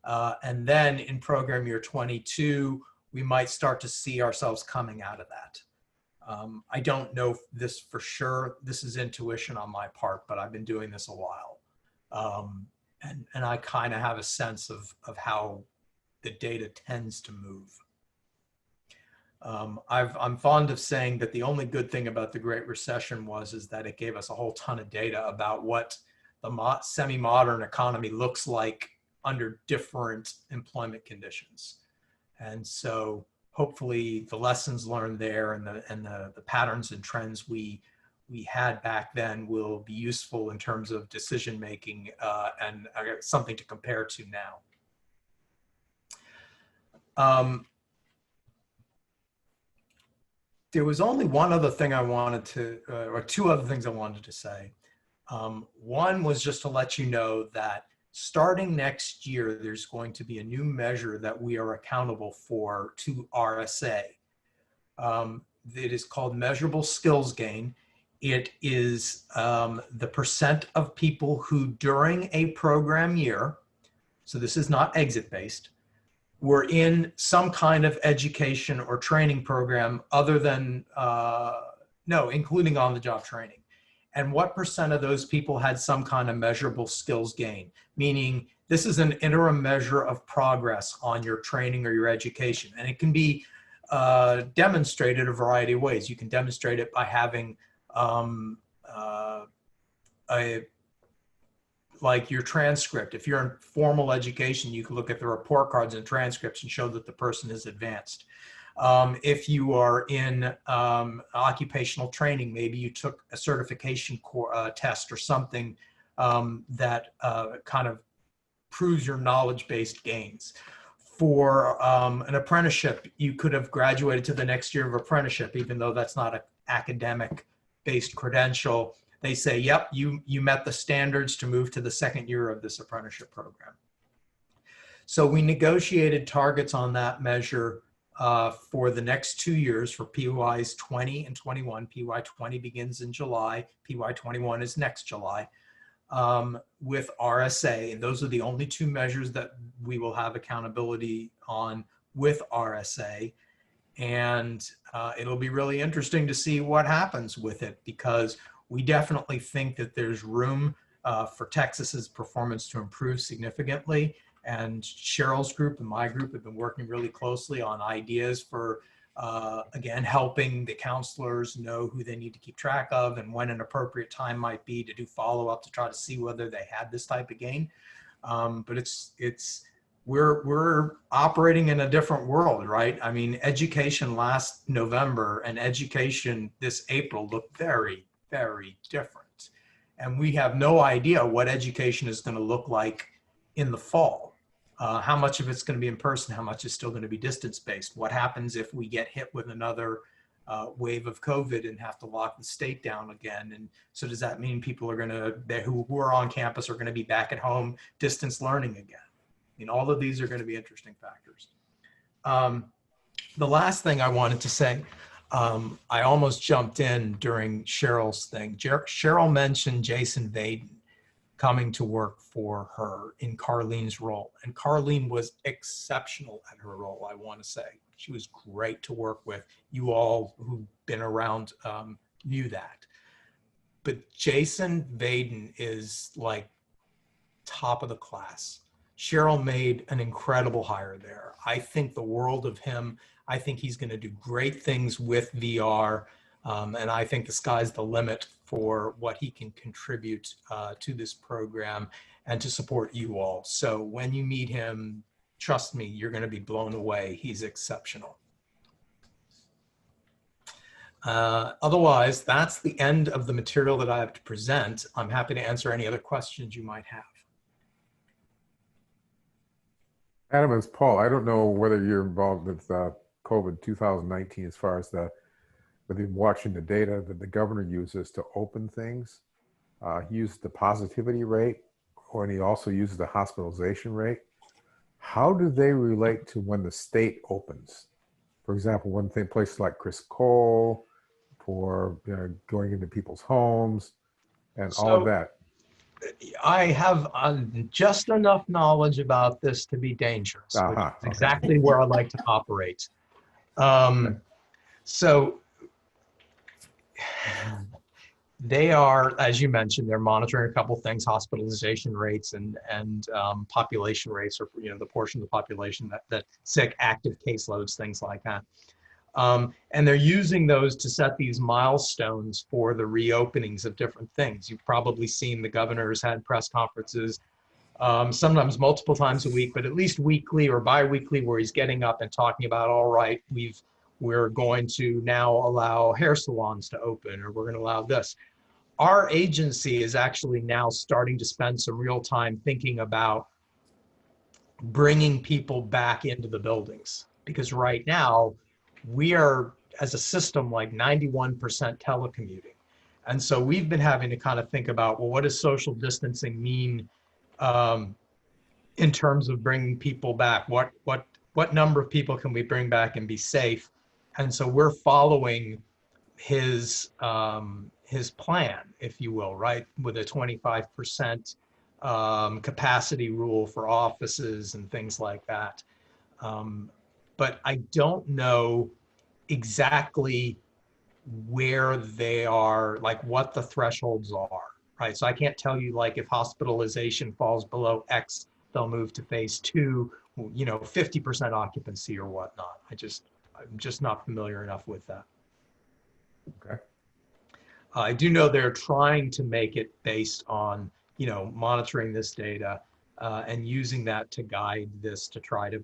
And then in program year 22, we might start to see ourselves coming out of that. I don't know this for sure. This is intuition on my part, but I've been doing this a while. And I kind of have a sense of how the data tends to move. I'm fond of saying that the only good thing about the Great Recession is that it gave us a whole ton of data about what the semi-modern economy looks like under different employment conditions. And so hopefully the lessons learned there and the patterns and trends we had back then will be useful in terms of decision making and something to compare to now. There was only one other thing I wanted to, or two other things I wanted to say. One was just to let you know that starting next year, there's going to be a new measure that we are accountable for to RSA. It is called measurable skills gain. It is the percent of people who during a program year, so this is not exit based, were in some kind of education or training program other than, including on-the-job training. And what percent of those people had some kind of measurable skills gain? Meaning this is an interim measure of progress on your training or your education. And it can be demonstrated a variety of ways. You can demonstrate it by having like your transcript. If you're in formal education, you can look at the report cards and transcripts and show that the person is advanced. If you are in occupational training, maybe you took a certification test or something that kind of proves your knowledge-based gains. For an apprenticeship, you could have graduated to the next year of apprenticeship, even though that's not an academic-based credential. They say, yep, you met the standards to move to the second year of this apprenticeship program. So we negotiated targets on that measure for the next 2 years for PYs 20 and 21. PY 20 begins in July. PY 21 is next July with RSA. And those are the only two measures that we will have accountability on with RSA. And it'll be really interesting to see what happens with it, because we definitely think that there's room for Texas's performance to improve significantly. And Cheryl's group and my group have been working really closely on ideas for, again, helping the counselors know who they need to keep track of and when an appropriate time might be to do follow-up to try to see whether they had this type of gain. But we're operating in a different world, right? I mean, education last November and education this April looked very, very different. And we have no idea what education is going to look like in the fall. How much of it's going to be in person, how much is still going to be distance-based? What happens if we get hit with another wave of COVID and have to lock the state down again. And so does that mean people are going to, who are on campus are going to be back at home distance learning again? I mean, all of these are going to be interesting factors. The last thing I wanted to say, I almost jumped in during Cheryl's thing. Cheryl mentioned Jason Vaden coming to work for her in Carlene's role. And Carlene was exceptional at her role, I want to say. She was great to work with. You all who've been around knew that. But Jason Vaden is like top of the class. Cheryl made an incredible hire there. I think the world of him. I think he's going to do great things with VR. And I think the sky's the limit for what he can contribute to this program and to support you all. So when you meet him, trust me, you're going to be blown away. He's exceptional. Otherwise, that's the end of the material that I have to present. I'm happy to answer any other questions you might have. Adam, it's Paul. I don't know whether you're involved with COVID 2019 as far as whether you're watching the data that the governor uses to open things. He used the positivity rate, and he also uses the hospitalization rate. How do they relate to when the state opens? For example, one thing, places like Chris Cole, for going into people's homes and all of that. I have just enough knowledge about this to be dangerous, which is exactly where I like to operate. So they are, as you mentioned, they're monitoring a couple things: hospitalization rates and population rates, or the portion of the population that sick, active caseloads, things like that. And they're using those to set these milestones for the reopenings of different things. You've probably seen the governor's had press conferences, sometimes multiple times a week, but at least weekly or bi-weekly, where he's getting up and talking about, all right, we're going to now allow hair salons to open, or we're going to allow this. Our agency is actually now starting to spend some real time thinking about bringing people back into the buildings, because right now we are, as a system, like 91% telecommuting. And so we've been having to kind of think about, well, what does social distancing mean in terms of bringing people back? What number of people can we bring back and be safe? And so we're following his plan, if you will, right, with a 25% capacity rule for offices and things like that. But I don't know exactly where they are, like what the thresholds are, right? So I can't tell you, like, if hospitalization falls below X, they'll move to phase 2, 50% occupancy or whatnot. I'm just not familiar enough with that. Okay. I do know they're trying to make it based on, monitoring this data and using that to guide this to try to,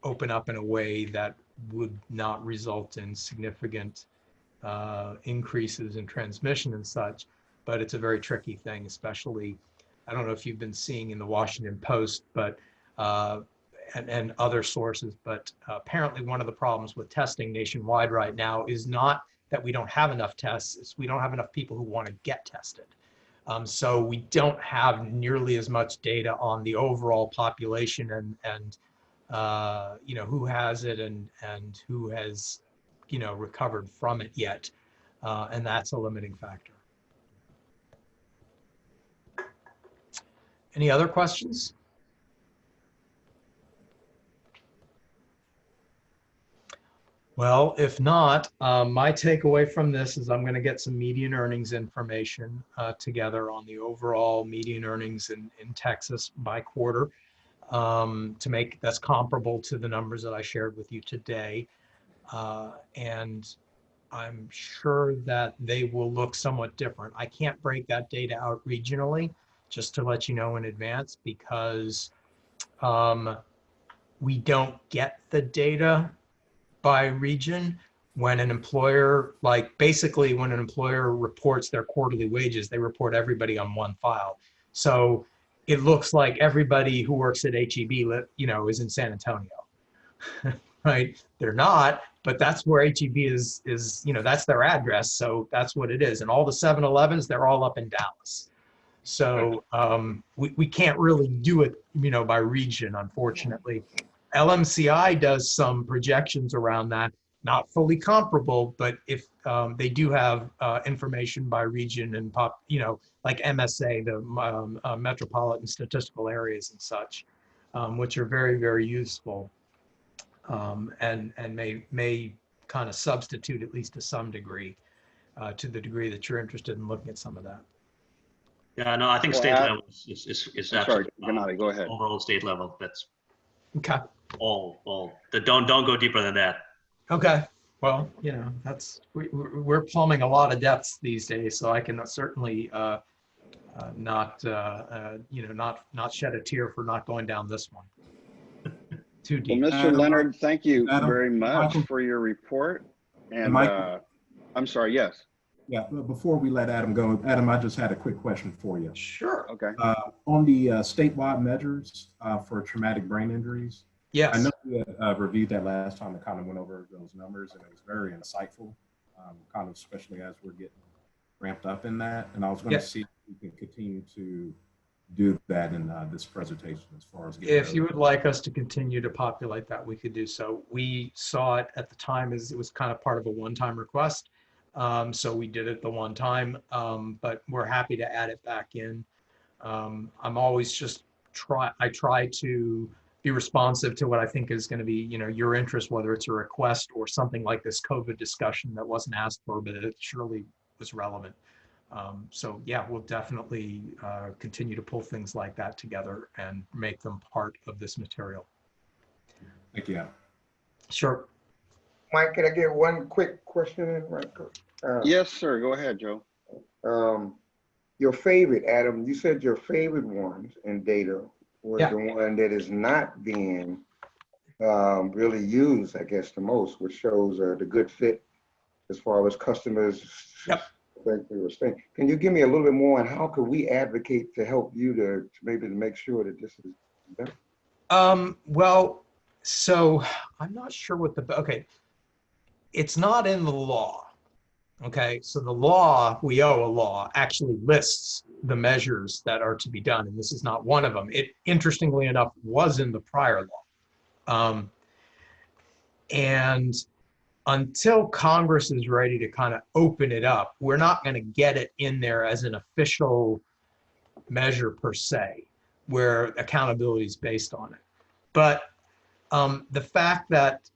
open up in a way that would not result in significant increases in transmission and such. But it's a very tricky thing, especially, I don't know if you've been seeing in the Washington Post, but and other sources, but apparently one of the problems with testing nationwide right now is not that we don't have enough tests, it's we don't have enough people who want to get tested. So we don't have nearly as much data on the overall population and who has it and who has, recovered from it yet. And that's a limiting factor. Any other questions? Well, if not, my takeaway from this is I'm going to get some median earnings information together on the overall median earnings in Texas by quarter to make that's comparable to the numbers that I shared with you today. And I'm sure that they will look somewhat different. I can't break that data out regionally, just to let you know in advance, because we don't get the data by region. When an employer, basically when an employer reports their quarterly wages, they report everybody on one file. So it looks like everybody who works at HEB, is in San Antonio, right? They're not, but that's where HEB is, you know, that's their address. So that's what it is. And all the 7-Elevens, they're all up in Dallas. So we can't really do it, you know, by region, unfortunately. LMCI does some projections around that, not fully comparable, but if they do have information by region and you know, like MSA, the metropolitan statistical areas and such, which are very, very useful, and may kind of substitute, at least to some degree, to the degree that you're interested in looking at some of that. Yeah, no, I think Well, state level is I'm sorry, absolutely Gennady, go ahead. overall state level. That's Okay. all. Don't go deeper than that. Okay. Well, you know, that's we're plumbing a lot of depths these days, so I can certainly not you know, not shed a tear for not going down this one too Well, deep. Mr. Leonard, thank you Adam, very much Michael? for your report. And Michael? I'm sorry, yes. Yeah, but before we let Adam go, Adam, I just had a quick question for you. Sure. Okay. On the statewide measures for traumatic brain injuries, yes, I know we reviewed that last time and kind of went over those numbers, and it was very insightful, kind of especially as we're getting ramped up in that. And I was going to see if we can continue to do that in this presentation as far as if you would like us to continue to populate that, we could do so. We saw it at the time as it was kind of part of a one-time request. So we did it the one time, but we're happy to add it back in. I'm always just I try to be responsive to what I think is going to be, you know, your interest, whether it's a request or something like this COVID discussion that wasn't asked for, but it surely was relevant. So yeah, we'll definitely continue to pull things like that together and make them part of this material. Thank you, Adam. Sure. Mike, can I get one quick question in right quick? Yes, sir. Go ahead, Joe. Your favorite, Adam, you said your favorite ones in data was the one that is not being really used, I guess, the most, which shows the good fit as far as customers. Yep. Can you give me a little bit more on how could we advocate to help you to maybe to make sure that this is done? Well, so I'm not sure what okay. It's not in the law. Okay, so the law, we owe a law, actually lists the measures that are to be done, and this is not one of them. It, interestingly enough, was in the prior law. And until Congress is ready to kind of open it up, we're not going to get it in there as an official measure per se, where accountability is based on it. But the fact that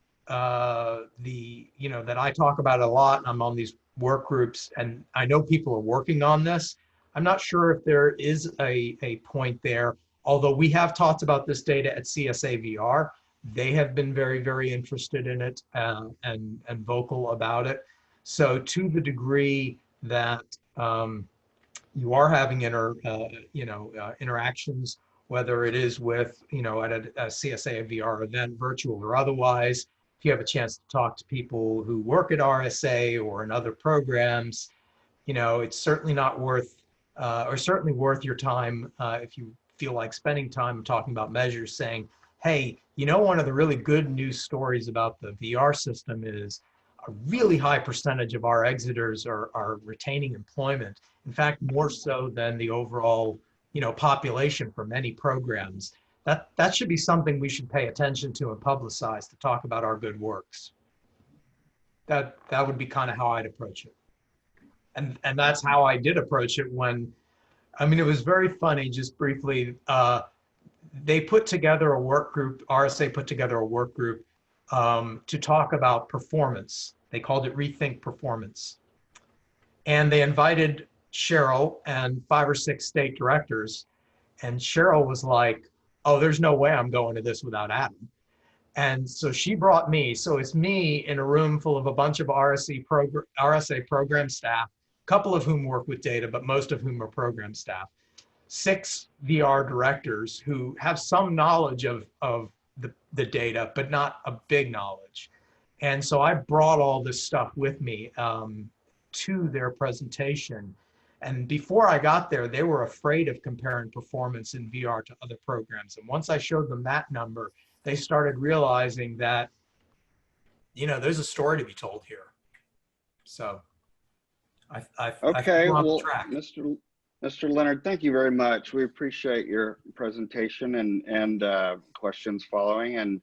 you know, that I talk about it a lot, and I'm on these work groups, and I know people are working on this. I'm not sure if there is a point there, although we have talked about this data at CSAVR. They have been very, very interested in it and vocal about it. So to the degree that you are having interactions, whether it is with, you know, at a CSAVR event, virtual or otherwise, if you have a chance to talk to people who work at RSA or in other programs, you know, it's certainly not worth, or certainly worth your time if you feel like spending time talking about measures, saying, hey, you know, one of the really good news stories about the VR system is a really high percentage of our exiters are retaining employment. In fact, more so than the overall, you know, population for many programs. That should be something we should pay attention to and publicize to talk about our good works. That would be kind of how I'd approach it. And that's how I did approach it when, I mean, it was very funny, just briefly, they put together a work group, RSA put together a work group to talk about performance. They called it Rethink Performance. And they invited Cheryl and 5 or 6 state directors. And Cheryl was like, oh, there's no way I'm going to this without Adam. And so she brought me. So it's me in a room full of a bunch of RSA program staff, a couple of whom work with data, but most of whom are program staff. 6 VR directors who have some knowledge of the data, but not a big knowledge. And so I brought all this stuff with me to their presentation. And before I got there, they were afraid of comparing performance in VR to other programs. And once I showed them that number, they started realizing that you know, there's a story to be told here. So I Okay, think we're on well, track. Mr. Leonard, thank you very much. We appreciate your presentation and questions following.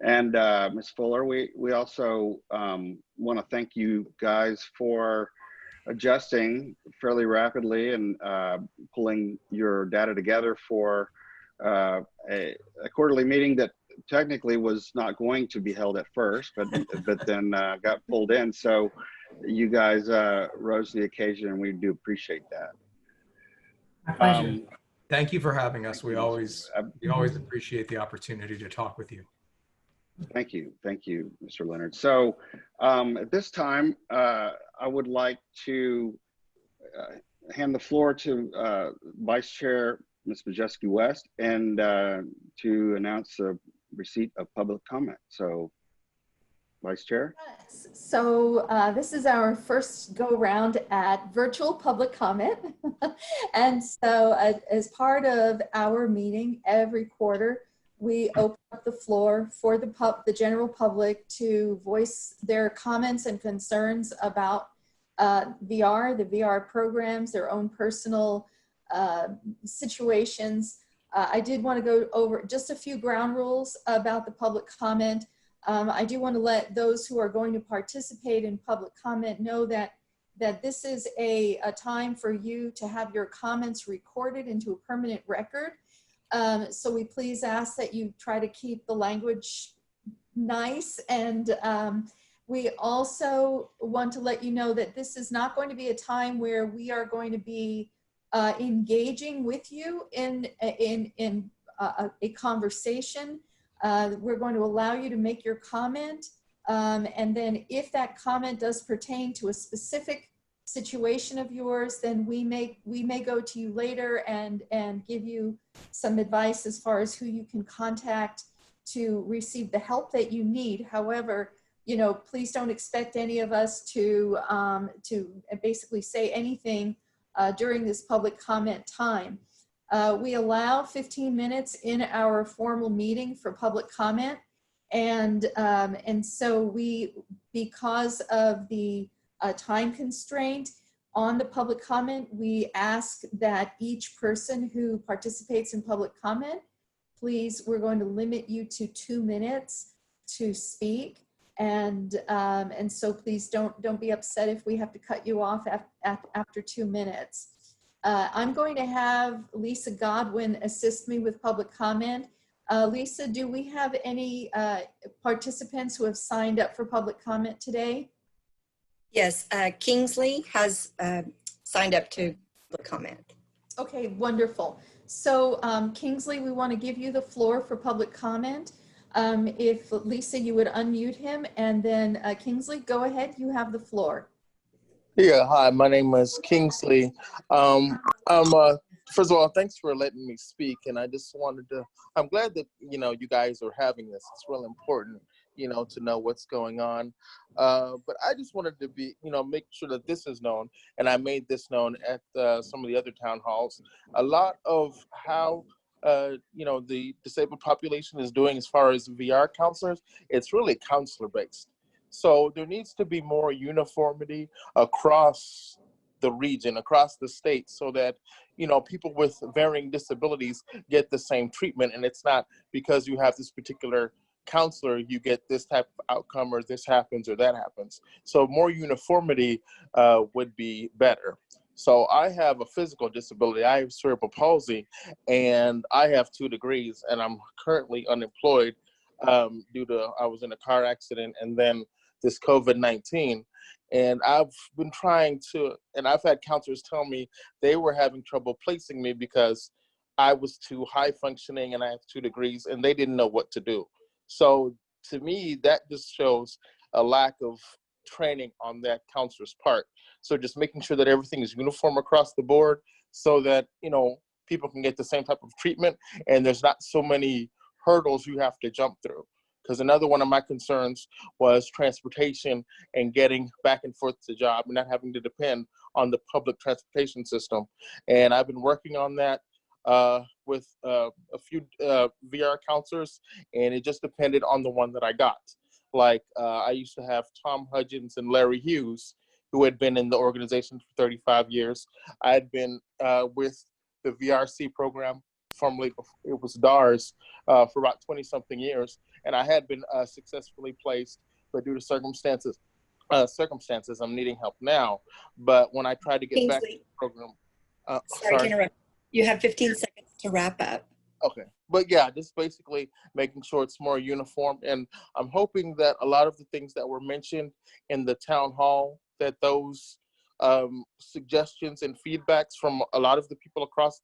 And Ms. Fuller, we also want to thank you guys for adjusting fairly rapidly and pulling your data together for a quarterly meeting that technically was not going to be held at first, but then got pulled in. So you guys rose to the occasion, and we do appreciate that. My pleasure. Thank you for having us. We always appreciate the opportunity to talk with you. Thank you, Mr. Leonard. So at this time, I would like to hand the floor to Vice Chair Ms. Majeski West and to announce the receipt of public comment. So, Vice Chair. So this is our first go round at virtual public comment. And so as part of our meeting every quarter, we open up the floor for the general public to voice their comments and concerns about VR, the VR programs, their own personal situations. I did want to go over just a few ground rules about the public comment. I do want to let those who are going to participate in public comment know that this is a time for you to have your comments recorded into a permanent record. So we please ask that you try to keep the language nice. And we also want to let you know that this is not going to be a time where we are going to be engaging with you in a conversation. We're going to allow you to make your comment. And then if that comment does pertain to a specific situation of yours, then we may go to you later and give you some advice as far as who you can contact to receive the help that you need. However, you know, please don't expect any of us to basically say anything during this public comment time. We allow 15 minutes in our formal meeting for public comment. And so because of the time constraint on the public comment, we ask that each person who participates in public comment, please, we're going to limit you to 2 minutes to speak. And so please don't be upset if we have to cut you off after 2 minutes. I'm going to have Lisa Godwin assist me with public comment. Lisa, do we have any participants who have signed up for public comment today? Yes, Kingsley has signed up to public comment. Okay, wonderful. So Kingsley, we want to give you the floor for public comment. If Lisa, you would unmute him, and then Kingsley, go ahead, you have the floor. Yeah, hi, my name is Kingsley. First of all, thanks for letting me speak. And I just wanted to, I'm glad that, you know, you guys are having this. It's real important, you know, to know what's going on. But I just wanted to be, you know, make sure that this is known. And I made this known at some of the other town halls. A lot of how, you know, the disabled population is doing as far as VR counselors, it's really counselor based. So there needs to be more uniformity across the region, across the state, so that, you know, people with varying disabilities get the same treatment. And it's not because you have this particular counselor, you get this type of outcome, or this happens or that happens. So more uniformity would be better. So I have a physical disability. I have cerebral palsy, and I have 2 degrees, and I'm currently unemployed due to, I was in a car accident and then this COVID-19. And I've been trying to, and I've had counselors tell me they were having trouble placing me because I was too high functioning and I have 2 degrees, and they didn't know what to do. So to me, that just shows a lack of training on that counselor's part. So just making sure that everything is uniform across the board so that, you know, people can get the same type of treatment and there's not so many hurdles you have to jump through. Because another one of my concerns was transportation and getting back and forth to job and not having to depend on the public transportation system. And I've been working on that with a few VR counselors, and it just depended on the one that I got. Like I used to have Tom Hudgens and Larry Hughes, who had been in the organization for 35 years. I had been with the VRC program, formerly it was DARS, for about 20 something years. And I had been successfully placed, but due to circumstances, I'm needing help now. But when I tried to get back to the program, Sorry to interrupt. You have 15 seconds to wrap up. Okay. But yeah, just basically making sure it's more uniform. And I'm hoping that a lot of the things that were mentioned in the town hall, that those suggestions and feedbacks from a lot of the people across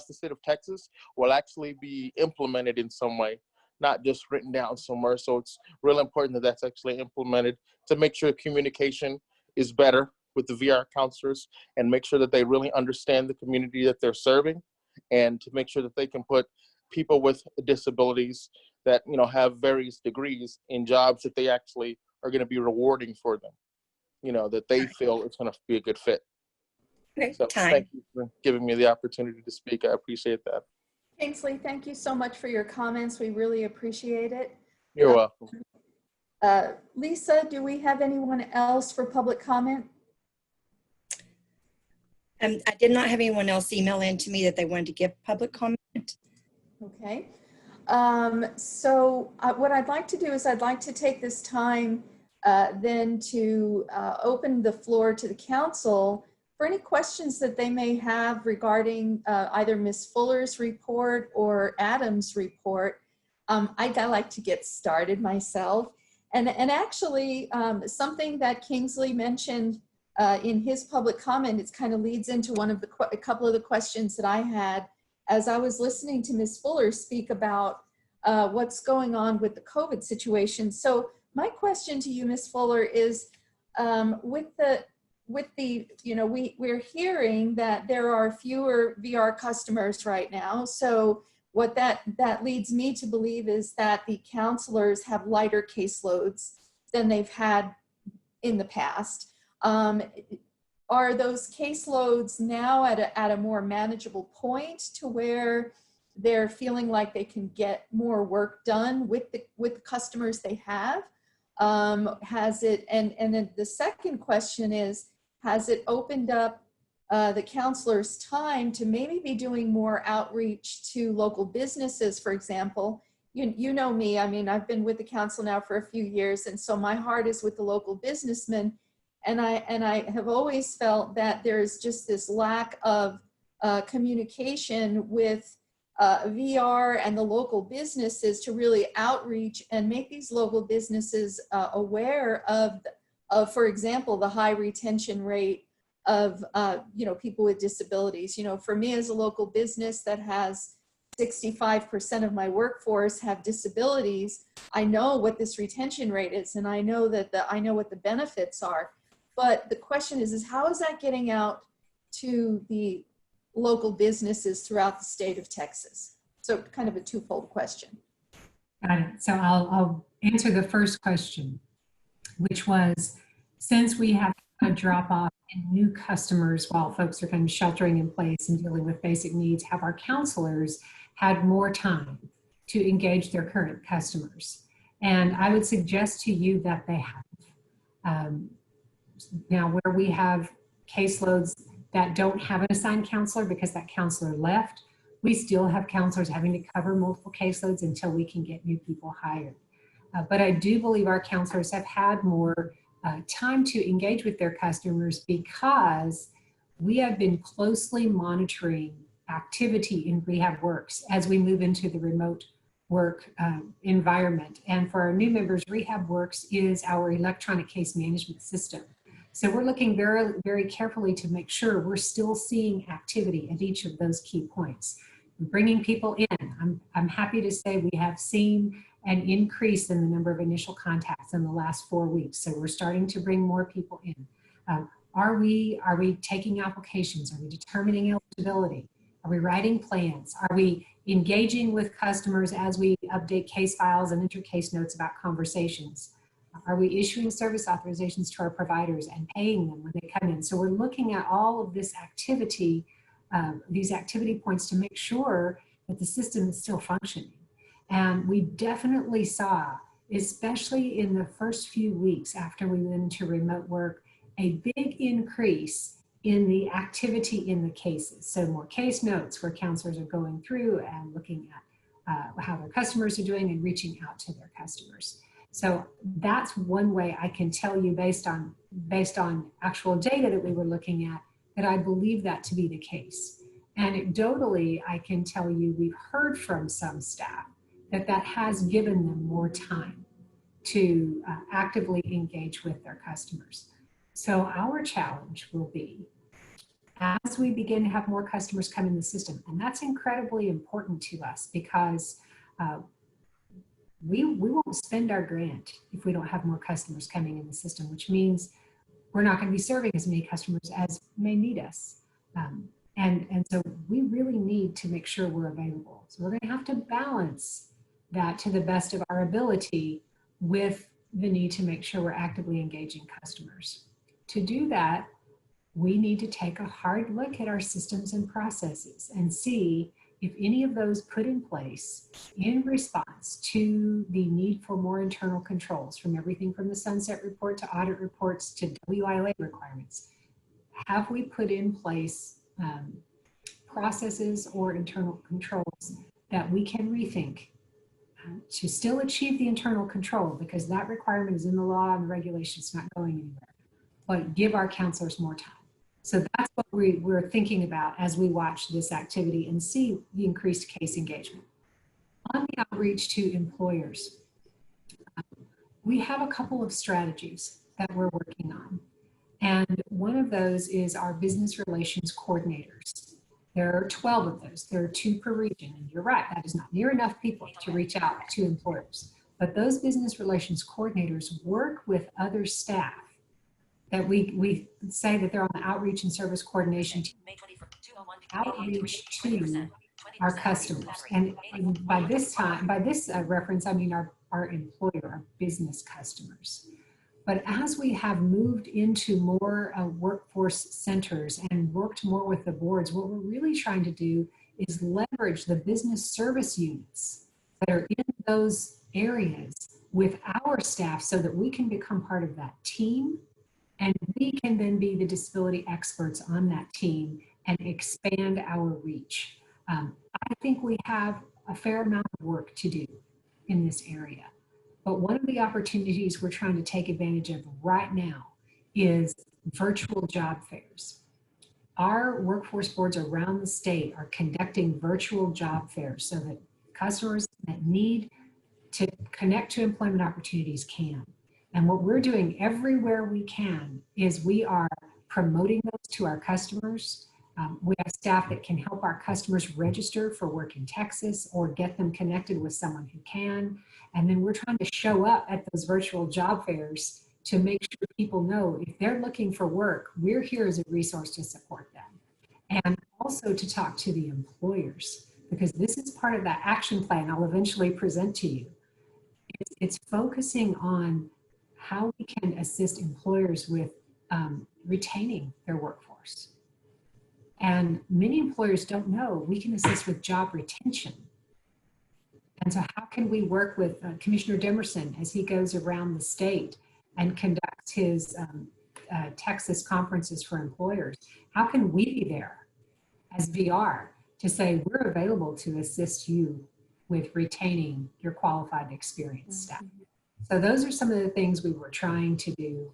the state of Texas will actually be implemented in some way, not just written down somewhere. So it's real important that that's actually implemented to make sure communication is better with the VR counselors and make sure that they really understand the community that they're serving, and to make sure that they can put people with disabilities that, you know, have various degrees in jobs that they actually are going to be rewarding for them, you know, that they feel it's going to be a good fit. Okay, so thank you for giving me the opportunity to speak. I appreciate that. Kingsley, thank you so much for your comments. We really appreciate it. You're welcome. Lisa, do we have anyone else for public comment? I did not have anyone else email in to me that they wanted to give public comment. Okay. So what I'd like to do is I'd like to take this time then to open the floor to the council for any questions that they may have regarding either Ms. Fuller's report or Adam's report. I'd like to get started myself. And actually something that Kingsley mentioned in his public comment, it kind of leads into a couple of the questions that I had as I was listening to Ms. Fuller speak about what's going on with the COVID situation. So my question to you, Ms. Fuller, is with the, you know, we're hearing that there are fewer VR customers right now. So what that leads me to believe is that the counselors have lighter caseloads than they've had in the past. Are those caseloads now at a more manageable point to where they're feeling like they can get more work done with the customers they have? Has it, and then the second question is, has it opened up the counselor's time to maybe be doing more outreach to local businesses, for example? You know me, I mean, I've been with the council now for a few years, and so my heart is with the local businessmen. And I have always felt that there's just this lack of communication with VR and the local businesses to really outreach and make these local businesses aware of, for example, the high retention rate of you know, people with disabilities. You know, for me as a local business that has 65% of my workforce have disabilities, I know what this retention rate is, and I know that I know what the benefits are. But the question is how is that getting out to the local businesses throughout the state of Texas? So kind of a twofold question. Got it. So I'll answer the first question, which was, since we have a drop off in new customers while folks are kind of sheltering in place and dealing with basic needs, have our counselors had more time to engage their current customers? And I would suggest to you that they have. Now, where we have caseloads that don't have an assigned counselor because that counselor left, we still have counselors having to cover multiple caseloads until we can get new people hired. But I do believe our counselors have had more time to engage with their customers because we have been closely monitoring activity in Rehab Works as we move into the remote work environment. And for our new members, Rehab Works is our electronic case management system. So we're looking very, very carefully to make sure we're still seeing activity at each of those key points. Bringing people in, I'm happy to say we have seen an increase in the number of initial contacts in the last 4 weeks. So we're starting to bring more people in. Are we taking applications? Are we determining eligibility? Are we writing plans? Are we engaging with customers as we update case files and enter case notes about conversations? Are we issuing service authorizations to our providers and paying them when they come in? So we're looking at all of this activity, these activity points to make sure that the system is still functioning. And we definitely saw especially in the first few weeks after we went into remote work, a big increase in the activity in the cases. So more case notes where counselors are going through and looking at how their customers are doing and reaching out to their customers. So that's one way I can tell you based on actual data that we were looking at, that I believe that to be the case. Anecdotally, I can tell you we've heard from some staff that has given them more time to actively engage with their customers. So our challenge will be, as we begin to have more customers come in the system, and that's incredibly important to us because we won't spend our grant if we don't have more customers coming in the system, which means we're not going to be serving as many customers as may need us. And so we really need to make sure we're available. So we're going to have to balance that to the best of our ability with the need to make sure we're actively engaging customers. To do that, we need to take a hard look at our systems and processes and see if any of those put in place in response to the need for more internal controls, from everything from the sunset report to audit reports to WILA requirements, have we put in place processes or internal controls that we can rethink to still achieve the internal control, because that requirement is in the law and the regulations, not going anywhere, but give our counselors more time. So that's what we're thinking about as we watch this activity and see the increased case engagement. On the outreach to employers, we have a couple of strategies that we're working on. And one of those is our business relations coordinators. There are 12 of those. There are 2 per region. And you're right, that is not near enough people to reach out to employers. But those business relations coordinators work with other staff that we say that they're on the outreach and service coordination team, outreach to our customers. And by this reference, I mean our employer, our business customers. But as we have moved into more workforce centers and worked more with the boards, what we're really trying to do is leverage the business service units that are in those areas with our staff so that we can become part of that team. And we can then be the disability experts on that team and expand our reach. I think we have a fair amount of work to do in this area. But one of the opportunities we're trying to take advantage of right now is virtual job fairs. Our workforce boards around the state are conducting virtual job fairs so that customers that need to connect to employment opportunities can. And what we're doing everywhere we can is we are promoting those to our customers. We have staff that can help our customers register for work in Texas or get them connected with someone who can. And then we're trying to show up at those virtual job fairs to make sure people know if they're looking for work, we're here as a resource to support them. And also to talk to the employers, because this is part of that action plan I'll eventually present to you. It's focusing on how we can assist employers with retaining their workforce. And many employers don't know we can assist with job retention. And so how can we work with Commissioner Demerson as he goes around the state and conducts his Texas conferences for employers? How can we be there as VR to say we're available to assist you with retaining your qualified experienced staff? So those are some of the things we were trying to do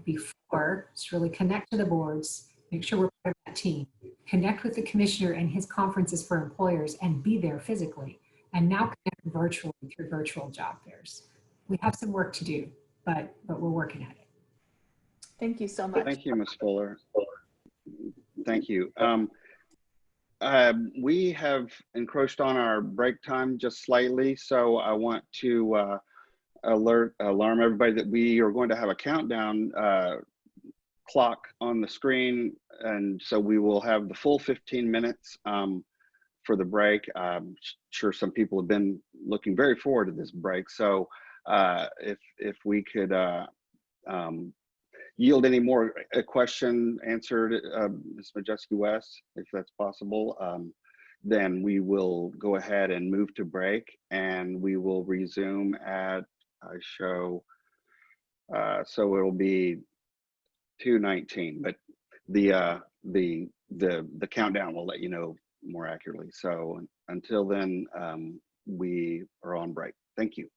before. Just really connect to the boards, make sure we're part of that team, connect with the commissioner and his conferences for employers and be there physically, and now connect virtually through virtual job fairs. We have some work to do, but we're working at it. Thank you so much. Thank you, Ms. Fuller. Thank you. We have encroached on our break time just slightly, so I want to alarm everybody that we are going to have a countdown clock on the screen, and so we will have the full 15 minutes for the break. I'm sure some people have been looking very forward to this break, so if we could yield any more question answered, Ms. Majewski-West, if that's possible, then we will go ahead and move to break, and we will resume at I show, so it'll be 2:19, but the countdown will let you know more accurately. So until then, we are on break. Thank you.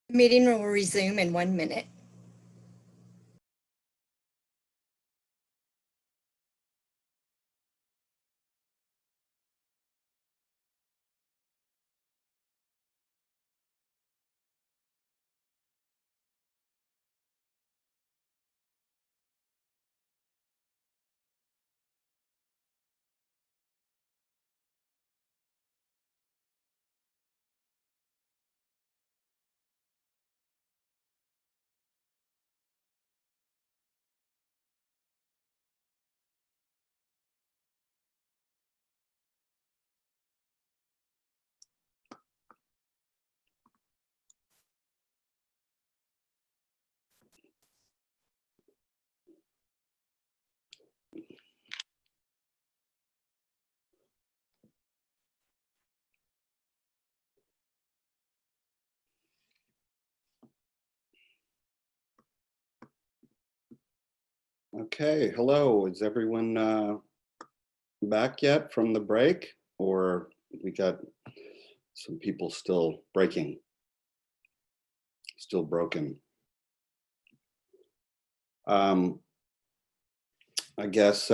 Meeting will resume in 1 minute. Okay, hello. Is everyone back yet from the break, or we got some people still breaking, still broken? I guess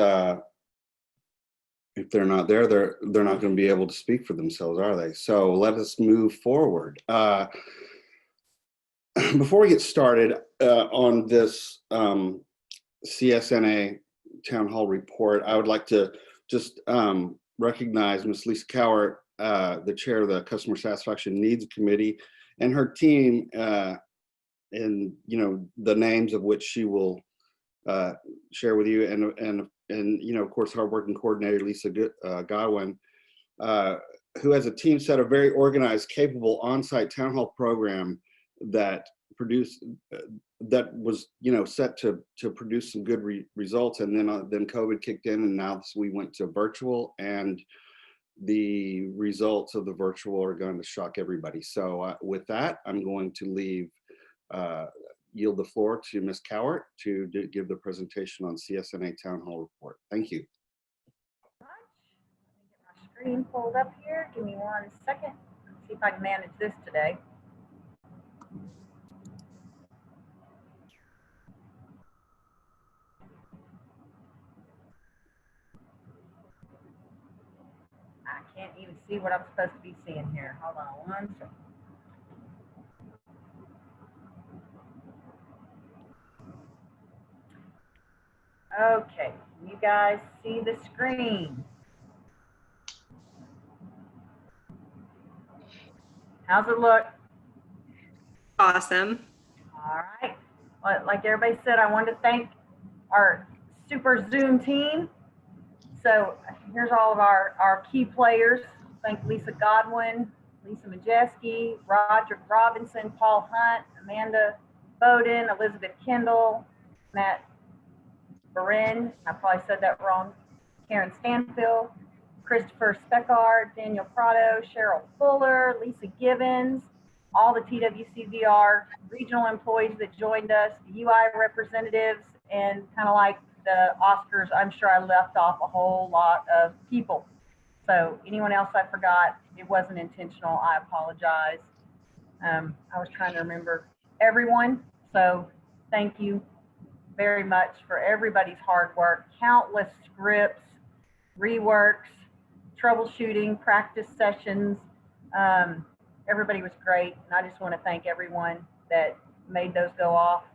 if they're not there, they're not going to be able to speak for themselves, are they? So let us move forward. Before we get started on this CSNA Town Hall report, I would like to just recognize Ms. Lisa Cowart, the chair of the Customer Satisfaction Needs Committee, and her team, and the names of which she will share with you, and of course, hardworking coordinator Lisa Godwin, who has a team set a very organized, capable on-site town hall program that produced that was set to produce some good results, and then COVID kicked in, and now we went to virtual, and the results of the virtual are going to shock everybody. So with that, I'm going to yield the floor to Ms. Cowart to give the presentation on CSNA Town Hall report. Thank you. Get my screen pulled up here. Give me 1 second. See if I can manage this today. I can't even see what I'm supposed to be seeing here. Hold on 1 second. Okay, you guys see the screen? How's it look? Awesome. All right. Well, like everybody said, I wanted to thank our super Zoom team. So here's all of our key players. Thank Lisa Godwin, Lisa Majeski, Roderick Robinson, Paul Hunt, Amanda Bowden, Elizabeth Kendall, Matt Barin, I probably said that wrong, Karen Stanfield, Christopher Speckard, Daniel Prado, Cheryl Fuller, Lisa Gibbons, all the TWCVR regional employees that joined us, the UI representatives, and kind of like the Oscars, I'm sure I left off a whole lot of people. So anyone else I forgot, it wasn't intentional, I apologize. I was trying to remember everyone, so thank you very much for everybody's hard work, countless scripts, reworks, troubleshooting, practice sessions. Everybody was great, and I just want to thank everyone that made those go off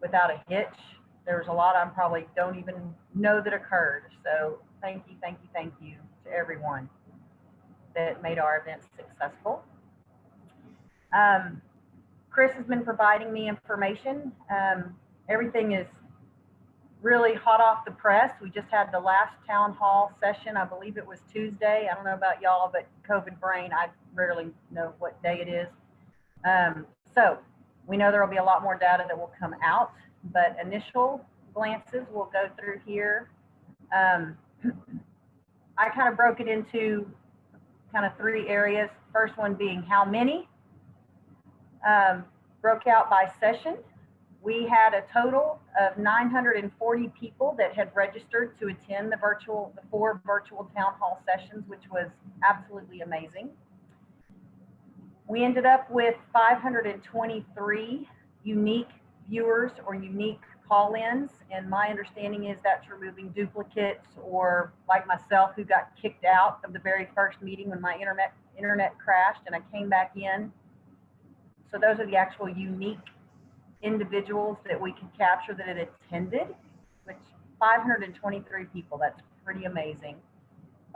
without a hitch. There was a lot I probably don't even know that occurred. So thank you, thank you, thank you to everyone that made our event successful. Chris has been providing me information. Everything is really hot off the press. We just had the last town hall session. I believe it was Tuesday. I don't know about y'all, but COVID brain, I rarely know what day it is. So we know there will be a lot more data that will come out, but initial glances we'll go through here. I kind of broke it into kind of 3 areas. First one being how many, broke out by session. We had a total of 940 people that had registered to attend the 4 virtual town hall sessions, which was absolutely amazing. We ended up with 523 unique viewers or unique call-ins, and my understanding is that's removing duplicates or like myself who got kicked out of the very first meeting when my internet crashed and I came back in. So those are the actual unique individuals that we could capture that had attended, which 523 people, that's pretty amazing.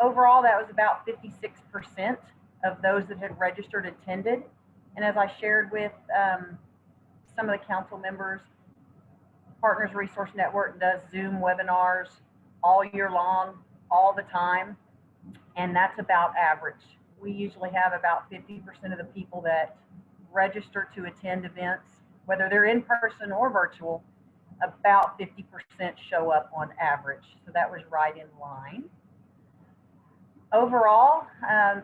Overall, that was about 56% of those that had registered attended. And as I shared with some of the council members, Partners Resource Network does Zoom webinars all year long, all the time, and that's about average. We usually have about 50% of the people that register to attend events, whether they're in person or virtual, about 50% show up on average. So that was right in line. Overall,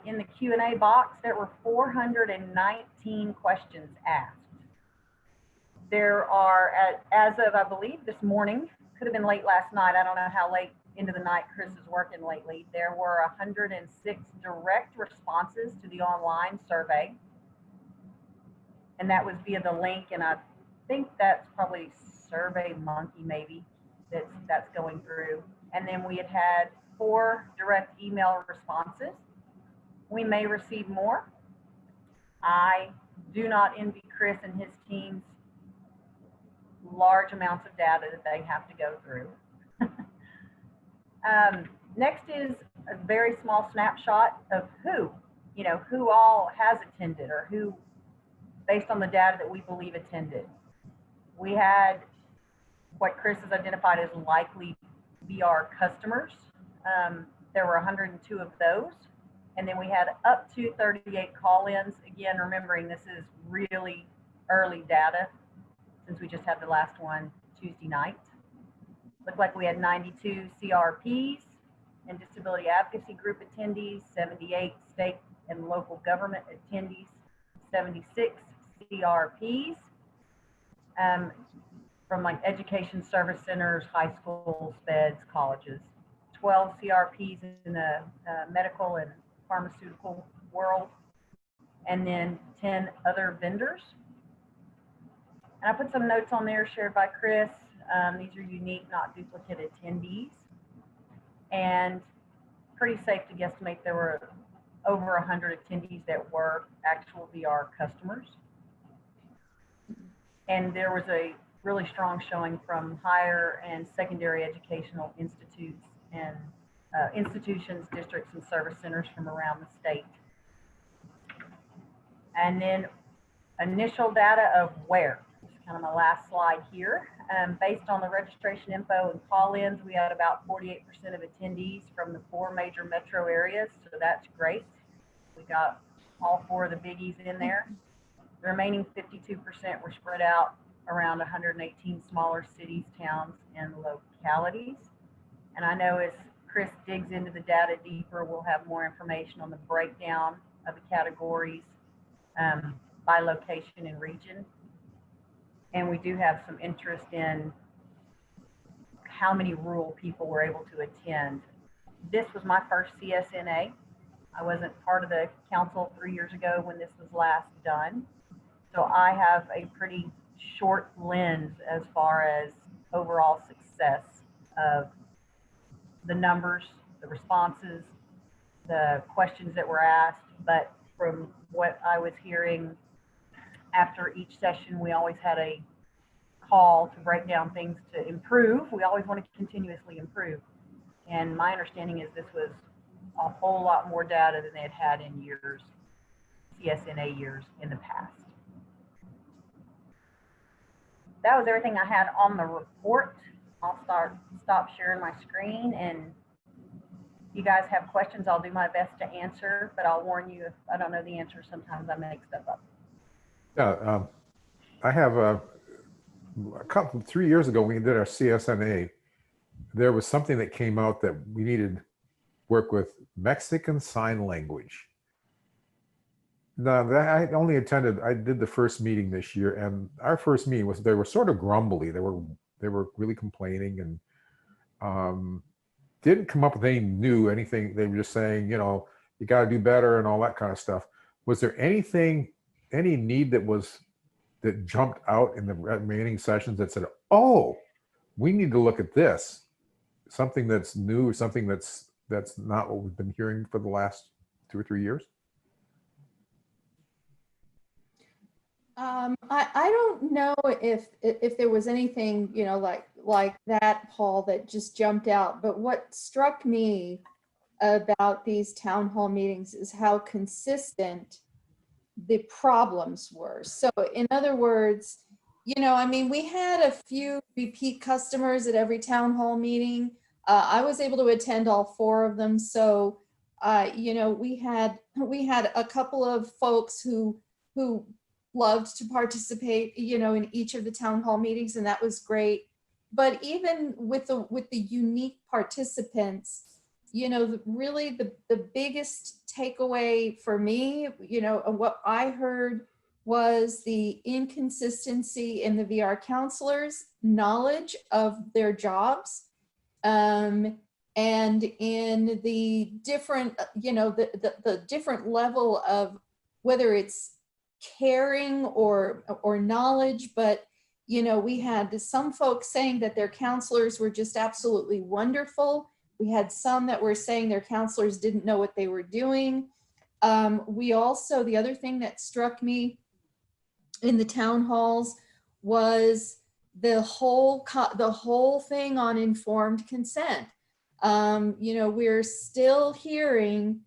in the Q&A box, there were 419 questions asked. There are, as of, I believe, this morning, could have been late last night, I don't know how late into the night Chris is working lately, there were 106 direct responses to the online survey. And that was via the link, and I think that's probably SurveyMonkey maybe that's going through. And then we had 4 direct email responses. We may receive more. I do not envy Chris and his team's large amounts of data that they have to go through. Next is a very small snapshot of who all has attended, or who, based on the data that we believe attended. We had what Chris has identified as likely VR customers. There were 102 of those. And then we had up to 38 call-ins. Again, remembering this is really early data since we just had the last one Tuesday night. Looked like we had 92 CRPs and disability advocacy group attendees, 78 state and local government attendees, 76 CRPs from like education service centers, high schools, feds, colleges, 12 CRPs in the medical and pharmaceutical world, and then 10 other vendors. And I put some notes on there shared by Chris. These are unique, not duplicate attendees. And pretty safe to guesstimate there were over 100 attendees that were actual VR customers. And there was a really strong showing from higher and secondary educational institutes and institutions, districts, and service centers from around the state. And then initial data of where. This is kind of my last slide here. Based on the registration info and call-ins, we had about 48% of attendees from the 4 major metro areas, so that's great. We got all 4 of the biggies in there. The remaining 52% were spread out around 118 smaller cities, towns, and localities. And I know as Chris digs into the data deeper, we'll have more information on the breakdown of the categories by location and region. And we do have some interest in how many rural people were able to attend. This was my first CSNA. I wasn't part of the council 3 years ago when this was last done. So I have a pretty short lens as far as overall success of the numbers, the responses, the questions that were asked. But from what I was hearing after each session, we always had a call to break down things to improve. We always want to continuously improve. And my understanding is this was a whole lot more data than they had had in years, CSNA years in the past. That was everything I had on the report. I'll stop sharing my screen, and if you guys have questions, I'll do my best to answer, but I'll warn you if I don't know the answer, sometimes I make stuff up. Yeah, I have a couple, 3 years ago, when we did our CSNA, there was something that came out that we needed work with Mexican Sign Language. Now, I only attended, I did the first meeting this year, and our first meeting was, they were sort of grumbly. They were really complaining, and didn't come up with anything. They were just saying, you know, you got to do better and all that kind of stuff. Was there anything, any need that jumped out in the remaining sessions that said, oh, we need to look at this, something that's new, something that's not what we've been hearing for the last 2 or 3 years? I don't know if there was anything, you know, like that, Paul, that just jumped out. But what struck me about these town hall meetings is how consistent the problems were. So in other words, you know, I mean, we had a few repeat customers at every town hall meeting. I was able to attend all 4 of them. So, you know, we had a couple of folks who loved to participate, you know, in each of the town hall meetings, and that was great. But even with the unique participants, you know, really the biggest takeaway for me, you know, what I heard was the inconsistency in the VR counselors' knowledge of their jobs, and in the different, you know, the different level of whether it's caring or knowledge. But you know, we had some folks saying that their counselors were just absolutely wonderful, We had some that were saying their counselors didn't know what they were doing. We also, the other thing that struck me in the town halls was the whole thing on informed consent. You know, we're still hearing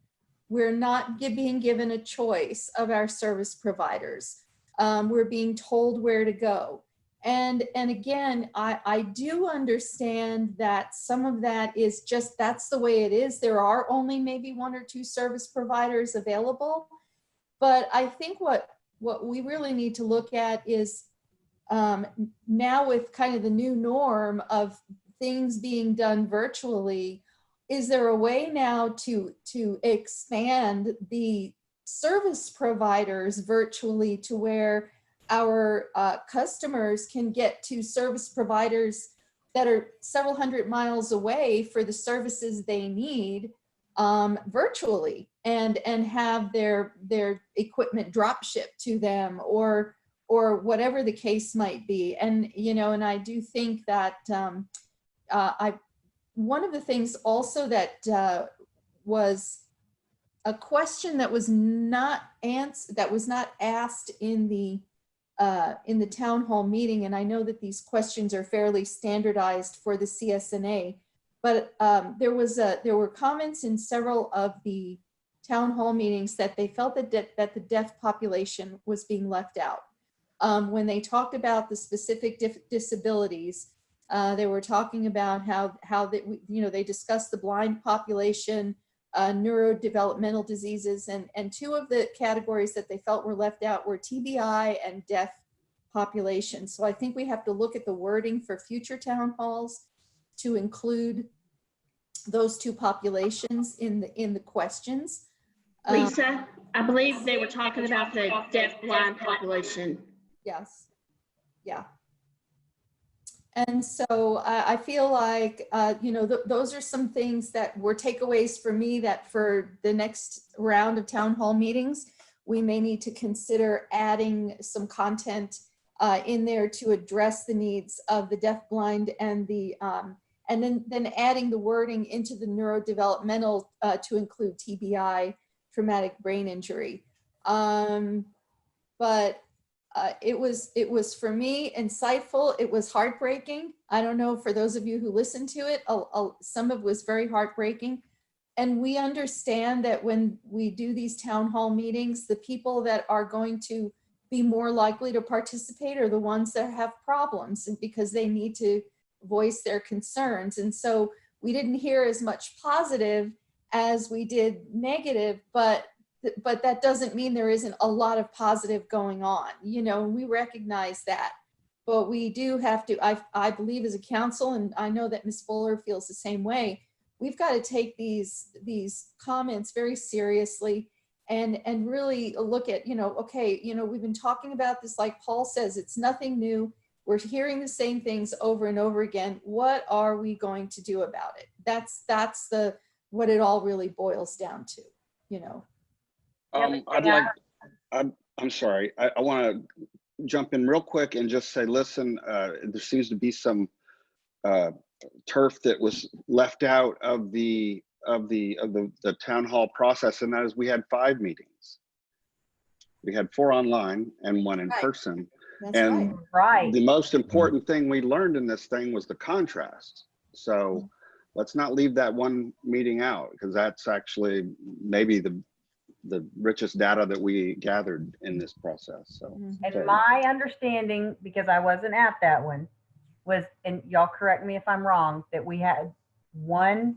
we're not being given a choice of our service providers. We're being told where to go. And again, I do understand that some of that is just, that's the way it is. There are only maybe 1 or 2 service providers available. But I think what we really need to look at is now with kind of the new norm of things being done virtually, is there a way now to expand the service providers virtually to where our customers can get to service providers that are several hundred miles away for the services they need virtually, and have their equipment drop shipped to them, or whatever the case might be. And you know, and I do think that one of the things also that was a question that was not asked in the town hall meeting, and I know that these questions are fairly standardized for the CSNA, but there were comments in several of the town hall meetings that they felt that the deaf population was being left out. When they talked about the specific disabilities, they were talking about how they discussed the blind population, neurodevelopmental diseases, and 2 of the categories that they felt were left out were TBI and deaf population. So I think we have to look at the wording for future town halls to include those 2 populations in the questions. Lisa, I believe they were talking about the deaf blind population. Yes. Yeah. And so I feel like, you know, those are some things that were takeaways for me, that for the next round of town hall meetings, we may need to consider adding some content in there to address the needs of the deaf, blind, and the and then adding the wording into the neurodevelopmental to include TBI, traumatic brain injury. But it was for me insightful. It was heartbreaking. I don't know, for those of you who listened to it, some of it was very heartbreaking. And we understand that when we do these town hall meetings, the people that are going to be more likely to participate are the ones that have problems, and because they need to voice their concerns. And so we didn't hear as much positive as we did negative, but that doesn't mean there isn't a lot of positive going on. You know, we recognize that, but we do have to, I believe as a council, and I know that Ms. Fuller feels the same way, we've got to take these comments very seriously and really look at, you know, okay, you know, we've been talking about this, like Paul says, it's nothing new. We're hearing the same things over and over again. What are we going to do about it? That's what it all really boils down to, you know. I'm sorry. I want to jump in real quick and just say, listen, there seems to be some turf that was left out of the town hall process, and that is we had 5 meetings. We had 4 online and 1 in person. That's and right. The most important thing we learned in this thing was the contrast. So let's not leave that one meeting out, because that's actually maybe the richest data that we gathered in this process. So, and my understanding, because I wasn't at that one, was, and y'all correct me if I'm wrong, that we had 1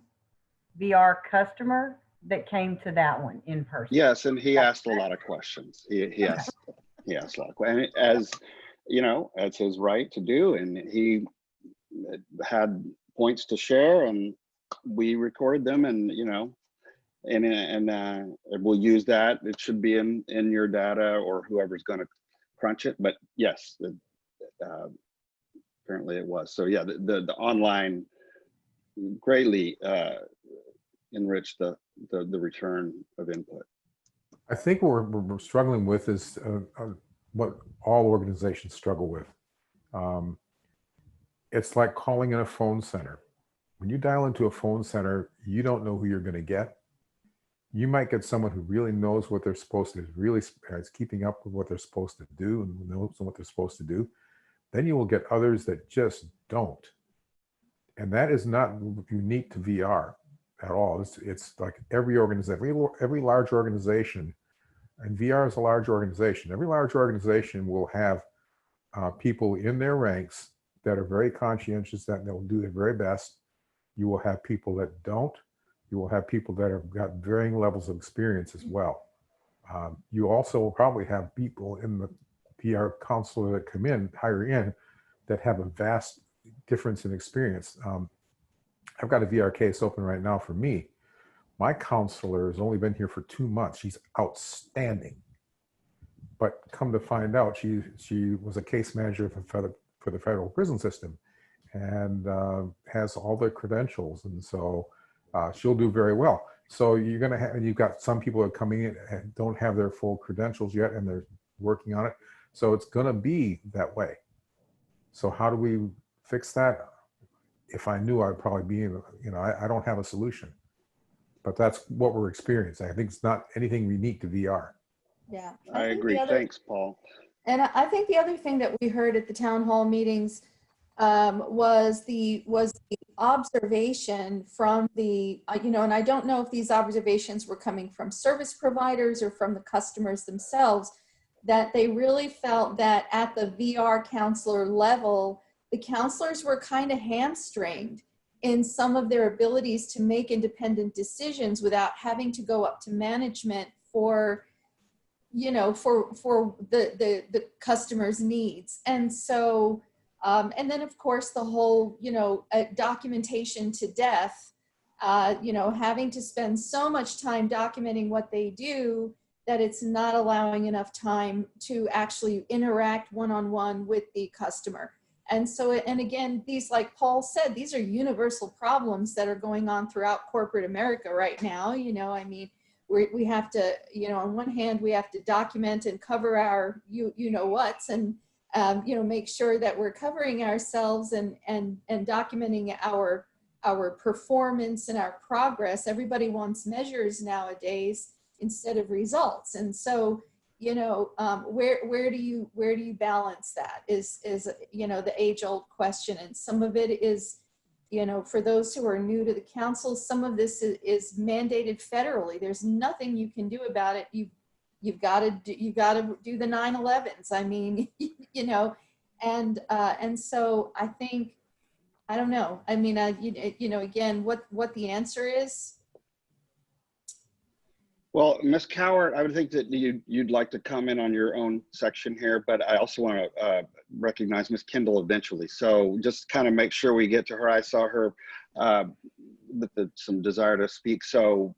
VR customer that came to that one in person. Yes, and he asked a lot of questions. He asked a lot of questions, as you know, that's his right to do, and he had points to share, and we recorded them, and you know, and we'll use that. It should be in your data, or whoever's going to crunch it. But yes, apparently it was. So yeah, the online greatly enriched the return of input. I think what we're struggling with is what all organizations struggle with. It's like calling in a phone center. When you dial into a phone center, you don't know who you're going to get. You might get someone who really knows what they're supposed to do, really is keeping up with what they're supposed to do and knows what they're supposed to do. Then you will get others that just don't. And that is not unique to VR at all. It's like every organization, every large organization, and VR is a large organization. Every large organization will have people in their ranks that are very conscientious, that they'll do their very best. You will have people that don't. You will have people that have got varying levels of experience as well. You also will probably have people in the VR counselor that come in, hire in, that have a vast difference in experience. I've got a VR case open right now for me. My counselor has only been here for 2 months. She's outstanding. But come to find out, she was a case manager for the federal prison system and has all the credentials. And so she'll do very well. So you're going to have, you've got some people that are coming in and don't have their full credentials yet, and they're working on it. So it's going to be that way. So how do we fix that? If I knew, I'd probably be in, I don't have a solution, but that's what we're experiencing. I think it's not anything unique to VR. Yeah, I agree. Thanks, Paul. And I think the other thing that we heard at the town hall meetings was the observation from the, and I don't know if these observations were coming from service providers or from the customers themselves, that they really felt that at the VR counselor level, the counselors were kind of hamstringed in some of their abilities to make independent decisions without having to go up to management for the customer's needs. And so, and then of course the whole, documentation to death, having to spend so much time documenting what they do that it's not allowing enough time to actually interact one-on-one with the customer. And so, and again, these, like Paul said, these are universal problems that are going on throughout corporate America right now. We have to, on one hand, we have to document and cover our, whats, and, make sure that we're covering ourselves and documenting our performance and our progress. Everybody wants measures nowadays instead of results. And so, where do you balance that is, the age old question. And some of it is, for those who are new to the council, some of this is mandated federally. There's nothing you can do about it. You've got to do the 9/11s. I mean, and so I think, I don't know. I mean, again, what the answer is. Well, Ms. Cowart, I would think that you'd like to comment on your own section here, but I also want to recognize Ms. Kendall eventually. So just kind of make sure we get to her. I saw her with some desire to speak. So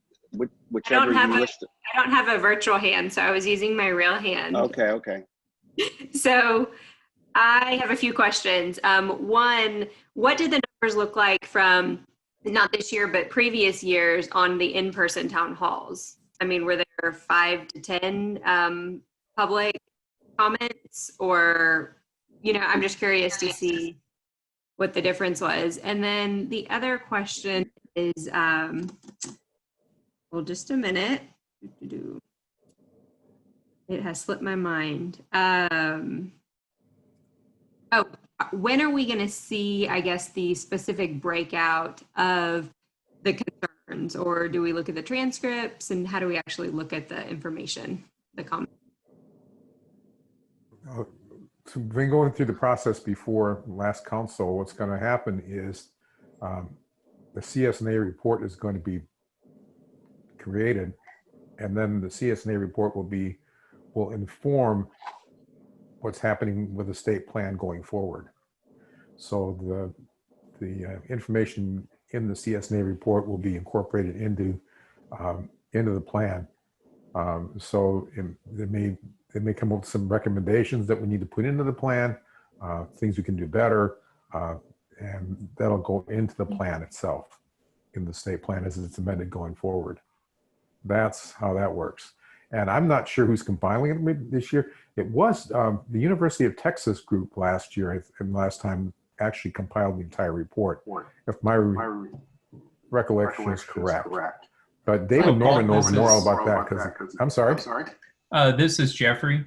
whichever you wish to. I don't have a virtual hand, so I was using my real hand. Okay. So I have a few questions. One, what did the numbers look like from not this year, but previous years on the in-person town halls? I mean, were there 5 to 10 public comments, or, I'm just curious to see what the difference was. And then the other question is, well, just a minute. It has slipped my mind. When are we going to see, I guess, the specific breakout of the concerns, or do we look at the transcripts, and how do we actually look at the information, the comments? So we've been going through the process before last council. What's going to happen is the CSNA report is going to be created, and then the CSNA report will inform what's happening with the state plan going forward. So the information in the CSNA report will be incorporated into the plan. So they may come up with some recommendations that we need to put into the plan, things we can do better, and that'll go into the plan itself, in the state plan as it's amended going forward. That's how that works. And I'm not sure who's compiling it this year. It was the University of Texas group last year, and last time actually compiled the entire report, if my recollection is correct. But David Norman knows more about that because, I'm sorry. This is Jeffrey.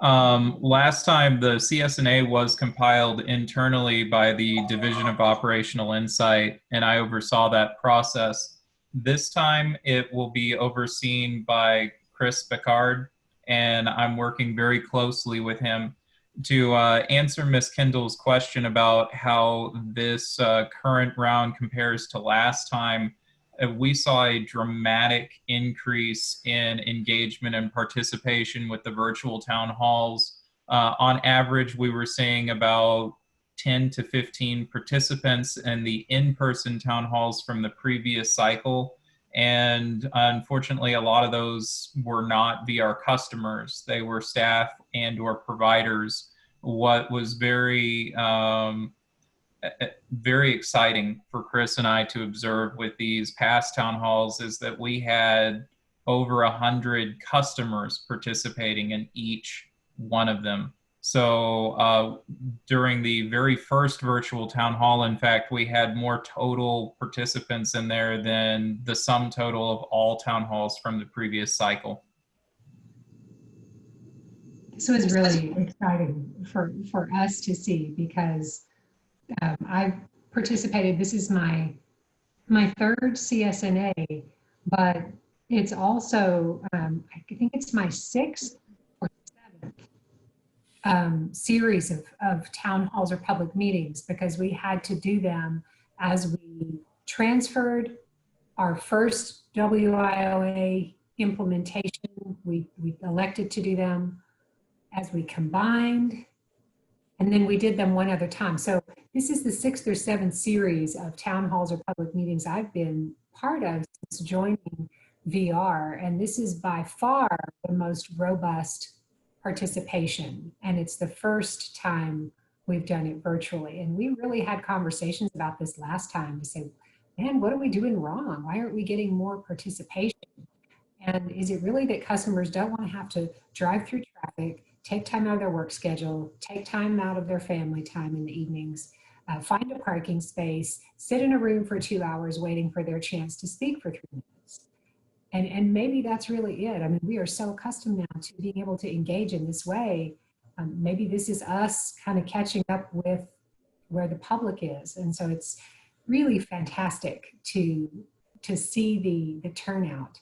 Last time the CSNA was compiled internally by the Division of Operational Insight, and I oversaw that process. This time it will be overseen by Chris Picard, and I'm working very closely with him to answer Ms. Kendall's question about how this current round compares to last time. We saw a dramatic increase in engagement and participation with the virtual town halls. On average, we were seeing about 10 to 15 participants in the in-person town halls from the previous cycle. And unfortunately, a lot of those were not VR customers. They were staff and or providers. What was very exciting for Chris and I to observe with these past town halls is that we had over 100 customers participating in each one of them. So during the very first virtual town hall, in fact, we had more total participants in there than the sum total of all town halls from the previous cycle. This was really exciting for us to see because I've participated. This is my third CSNA, but it's also, I think it's my 6th or 7th series of town halls or public meetings because we had to do them as we transferred our first WIOA implementation. We elected to do them as we combined, and then we did them one other time. So this is the 6th or 7th series of town halls or public meetings I've been part of since joining VR. And this is by far the most robust participation. And it's the first time we've done it virtually. And we really had conversations about this last time to say, man, what are we doing wrong? Why aren't we getting more participation? And is it really that customers don't want to have to drive through traffic, take time out of their work schedule, take time out of their family time in the evenings, find a parking space, sit in a room for 2 hours waiting for their chance to speak for 3 minutes? And maybe that's really it. I mean, we are so accustomed now to being able to engage in this way. Maybe this is us kind of catching up with where the public is. And so it's really fantastic to see the turnout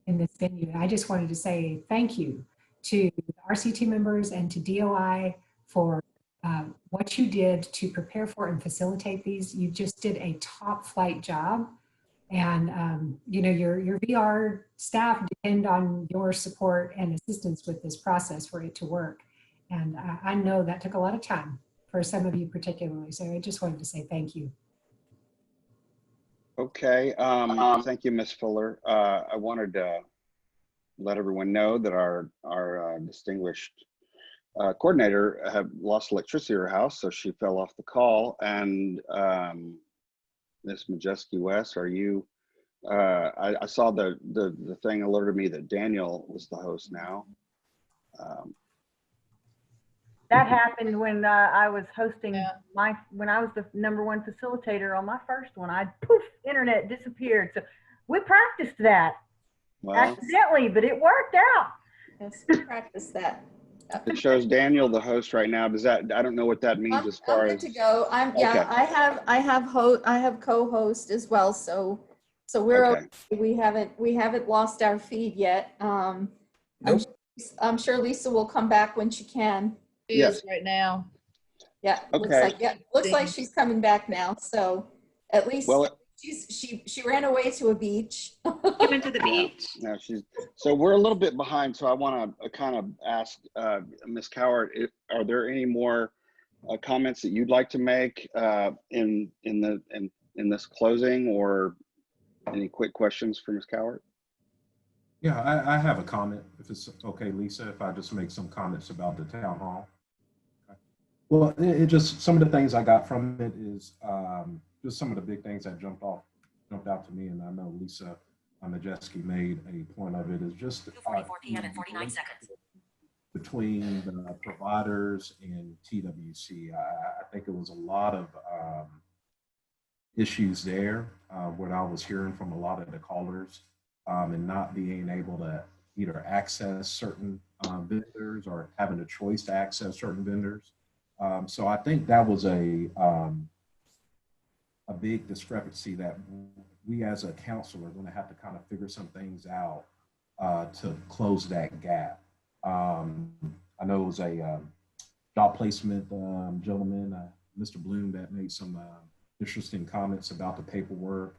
in this venue. And I just wanted to say thank you to the RCT members and to DOI for what you did to prepare for and facilitate these. You just did a top flight job. And you know, your VR staff depend on your support and assistance with this process for it to work. And I know that took a lot of time for some of you particularly. So I just wanted to say thank you. Okay, thank you, Ms. Fuller. I wanted to let everyone know that our distinguished coordinator had lost electricity at her house, so she fell off the call. And Ms. Majeski West, are you? I saw the thing alerted me that Daniel was the host now. That happened when I was hosting when I was the #1 facilitator on my first one. Poof, internet disappeared. So we practiced that accidentally, but it worked out. Yes, we practiced that. It shows Daniel the host right now. Does that? I don't know what that means as far I'm as. good to go. Okay. I have co-host as well. So we're okay. We haven't lost our feed yet. Nope. I'm sure Lisa will come back when she can. She is right now. Yeah. Okay. Looks like she's coming back now. So at least she ran away to a beach. She went to the beach. No, so we're a little bit behind. So I want to kind of ask Ms. Cowart, are there any more comments that you'd like to make in this closing, or any quick questions for Ms. Cowart? Yeah, I have a comment, if it's okay, Lisa, if I just make some comments about the town hall. Okay. Well, it just, some of the things I got from it is just some of the big things that jumped out to me, and I know Lisa Majeski made a point of it, is just 2:44 p.m. and 49 seconds. The between the providers and TWC. I think it was a lot of issues there, what I was hearing from a lot of the callers, and not being able to either access certain vendors or having a choice to access certain vendors. So I think that was a big discrepancy that we as a council are going to have to kind of figure some things out to close that gap. I know it was a job placement gentleman, Mr. Bloom, that made some interesting comments about the paperwork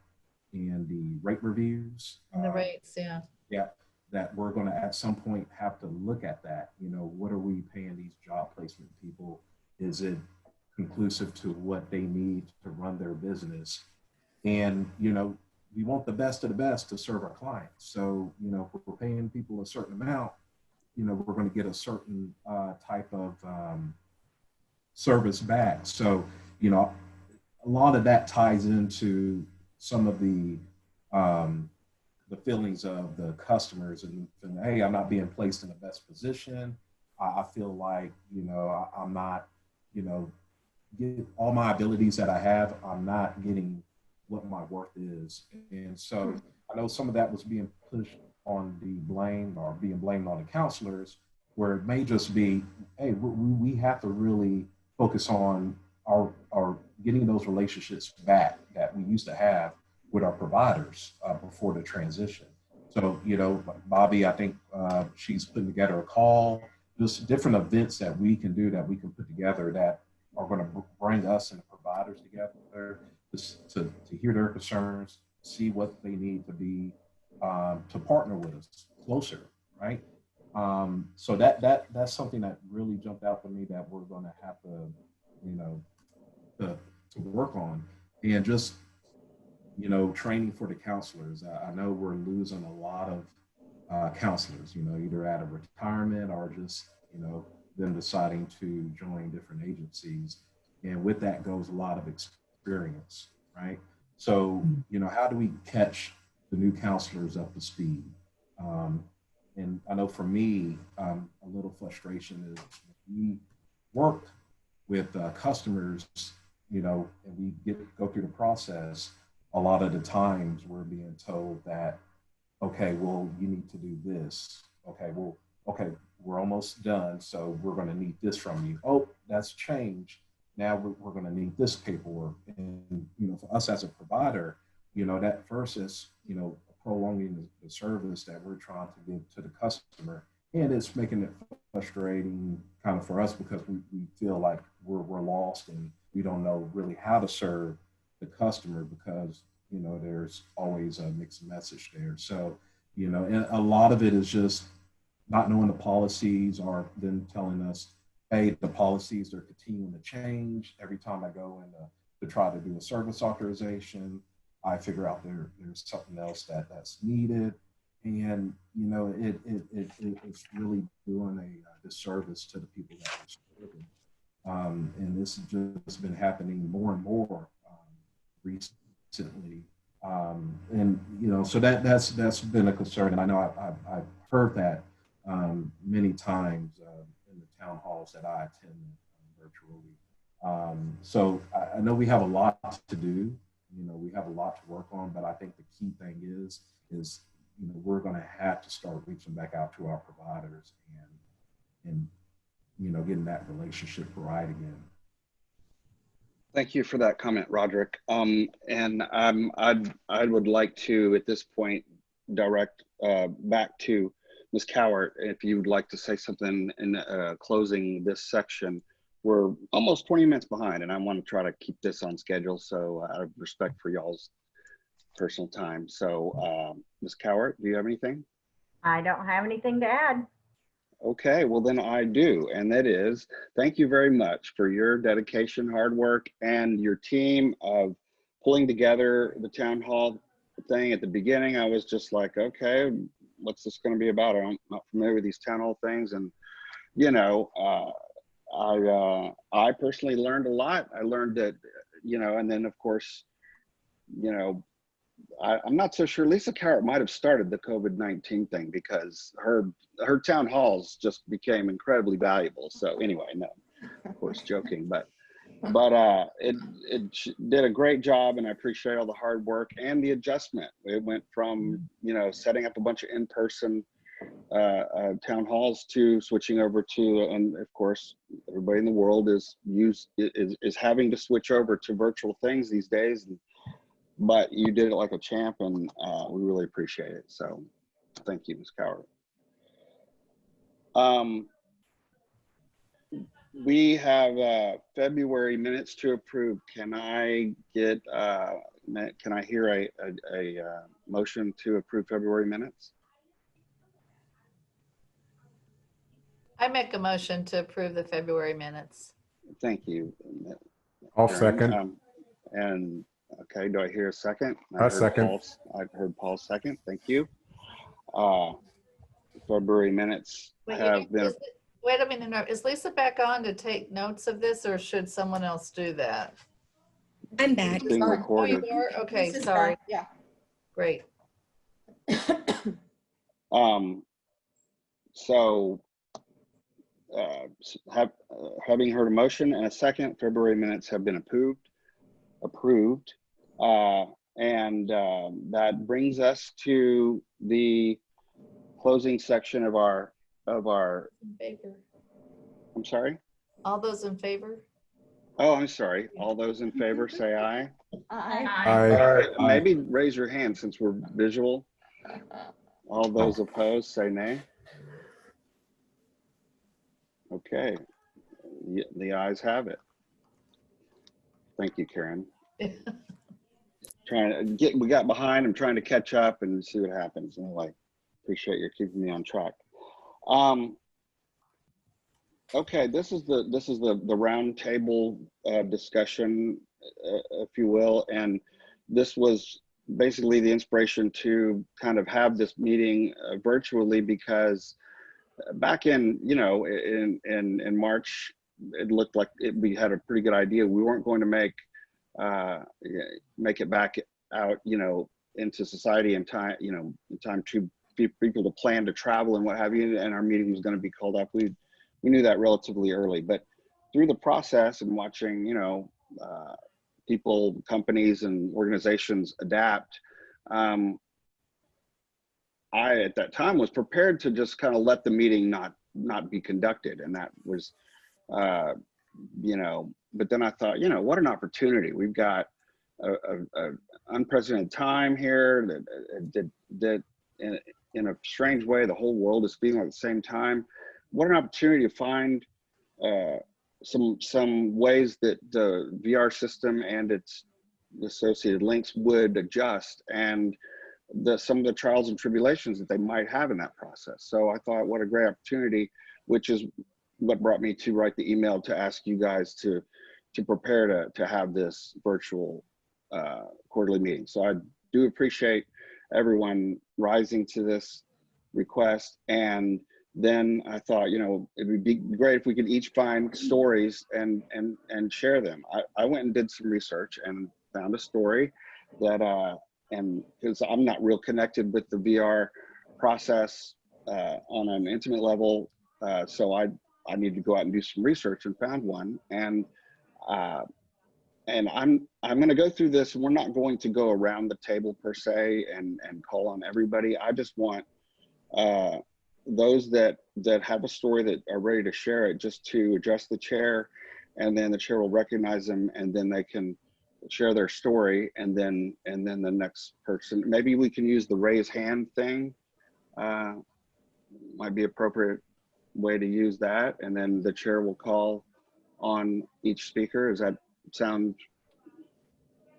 and the rate reviews. And the rates, yeah. Yeah, that we're going to at some point have to look at that. You know, what are we paying these job placement people? Is it conclusive to what they need to run their business? And, you know, we want the best of the best to serve our clients. So, you know, if we're paying people a certain amount, you know, we're going to get a certain type of service back. So, you know, a lot of that ties into some of the feelings of the customers and hey, I'm not being placed in the best position. I feel like, you know, I'm not, you know, get all my abilities that I have, I'm not getting what my worth is. And so I know some of that was being pushed on the blame or being blamed on the counselors, where it may just be, hey, we have to really focus on our getting those relationships back that we used to have with our providers before the transition. So, you know, Bobby, I think she's putting together a call, just different events that we can do, that we can put together that are going to bring us and the providers together to hear their concerns, see what they need to be, to partner with us closer, right? So that's something that really jumped out to me that we're going to have to, you know, to work on. And just, you know, training for the counselors. I know we're losing a lot of counselors, you know, either out of retirement or just, you know, them deciding to join different agencies. And with that goes a lot of experience, right? So, you know, how do we catch the new counselors up to speed? And I know for me, a little frustration is we work with customers, you know, and we go through the process. A lot of the times we're being told that, okay, well, you need to do this. Okay, well, okay, we're almost done, so we're going to need this from you. Oh, that's changed. Now we're going to need this paperwork. And, you know, for us as a provider, you know, that first is, you know, prolonging the service that we're trying to give to the customer. And it's making it frustrating kind of for us because we feel like we're lost and we don't know really how to serve the customer because, you know, there's always a mixed message there. So, you know, and a lot of it is just not knowing the policies or them telling us, hey, the policies are continuing to change. Every time I go in to try to do a service authorization, I figure out there's something else that's needed. And, you know, it's really doing a disservice to the people that are serving. And this has just been happening more and more recently. And, you know, so that's been a concern. And I know I've heard that many times in the town halls that I attend virtually. So I know we have a lot to do. You know, we have a lot to work on, but I think the key thing is, you know, we're going to have to start reaching back out to our providers and, you know, getting that relationship right again. Thank you for that comment, Roderick. And I would like to, at this point, direct back to Ms. Cowart, if you would like to say something in closing this section. We're almost 20 minutes behind, and I want to try to keep this on schedule. So out of respect for y'all's personal time. So Ms. Cowart, do you have anything? I don't have anything to add. Okay, well then I do, and that is, thank you very much for your dedication, hard work, and your team of pulling together the town hall thing. At the beginning, I was just like, okay, what's this going to be about? I'm not familiar with these town hall things, and you know, I personally learned a lot. I learned that, you know, and then of course, you know, I'm not so sure. Lisa Cowart might have started the COVID-19 thing because her town halls just became incredibly valuable. So anyway, no, of course, joking, but it did a great job, and I appreciate all the hard work and the adjustment. It went from, you know, setting up a bunch of in-person town halls to switching over to, and of course, everybody in the world is having to switch over to virtual things these days. But you did it like a champ, and we really appreciate it. So thank you, Ms. Cowart. We have February minutes to approve. Can I get, can I hear a motion to approve February minutes? I make a motion to approve the February minutes. Thank you. I'll Karen. second. And okay, do I hear a second? I second. I heard Paul's second. Thank you. February minutes have been. Wait a minute, is Lisa back on to take notes of this, or should someone else do that? I'm back. It's being recorded. Oh, you are? Okay, Lisa's sorry. back, yeah. Great. So having heard a motion and a second, February minutes have been approved. And that brings us to the closing section of our In favor. I'm sorry? All those in favor? Oh, I'm sorry. All those in favor say aye. Aye. Aye. Maybe raise your hand since we're visual. All those opposed say nay. Okay, the ayes have it. Thank you, Karen. We got behind. I'm trying to catch up and see what happens. Anyway, appreciate you keeping me on track. Okay, this is the round table discussion, if you will, and this was basically the inspiration to kind of have this meeting virtually, because back in, you know, in March, it looked like we had a pretty good idea. We weren't going to make it back out, you know, into society in time, you know, in time to people to plan to travel and what have you, and our meeting was going to be called up. We knew that relatively early, but through the process and watching, you know, people, companies, and organizations adapt, I, at that time, was prepared to just kind of let the meeting not be conducted. And that was, you know, but then I thought, you know, what an opportunity. We've got a unprecedented time here that in a strange way, the whole world is feeling at the same time. What an opportunity to find some ways that the VR system and its associated links would adjust, and some of the trials and tribulations that they might have in that process. So I thought, what a great opportunity, which is what brought me to write the email to ask you guys to prepare to have this virtual quarterly meeting. So I do appreciate everyone rising to this request. And then I thought, you know, it would be great if we could each find stories and share them. I went and did some research and found a story that, and because I'm not real connected with the VR process on an intimate level, so I need to go out and do some research, and found one. And I'm going to go through this, and we're not going to go around the table per se and call on everybody. I just want those that have a story that are ready to share it, just to address the chair, and then the chair will recognize them, and then they can share their story, and then the next person. Maybe we can use the raise hand thing. Might be appropriate way to use that, and then the chair will call on each speaker. Does that sound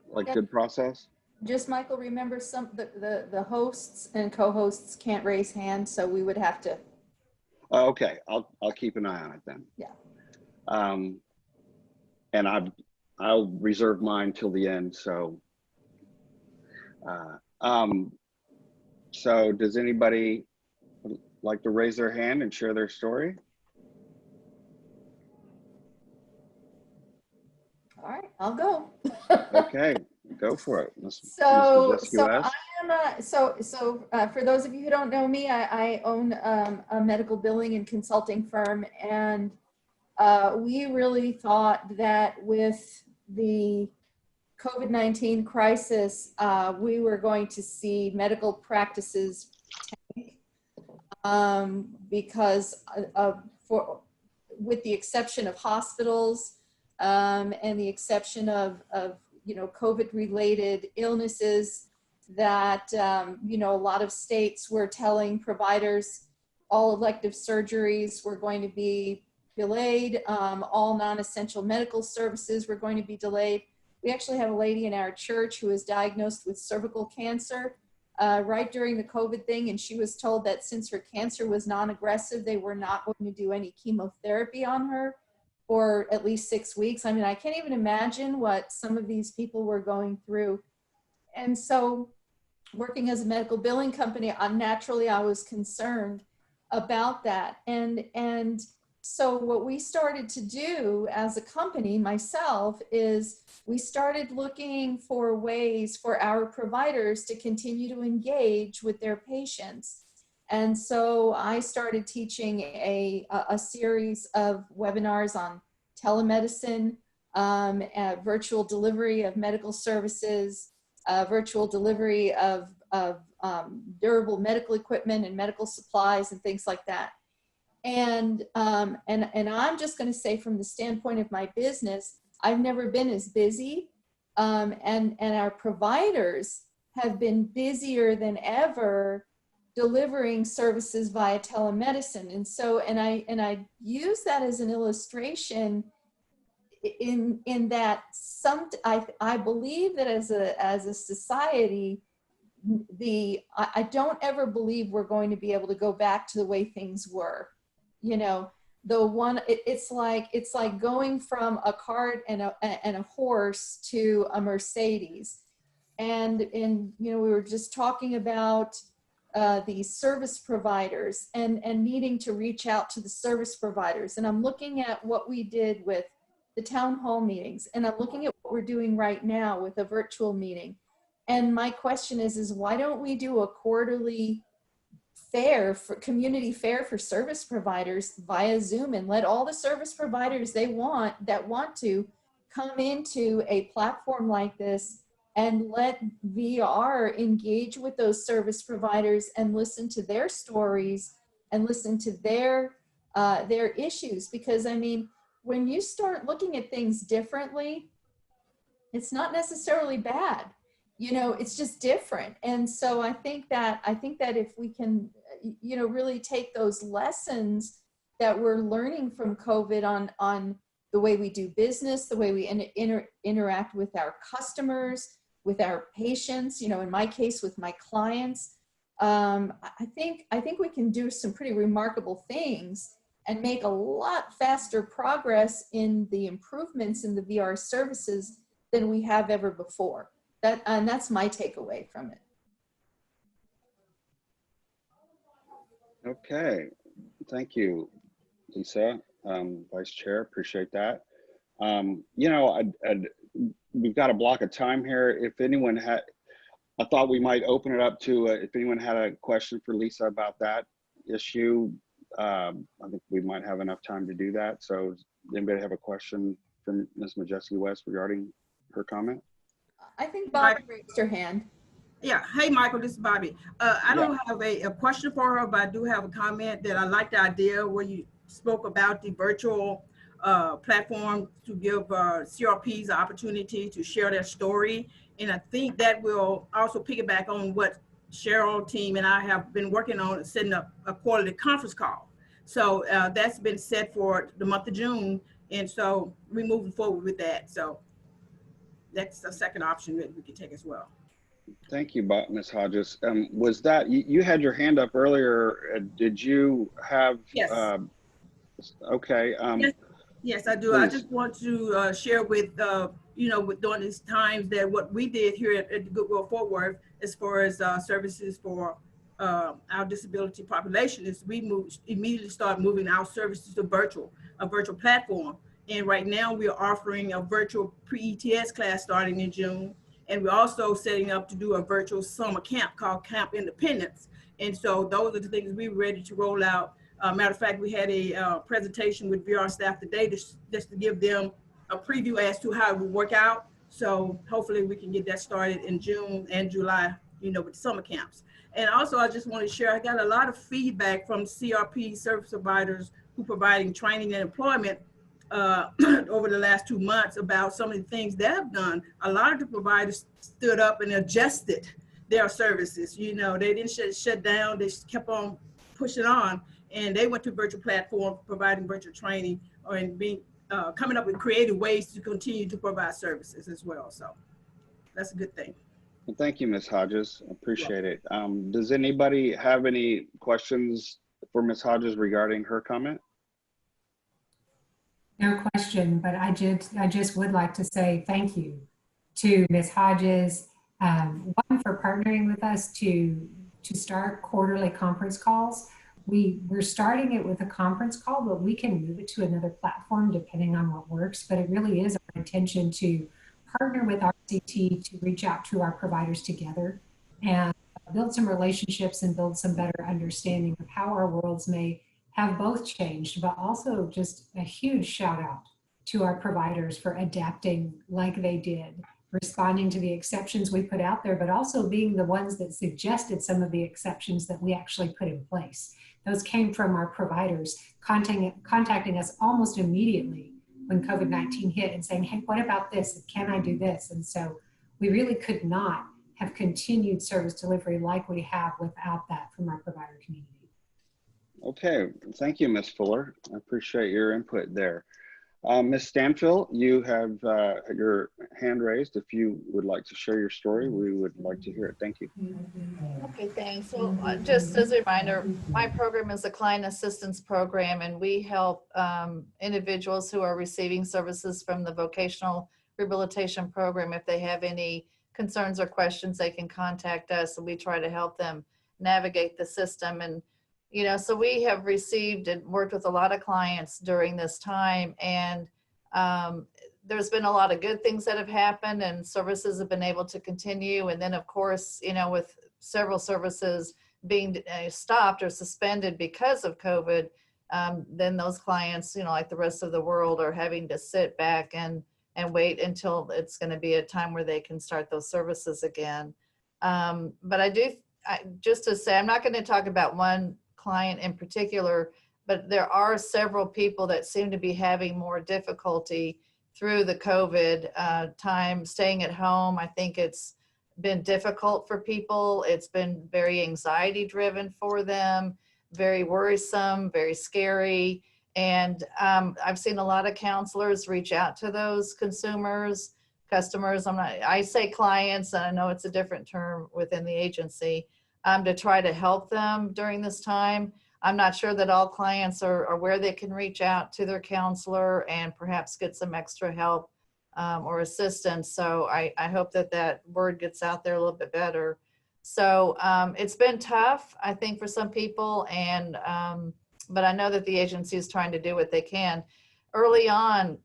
like a good process? Just, Michael, remember the hosts and co-hosts can't raise hands, so we would have to. Okay, I'll keep an eye on it then. Yeah. And I'll reserve mine till the end. So, so does anybody like to raise their hand and share their story? All right, I'll go. Okay, Go for it, Ms. So, Jessica West. for those of you who don't know me, I own a medical billing and consulting firm, and we really thought that with the COVID-19 crisis, we were going to see medical practices tank because with the exception of hospitals and the exception of COVID-related illnesses, that a lot of states were telling providers all elective surgeries were going to be delayed, all non-essential medical services were going to be delayed. We actually have a lady in our church who was diagnosed with cervical cancer right during the COVID thing, and she was told that since her cancer was non-aggressive, they were not going to do any chemotherapy on her for at least 6 weeks. I mean, I can't even imagine what some of these people were going through. And so working as a medical billing company, naturally I was concerned about that. And so what we started to do as a company, myself, is we started looking for ways for our providers to continue to engage with their patients. And so I started teaching a series of webinars on telemedicine, virtual delivery of medical services, virtual delivery of durable medical equipment and medical supplies and things like that. And I'm just going to say, from the standpoint of my business, I've never been as busy, and our providers have been busier than ever delivering services via telemedicine. And so, and I use that as an illustration in that I believe that as a society, I don't ever believe we're going to be able to go back to the way things were. It's like going from a cart and a horse to a Mercedes. And we were just talking about the service providers and needing to reach out to the service providers. And I'm looking at what we did with the town hall meetings, and I'm looking at what we're doing right now with a virtual meeting. And my question is why don't we do a quarterly community fair for service providers via Zoom, and let all the service providers that want to come into a platform like this and let VR engage with those service providers and listen to their stories and listen to their issues. Because I mean, when you start looking at things differently, it's not necessarily bad. It's just different. And so I think that if we can, really take those lessons that we're learning from COVID on the way we do business, the way we interact with our customers, with our patients, in my case, with my clients, I think we can do some pretty remarkable things and make a lot faster progress in the improvements in the VR services than we have ever before. And that's my takeaway from it. Okay, thank you, Lisa, Vice Chair, appreciate that. We've got a block of time here. If anyone had, I thought we might open it up to, if anyone had a question for Lisa about that issue, I think we might have enough time to do that. So does anybody have a question from Ms. Majeski West regarding her comment? I think Bobby raised her hand. Yeah. Hey, Michael, this is Bobby. I don't have a question for her, but I do have a comment that I like the idea where you spoke about the virtual platform to give CRPs the opportunity to share their story. And I think that will also piggyback on what Cheryl team and I have been working on, setting up a quarterly conference call. So that's been set for the month of June. And so we're moving forward with that. So that's the second option that we can take as well. Thank you, Ms. Hodges. Was that, you had your hand up earlier. Did you have? Yes. Okay. Yes, I do. Please. I just want to share with, with during these times that what we did here at the Goodwill Fort Worth, as far as services for our disability population, is we immediately start moving our services to a virtual platform. And right now we are offering a virtual pre-ETS class starting in June. And we're also setting up to do a virtual summer camp called Camp Independence. And so those are the things we're ready to roll out. Matter of fact, we had a presentation with VR staff today just to give them a preview as to how it will work out. So hopefully we can get that started in June and July, you know, with the summer camps. And also I just want to share, I got a lot of feedback from CRP service providers who providing training and employment over the last 2 months about some of the things they've done. A lot of the providers stood up and adjusted their services. You know, they didn't shut down, they kept on pushing on, and they went to virtual platforms, providing virtual training, and being coming up with creative ways to continue to provide services as well. So that's a good thing. Well, thank you, Ms. Hodges. Appreciate it. Does anybody have any questions for Ms. Hodges regarding her comment? No question, but I just would like to say thank you to Ms. Hodges, one, for partnering with us to start quarterly conference calls. We're starting it with a conference call, but we can move it to another platform depending on what works. But it really is our intention to partner with RCT to reach out to our providers together and build some relationships and build some better understanding of how our worlds may have both changed, but also just a huge shout out to our providers for adapting like they did, responding to the exceptions we put out there, but also being the ones that suggested some of the exceptions that we actually put in place. Those came from our providers contacting us almost immediately when COVID-19 hit and saying, hey, what about this? Can I do this? And so we really could not have continued service delivery like we have without that from our provider community. Okay, thank you, Ms. Fuller. I appreciate your input there. Ms. Stanfield, you have your hand raised. If you would like to share your story, we would like to hear it. Thank you. Okay, thanks. So just as a reminder, my program is a client assistance program, and we help individuals who are receiving services from the vocational rehabilitation program. If they have any concerns or questions, they can contact us, and we try to help them navigate the system. And you know, so we have received and worked with a lot of clients during this time, and there's been a lot of good things that have happened, and services have been able to continue. And then, of course, you know, with several services being stopped or suspended because of COVID, then those clients, you know, like the rest of the world, are having to sit back and wait until it's going to be a time where they can start those services again. But just to say, I'm not going to talk about one client in particular, but there are several people that seem to be having more difficulty through the COVID time staying at home. I think it's been difficult for people. It's been very anxiety driven for them, very worrisome, very scary. And I've seen a lot of counselors reach out to those customers. I say clients, and I know it's a different term within the agency, to try to help them during this time. I'm not sure that all clients are where they can reach out to their counselor and perhaps get some extra help or assistance. So I hope that word gets out there a little bit better. So it's been tough, I think, for some people, and but I know that the agency is trying to do what they can. Early on,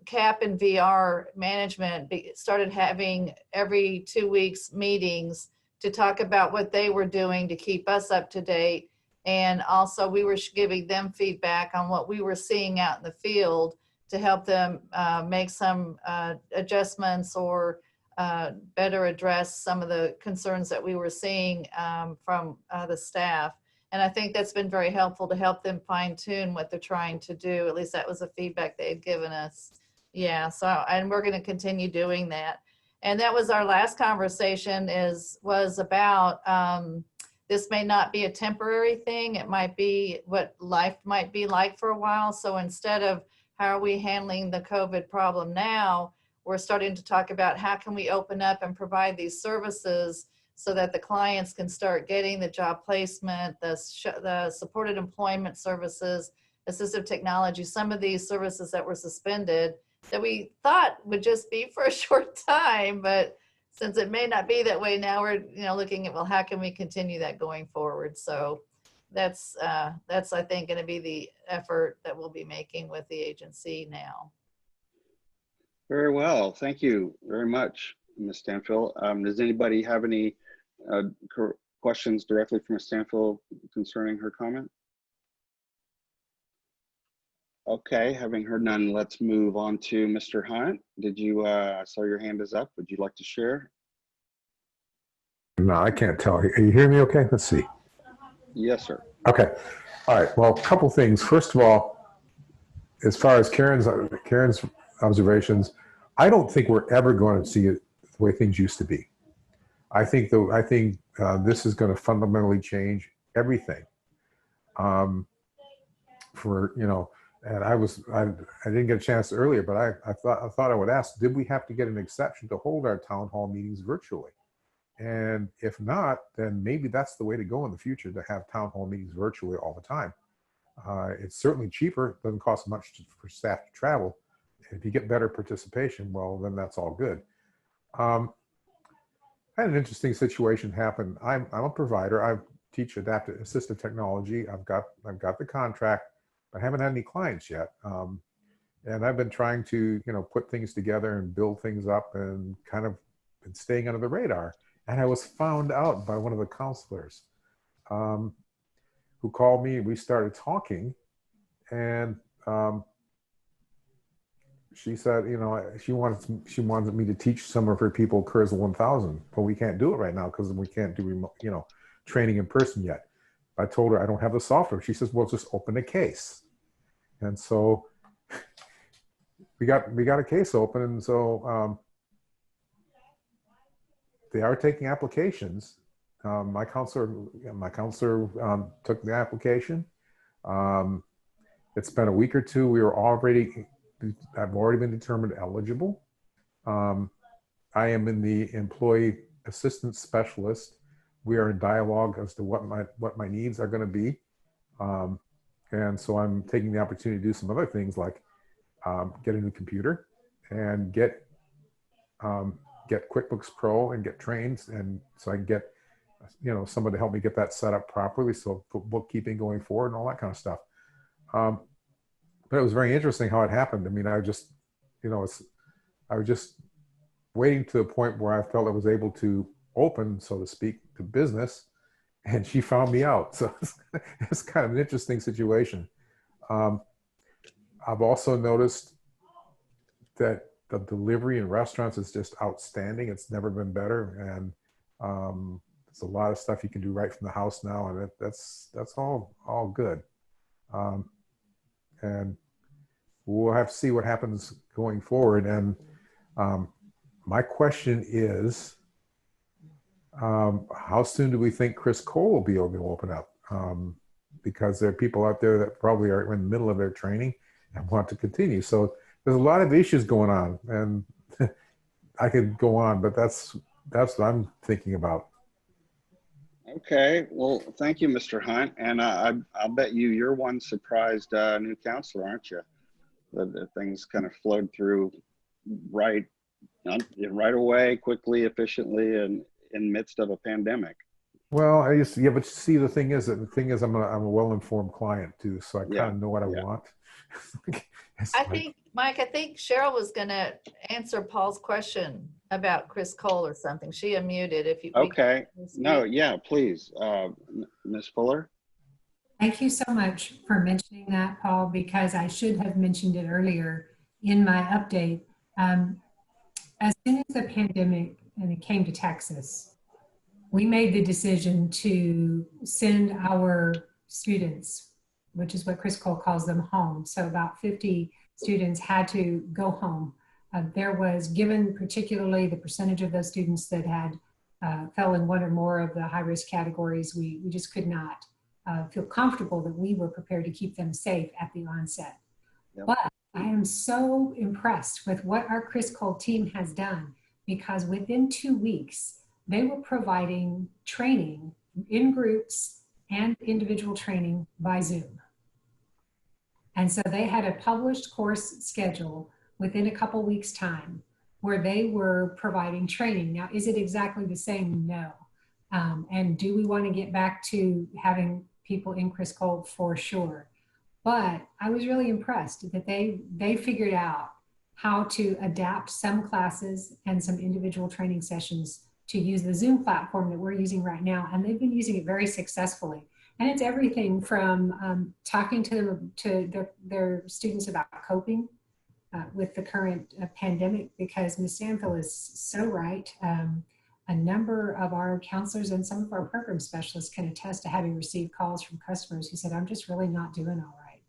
CAP and VR management started having every 2 weeks meetings to talk about what they were doing to keep us up to date. And also we were giving them feedback on what we were seeing out in the field to help them make some adjustments or better address some of the concerns that we were seeing from the staff. And I think that's been very helpful to help them fine tune what they're trying to do. At least that was the feedback they had given us. Yeah, so, and we're gonna continue doing that. And that was our last conversation was about this may not be a temporary thing. It might be what life might be like for a while. So instead of how are we handling the COVID problem now, we're starting to talk about how can we open up and provide these services so that the clients can start getting the job placement, the supported employment services, assistive technology, some of these services that were suspended that we thought would just be for a short time, but since it may not be that way now, we're looking at, well, how can we continue that going forward? So that's I think going to be the effort that we'll be making with the agency now. Very well, thank you very much. Ms. Stanfield. Does anybody have any questions directly from Ms. Stanfield concerning her comment? Okay, having heard none, let's move on to Mr. Hunt. Did you, I saw your hand is up. Would you like to share? No, I can't tell. Are you hearing me okay? Let's see. Yes, sir. Okay. All right. Well, a couple things. First of all, as far as Karen's observations, I don't think we're ever going to see it the way things used to be. I think this is going to fundamentally change everything. And I didn't get a chance earlier, but I thought I would ask, did we have to get an exception to hold our town hall meetings virtually? And if not, then maybe that's the way to go in the future, to have town hall meetings virtually all the time. It's certainly cheaper, doesn't cost much for staff to travel. If you get better participation, well, then that's all good. I had an interesting situation happen. I'm a provider. I teach adaptive assistive technology. I've got the contract, but I haven't had any clients yet. And I've been trying to, put things together and build things up and kind of been staying under the radar. And I was found out by one of the counselors who called me, and we started talking. And she said, she wanted me to teach some of her people Cursor 1000, but we can't do it right now because we can't do remote, training in person yet. I told her I don't have the software. She says, well, just open a case. And so we got a case open, and so they are taking applications. My counselor took the application. It's been a week or two. I've already been determined eligible. I am in the employee assistance specialist. We are in dialogue as to what my needs are going to be. And so I'm taking the opportunity to do some other things like get a new computer and get QuickBooks Pro and get trained, and so I can get someone to help me get that set up properly, so for bookkeeping going forward and all that kind of stuff. But it was very interesting how it happened. I mean, I was just waiting to the point where I felt I was able to open, so to speak, to business, and she found me out. So it's kind of an interesting situation. I've also noticed that the delivery in restaurants is just outstanding. It's never been better. And there's a lot of stuff you can do right from the house now. And that's all good. And we'll have to see what happens going forward. And my question is, how soon do we think Chris Cole will be able to open up? Because there are people out there that probably are in the middle of their training and want to continue. So there's a lot of issues going on, and I could go on, but that's what I'm thinking about. Okay, well, thank you, Mr. Hunt. And I'll bet you're one surprised new counselor, aren't you? The things kind of flowed through right away, quickly, efficiently, and in midst of a pandemic. Well, but see, the thing is I'm a well-informed client too, so I kind of know what I want. Mike, I think Cheryl was going to answer Paul's question about Chris Cole or something. She unmuted. If you okay, no, yeah, please, Ms. Fuller. Thank you so much for mentioning that, Paul, because I should have mentioned it earlier in my update. As soon as the pandemic and it came to Texas, we made the decision to send our students, which is what Chris Cole calls them, home. So about 50 students had to go home. There was, given particularly the percentage of those students that had fell in one or more of the high-risk categories, we just could not feel comfortable that we were prepared to keep them safe at the onset. Yep. But I am so impressed with what our Chris Cole team has done, because within 2 weeks, they were providing training in groups and individual training by Zoom. And so they had a published course schedule within a couple weeks' time where they were providing training. Now, is it exactly the same? No. And do we want to get back to having people in Chris Cole? For sure. But I was really impressed that they figured out how to adapt some classes and some individual training sessions to use the Zoom platform that we're using right now. And they've been using it very successfully. And it's everything from talking to them, to their students about coping with the current pandemic, because Ms. Stanfield is so right. A number of our counselors and some of our program specialists can attest to having received calls from customers who said, I'm just really not doing all right,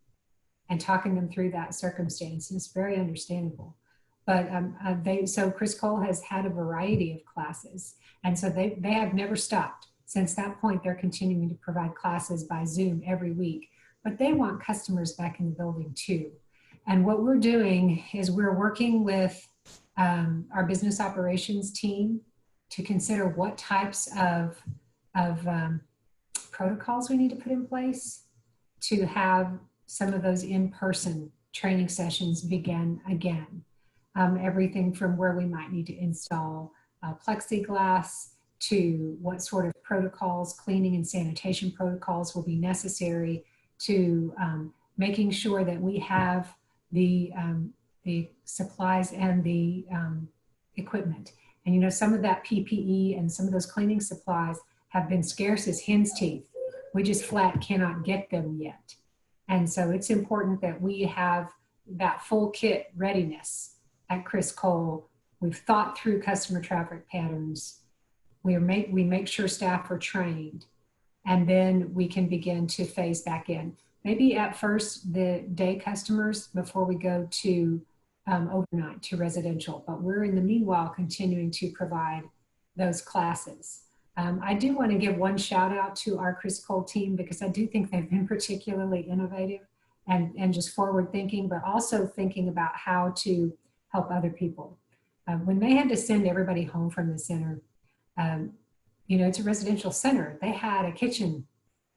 and talking them through that circumstance. And it's very understandable. But so Chris Cole has had a variety of classes. And so they have never stopped. Since that point, they're continuing to provide classes by Zoom every week, but they want customers back in the building too. And what we're doing is we're working with our business operations team to consider what types of protocols we need to put in place to have some of those in-person training sessions begin again. Everything from where we might need to install plexiglass to what sort of protocols, cleaning and sanitation protocols will be necessary, to making sure that we have the supplies and the equipment. And you know, some of that PPE and some of those cleaning supplies have been scarce as hen's teeth. We just flat cannot get them yet. And so it's important that we have that full kit readiness at Chris Cole. We've thought through customer traffic patterns. We make sure staff are trained, and then we can begin to phase back in. Maybe at first the day customers before we go to overnight to residential, but we're in the meanwhile continuing to provide those classes. I do want to give one shout out to our Chris Cole team, because I do think they've been particularly innovative and just forward thinking, but also thinking about how to help other people. When they had to send everybody home from the center, you know, it's a residential center. They had a kitchen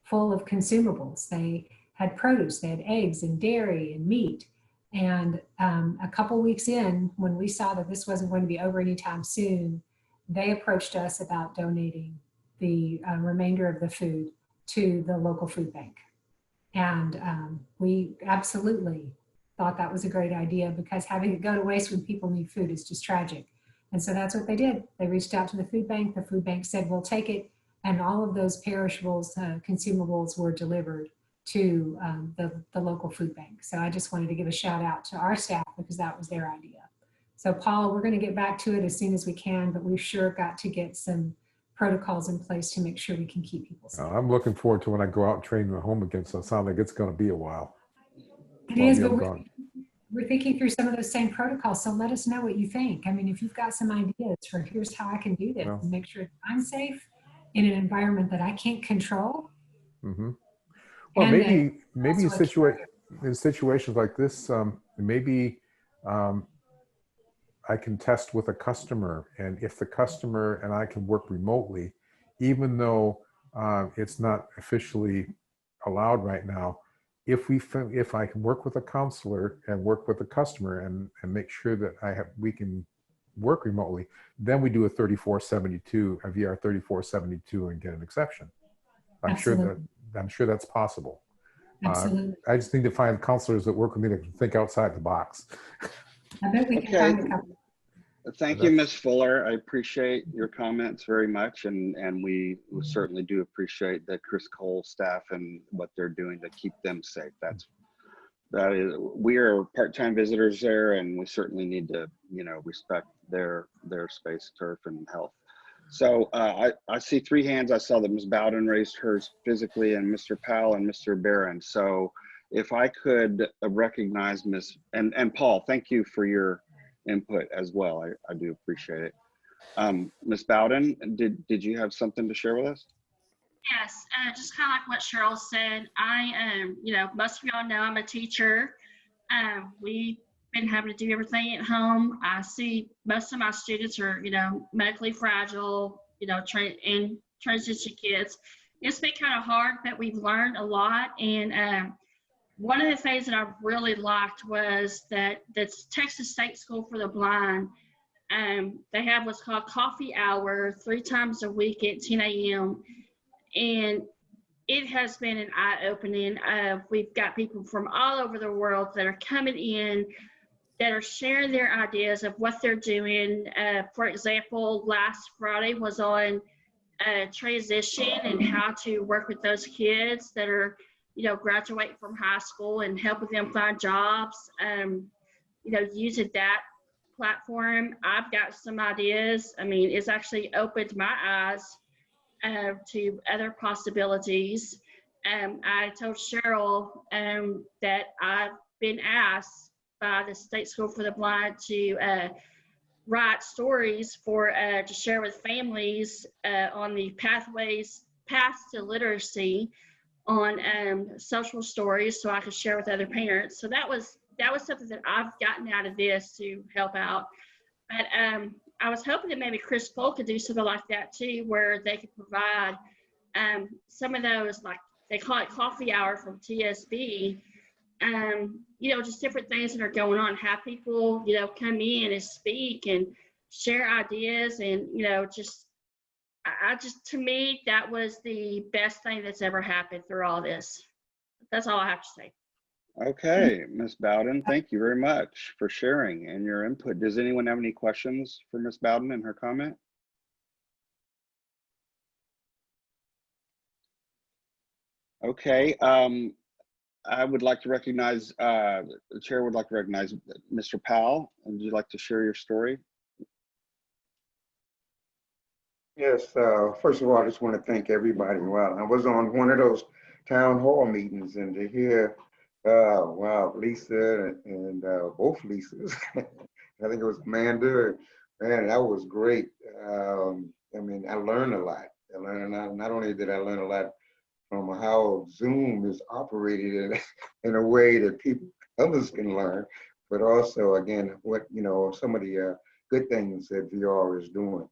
full of consumables. They had produce, they had eggs and dairy and meat. And a couple weeks in, when we saw that this wasn't going to be over anytime soon, they approached us about donating the remainder of the food to the local food bank. And we absolutely thought that was a great idea, because having it go to waste when people need food is just tragic. And so that's what they did. They reached out to the food bank. The food bank said, we'll take it. And all of those perishables, consumables were delivered to the local food bank. So I just wanted to give a shout out to our staff, because that was their idea. So Paul, we're going to get back to it as soon as we can, but we've sure got to get some protocols in place to make sure we can keep people safe. I'm looking forward to when I go out and train at home again. So it sounds like it's going to be a while. It is, but we're thinking through some of those same protocols. So let us know what you think. I mean, if you've got some ideas for here's how I can do this and make sure I'm safe in an environment that I can't control. Mm-hmm. Well, maybe in situations like this, maybe I can test with a customer, and if the customer and I can work remotely, even though it's not officially allowed right now, if I can work with a counselor and work with a customer and make sure that we can work remotely, then we do a 3472, a VR 3472, and get an exception. I'm sure that's possible. Absolutely. I just need to find counselors that work with me that can think outside the box. I bet we can find a couple. Thank you, Ms. Fuller. I appreciate your comments very much, and we certainly do appreciate the Chris Cole staff and what they're doing to keep them safe. That is, we are part-time visitors there, and we certainly need to, you know, respect their space, turf, and health. So I see 3 hands. I saw that Ms. Bowden raised hers physically, and Mr. Powell and Mr. Barron. So if I could recognize Ms. and Paul, thank you for your input as well. I do appreciate it. Ms. Bowden, did you have something to share with us? Yes, just kind of like what Cheryl said. I, you know, most of y'all know I'm a teacher. We've been having to do everything at home. I see most of my students are, you know, medically fragile, you know, and transition kids. It's been kind of hard, but we've learned a lot. And one of the things that I really liked was that the Texas State School for the Blind, they have what's called coffee hour 3 times a week at 10 a.m. And it has been an eye-opening. We've got people from all over the world that are coming in that are sharing their ideas of what they're doing. For example, last Friday was on transition and how to work with those kids that are, graduating from high school and helping them find jobs. Using that platform, I've got some ideas. I mean, it's actually opened my eyes to other possibilities. I told Cheryl that I've been asked by the State School for the Blind to write stories for to share with families on the paths to literacy on social stories, so I could share with other parents. So that was something that I've gotten out of this to help out. But I was hoping that maybe Chris Cole could do something like that too, where they could provide some of those, like they call it coffee hour from TSB, just different things that are going on, have people, come in and speak and share ideas and, to me, that was the best thing that's ever happened through all this. That's all I have to say. Okay, Ms. Bowden, thank you very much for sharing and your input. Does anyone have any questions for Ms. Bowden and her comment? Okay, I would like to recognize, the chair would like to recognize Mr. Powell. Would you like to share your story? Yes, first of all, I just want to thank everybody. Wow, I was on one of those town hall meetings, and to hear, wow, Lisa and both Lisas, I think it was Amanda, man, that was great. I mean, I learned a lot. Not only did I learn a lot from how Zoom is operated in a way that others can learn, but also, again, what, some of the good things that VR is doing.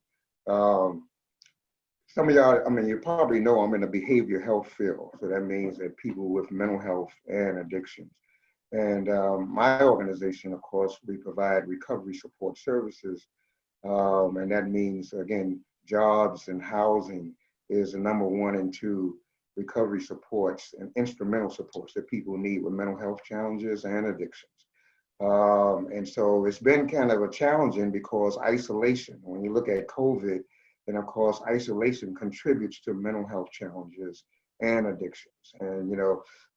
Some of y'all, I mean, you probably know I'm in the behavioral health field. So that means that people with mental health and addictions. And my organization, of course, we provide recovery support services. And that means, again, jobs and housing is the #1 and 2 recovery supports and instrumental supports that people need with mental health challenges and addictions. And so it's been kind of a challenging because isolation, when you look at COVID, and of course, isolation contributes to mental health challenges and addictions. And,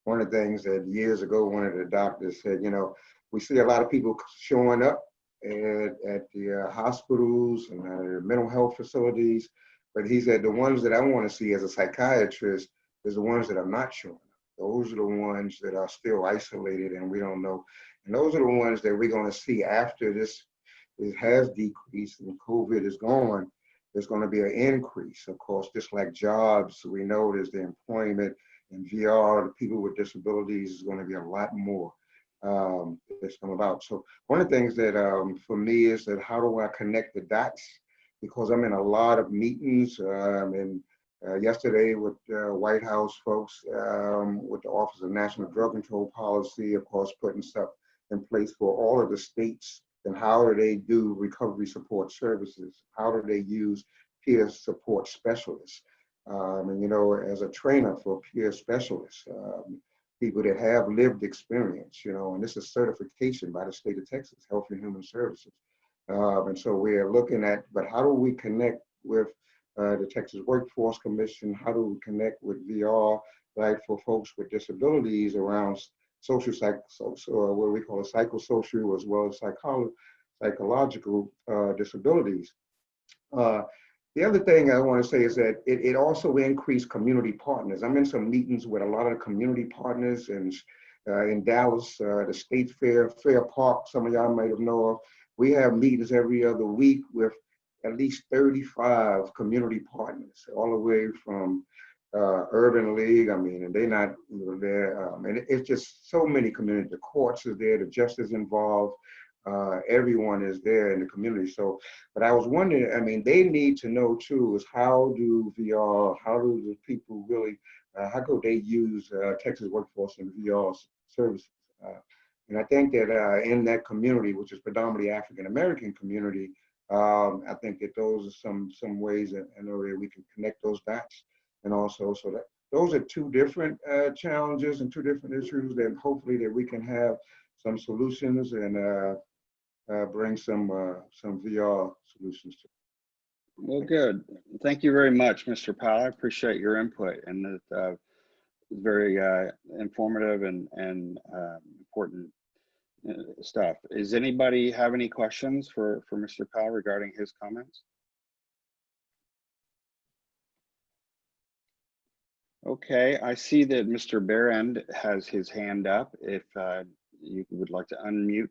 one of the things that years ago, one of the doctors said, we see a lot of people showing up at the hospitals and the mental health facilities, but he said the ones that I want to see as a psychiatrist is the ones that are not showing up. Those are the ones that are still isolated and we don't know. And those are the ones that we're going to see after this has decreased and COVID is gone. There's going to be an increase, of course, just like jobs. We know there's the employment in VR, the people with disabilities is going to be a lot more that's come about. So one of the things that for me is that how do I connect the dots? Because I'm in a lot of meetings and yesterday with White House folks, with the Office of National Drug Control Policy, of course, putting stuff in place for all of the states. And how do they do recovery support services? How do they use peer support specialists? And, as a trainer for peer specialists, people that have lived experience, and this is certification by the state of Texas, Health and Human Services. And so we're looking at, but how do we connect with the Texas Workforce Commission? How do we connect with VR, right, for folks with disabilities around social, what we call a psychosocial as well as psychological disabilities. The other thing I want to say is that it also increased community partners. I'm in some meetings with a lot of the community partners and in Dallas, the State Fair Park, some of y'all might have known of. We have meetings every other week with at least 35 community partners, all the way from Urban League, I mean, and they're not there. And it's just so many community. The courts is there, the justice involved, everyone is there in the community. So, but I was wondering, I mean, they need to know too, is how do VR, how do the people really, how could they use Texas Workforce and VR services? And I think that in that community, which is predominantly African-American community, I think that those are some ways that I know that we can connect those dots. And also, so that those are two different challenges and two different issues that hopefully that we can have some solutions and bring some VR solutions to. Well, good. Thank you very much, Mr. Powell. I appreciate your input, and very informative and important stuff. Does anybody have any questions for Mr. Powell regarding his comments? Okay, I see that Mr. Berend has his hand up. If you would like to unmute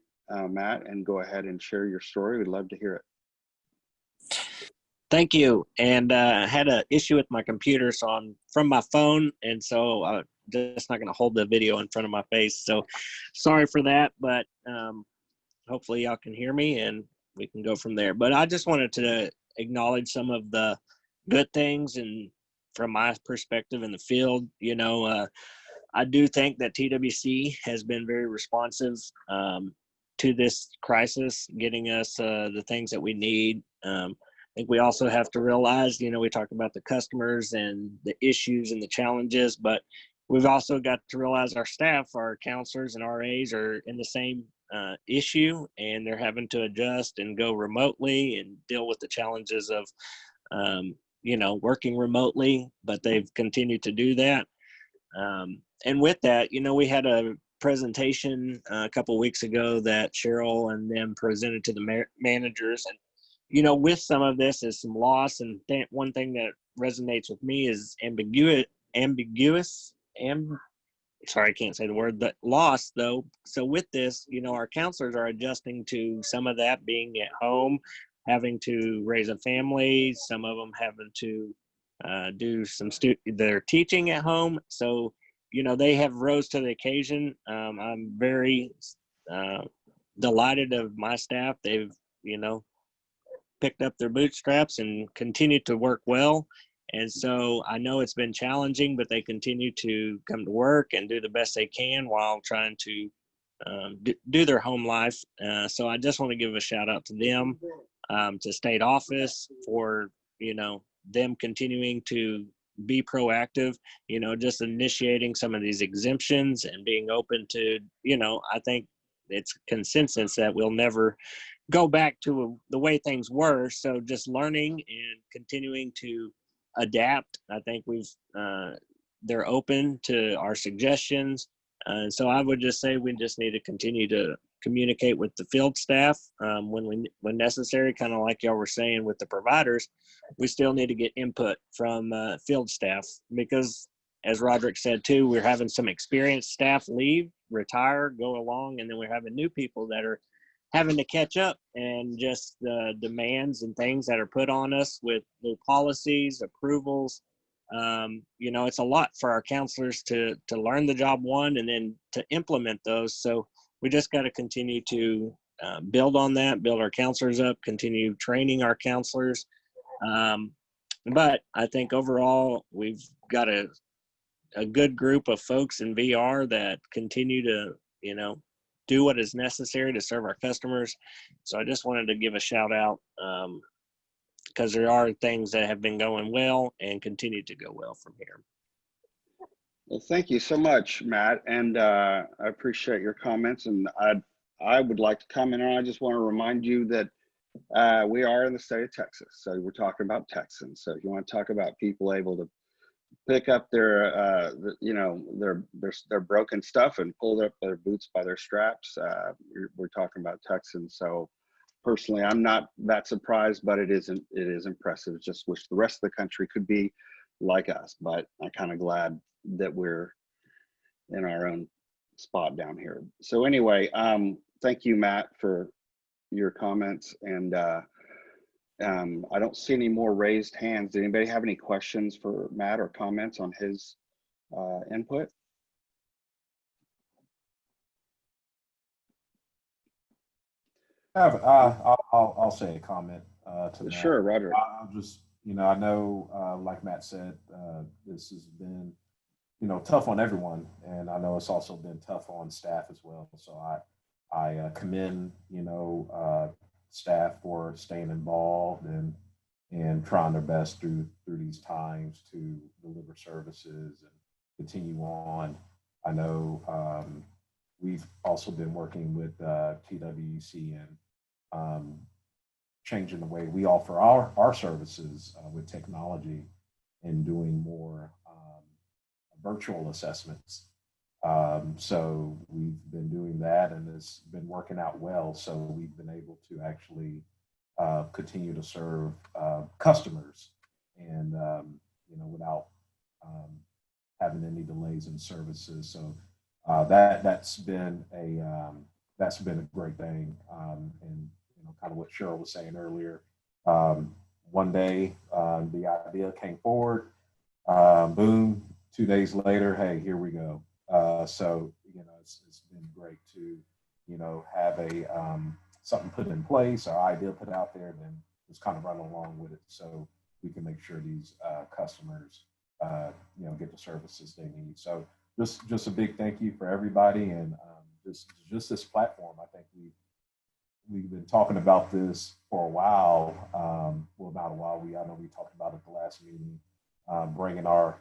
Matt and go ahead and share your story, we'd love to hear it. Thank you. And I had an issue with my computer, so I'm from my phone, and so I'm just not going to hold the video in front of my face. So sorry for that, but hopefully y'all can hear me and we can go from there. But I just wanted to acknowledge some of the good things and from my perspective in the field. You know, I do think that TWC has been very responsive to this crisis, getting us the things that we need. I think we also have to realize, you know, we talk about the customers and the issues and the challenges, but we've also got to realize our staff, our counselors and RAs are in the same issue, and they're having to adjust and go remotely and deal with the challenges of, you know, working remotely, but they've continued to do that. And with that, you know, we had a presentation a couple of weeks ago that Cheryl and them presented to the managers, and you know, with some of this is some loss, and one thing that resonates with me is sorry, I can't say the word, but loss though. So with this, you know, our counselors are adjusting to some of that being at home, having to raise a family, some of them having to do some their teaching at home. So, you know, they have rose to the occasion. I'm very delighted of my staff. They've, you know, picked up their bootstraps and continued to work well. And so I know it's been challenging, but they continue to come to work and do the best they can while trying to do their home life. So I just want to give a shout out to them, to state office for, you know, them continuing to be proactive, you know, just initiating some of these exemptions and being open to, you know, I think it's consensus that we'll never go back to the way things were. So just learning and continuing to adapt. I think they're open to our suggestions. So I would just say we just need to continue to communicate with the field staff when necessary, kind of like y'all were saying with the providers. We still need to get input from field staff because, as Roderick said too, we're having some experienced staff leave, retire, go along, and then we're having new people that are having to catch up, and just the demands and things that are put on us with new policies, approvals. You know, it's a lot for our counselors to learn the job one and then to implement those. So we just got to continue to build on that, build our counselors up, continue training our counselors. But I think overall we've got a good group of folks in VR that continue to, you know, do what is necessary to serve our customers. So I just wanted to give a shout out because there are things that have been going well and continue to go well from here. Well, thank you so much, Matt. And I appreciate your comments. And I would like to comment on, I just want to remind you that we are in the state of Texas. So we're talking about Texans. So if you want to talk about people able to pick up their you know, their broken stuff and pull up their boots by their straps, we're talking about Texans. So personally, I'm not that surprised, but it is impressive. Just wish the rest of the country could be like us, but I'm kind of glad that we're in our own spot down here. So anyway, thank you, Matt, for your comments. And I don't see any more raised hands. Did anybody have any questions for Matt or comments on his input? I'll say a comment to Matt. Sure, Roger. I'll just, you know, I know, like Matt said, this has been, you know, tough on everyone, and I know it's also been tough on staff as well. So I commend, you know, staff for staying involved and trying their best through these times to deliver services and continue on. I know we've also been working with TWC changing the way we offer our services with technology and doing more virtual assessments. So we've been doing that, and it's been working out well. So we've been able to actually continue to serve customers, and without having any delays in services. So that's been a great thing. And kind of what Cheryl was saying earlier. One day the idea came forward. Boom. 2 days later, hey, here we go. So it's been great to have something put in place, our idea put out there, then just kind of run along with it, so we can make sure these customers get the services they need. So just a big thank you for everybody, and just this platform. I think we've been talking about this for a while. Well, not a while. I know we talked about it at the last meeting, bringing our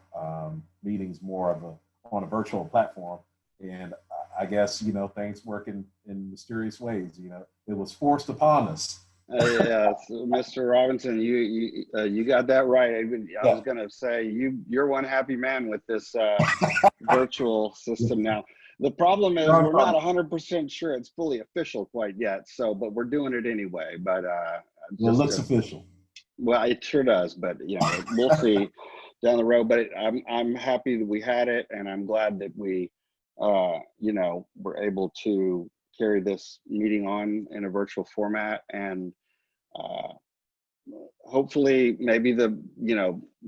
meetings more on a virtual platform. And I guess, things work in mysterious ways. It was forced upon us. Yeah, so Mr. Robinson, you got that right. I was going to say you're one happy man with this virtual system now. The problem is we're not 100% sure it's fully official quite yet. So, but we're doing it anyway. But it looks official. Well, it sure does. But we'll see down the road. But I'm happy that we had it, and I'm glad that we were able to carry this meeting on in a virtual format, and hopefully maybe the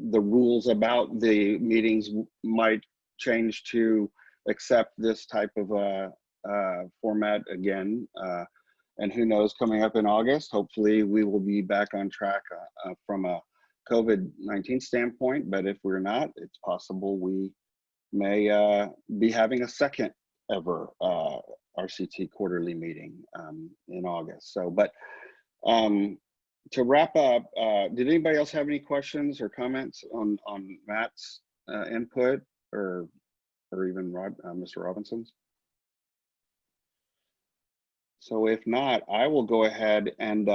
rules about the meetings might change to accept this type of format again, and who knows, coming up in August, hopefully we will be back on track from a COVID-19 standpoint. But if we're not, it's possible we may be having a second ever RCT quarterly meeting in August. So, but to wrap up, did anybody else have any questions or comments on Matt's input, or even Mr. Robinson's? So if not, I will go ahead and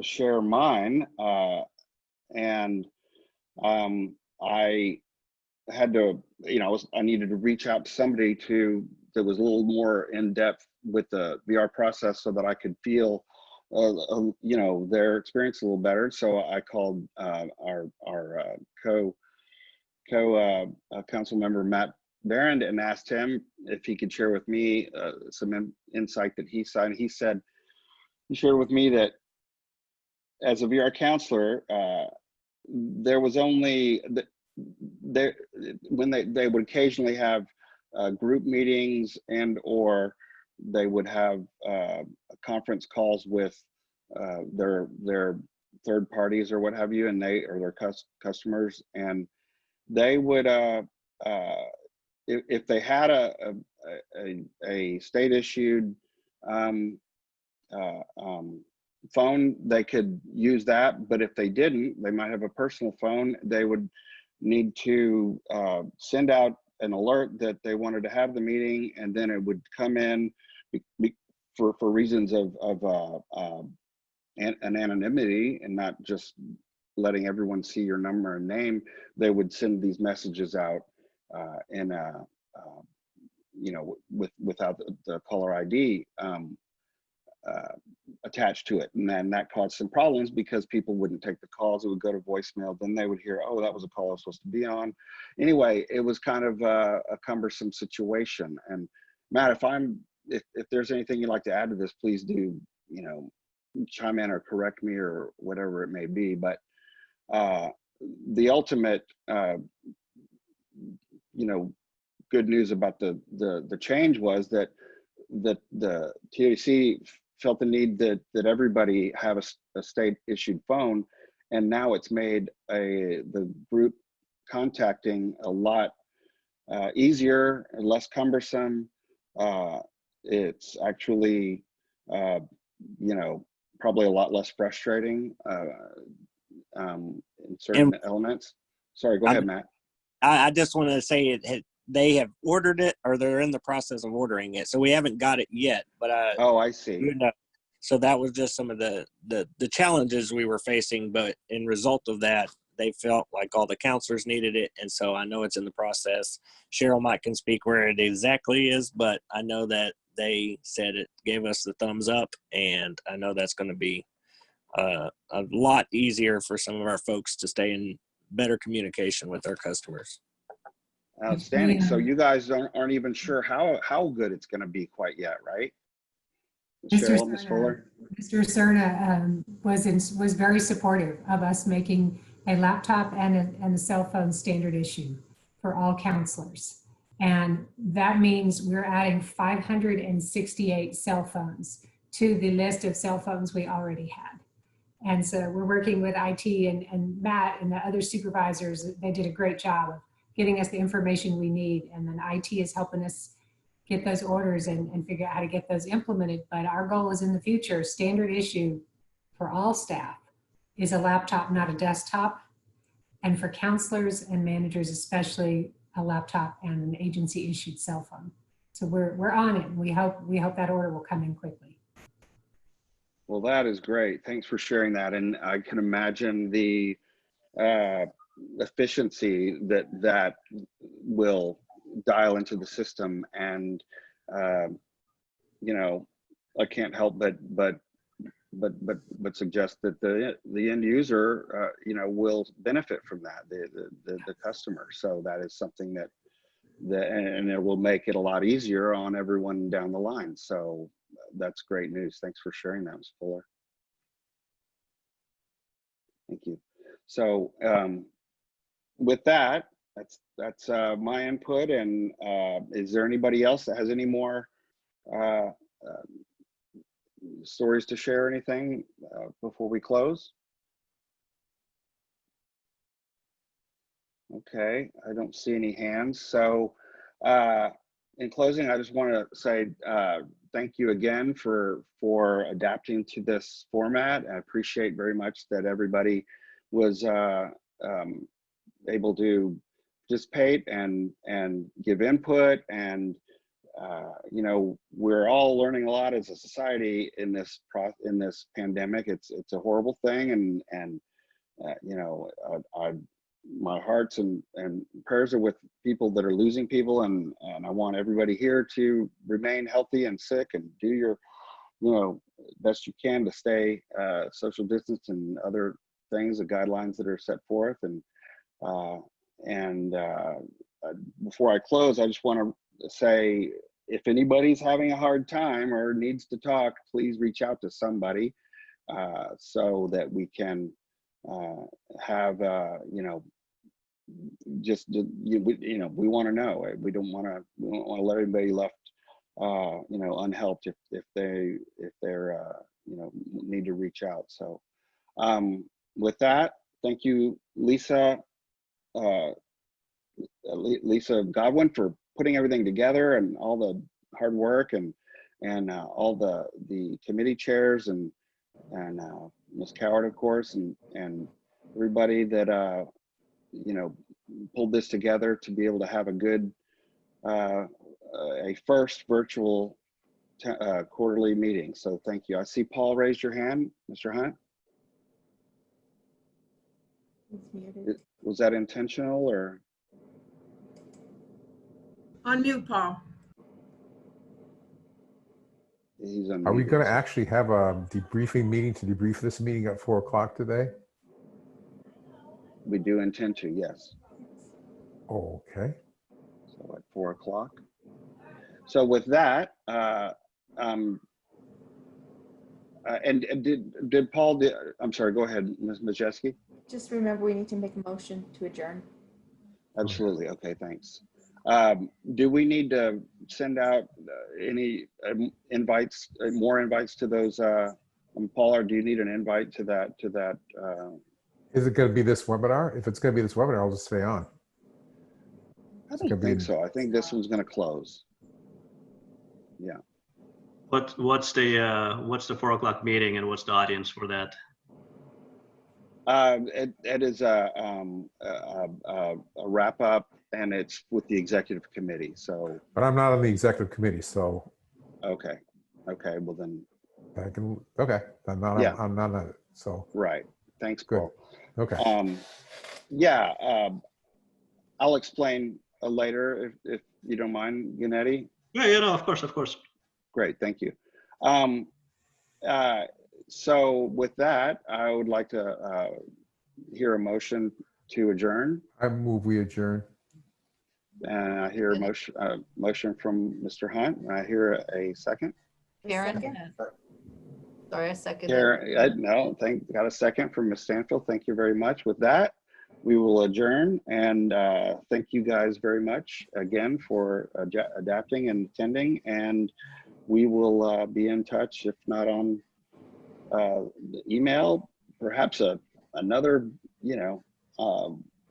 share mine. And I had to, I needed to reach out to somebody that was a little more in depth with the VR process, so that I could feel, their experience a little better. So I called our council member, Matt Barron, and asked him if he could share with me some insight that he saw. And he shared with me that as a VR counselor, there was only when they would occasionally have group meetings, and or they would have conference calls with their third parties or what have you, and their customers, and they would if they had a state issued phone, they could use that. But if they didn't, they might have a personal phone. They would need to send out an alert that they wanted to have the meeting, and then it would come in for reasons of an anonymity, and not just letting everyone see your number and name. They would send these messages out in without the caller ID attached to it. And then that caused some problems because people wouldn't take the calls. It would go to voicemail. Then they would hear, oh, that was a call I was supposed to be on. Anyway, it was kind of a cumbersome situation. And Matt, if there's anything you'd like to add to this, please do, chime in or correct me or whatever it may be. But the ultimate, good news about the change was that the TAC felt the need that everybody have a state issued phone, and now it's made the group contacting a lot easier and less cumbersome. It's actually probably a lot less frustrating in certain elements. Sorry, go ahead, Matt. I just want to say they have ordered it, or they're in the process of ordering it. So we haven't got it yet, but oh, I see. So that was just some of the challenges we were facing. But in result of that, they felt like all the counselors needed it. And so I know it's in the process. Cheryl might can speak where it exactly is, but I know that they said it gave us the thumbs up. And I know that's going to be a lot easier for some of our folks to stay in better communication with our customers. Outstanding. So you guys aren't even sure how good it's going to be quite yet, right? Cheryl, Ms. Fuller? Mr. Cerna was very supportive of us making a laptop and a cell phone standard issue for all counselors. And that means we're adding 568 cell phones to the list of cell phones we already had. And so we're working with IT and Matt and the other supervisors. They did a great job of getting us the information we need. And then IT is helping us get those orders and figure out how to get those implemented. But our goal is in the future, standard issue for all staff is a laptop, not a desktop. And for counselors and managers, especially a laptop and an agency issued cell phone. So we're on it. We hope that order will come in quickly. Well, that is great. Thanks for sharing that. And I can imagine the efficiency that will dial into the system. And you know, I can't help but suggest that the end user you know, will benefit from that, the customer. So that is something that and it will make it a lot easier on everyone down the line. So that's great news. Thanks for sharing that, Ms. Fuller. Thank you. So with that, that's my input. And is there anybody else that has any more stories to share, anything before we close? Okay, I don't see any hands. So in closing, I just want to say thank you again for adapting to this format. I appreciate very much that everybody was able to participate and give input. And you know, we're all learning a lot as a society in this pandemic. It's a horrible thing, and you know, my hearts and prayers are with people that are losing people, and I want everybody here to remain healthy and sick and do your, you know, best you can to stay social distance and other things, the guidelines that are set forth. And before I close, I just want to say, if anybody's having a hard time or needs to talk, please reach out to somebody so that we can have you know, just you know, we want to know. We don't want to let anybody left you know, unhelped if they're you know, need to reach out. So with that, thank you, Lisa Godwin, for putting everything together and all the hard work, and all the committee chairs and Ms. Coward, of course, and everybody that you know, pulled this together to be able to have a good a first virtual quarterly meeting. So thank you. I see Paul raised your hand, Mr. Hunt. Was that intentional or? Unmute, Paul. He's unmuted. Are we going to actually have a debriefing meeting to debrief this meeting at 4 o'clock today? We do intend to, yes. Okay. So at 4 o'clock. So with that, and did Paul? I'm sorry. Go ahead, Ms. Majeski. Just remember, we need to make a motion to adjourn. Absolutely. Okay. Thanks. Do we need to send out any invites, more invites to those? Paul, or do you need an invite to that? Is it going to be this webinar? If it's going to be this webinar, I'll just stay on. I don't think so. I think this one's going to close. Yeah. What's the 4 o'clock meeting, and what's the audience for that? It is a wrap up, and it's with the executive committee. So. But I'm not on the executive committee, so. Okay. Okay. Well then, I can, okay. I'm not, Yeah. I'm not on it, so. Right. Thanks, Good. Paul. Okay. Yeah, I'll explain later if you don't mind, Gennady. Yeah, no, of course. Great, thank you. So with that, I would like to hear a motion to adjourn. I move we adjourn. And I hear a motion from Mr. Hunt. And I hear a second. Karen? Sorry, I seconded. Karen, no, got a second from Ms. Stanfield. Thank you very much. With that, we will adjourn, and thank you guys very much again for adapting and attending, and we will be in touch, if not on the email, perhaps another,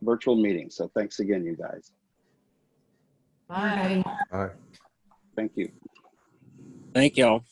virtual meeting. So thanks again, you guys. Bye. Bye. Thank you. Thank y'all.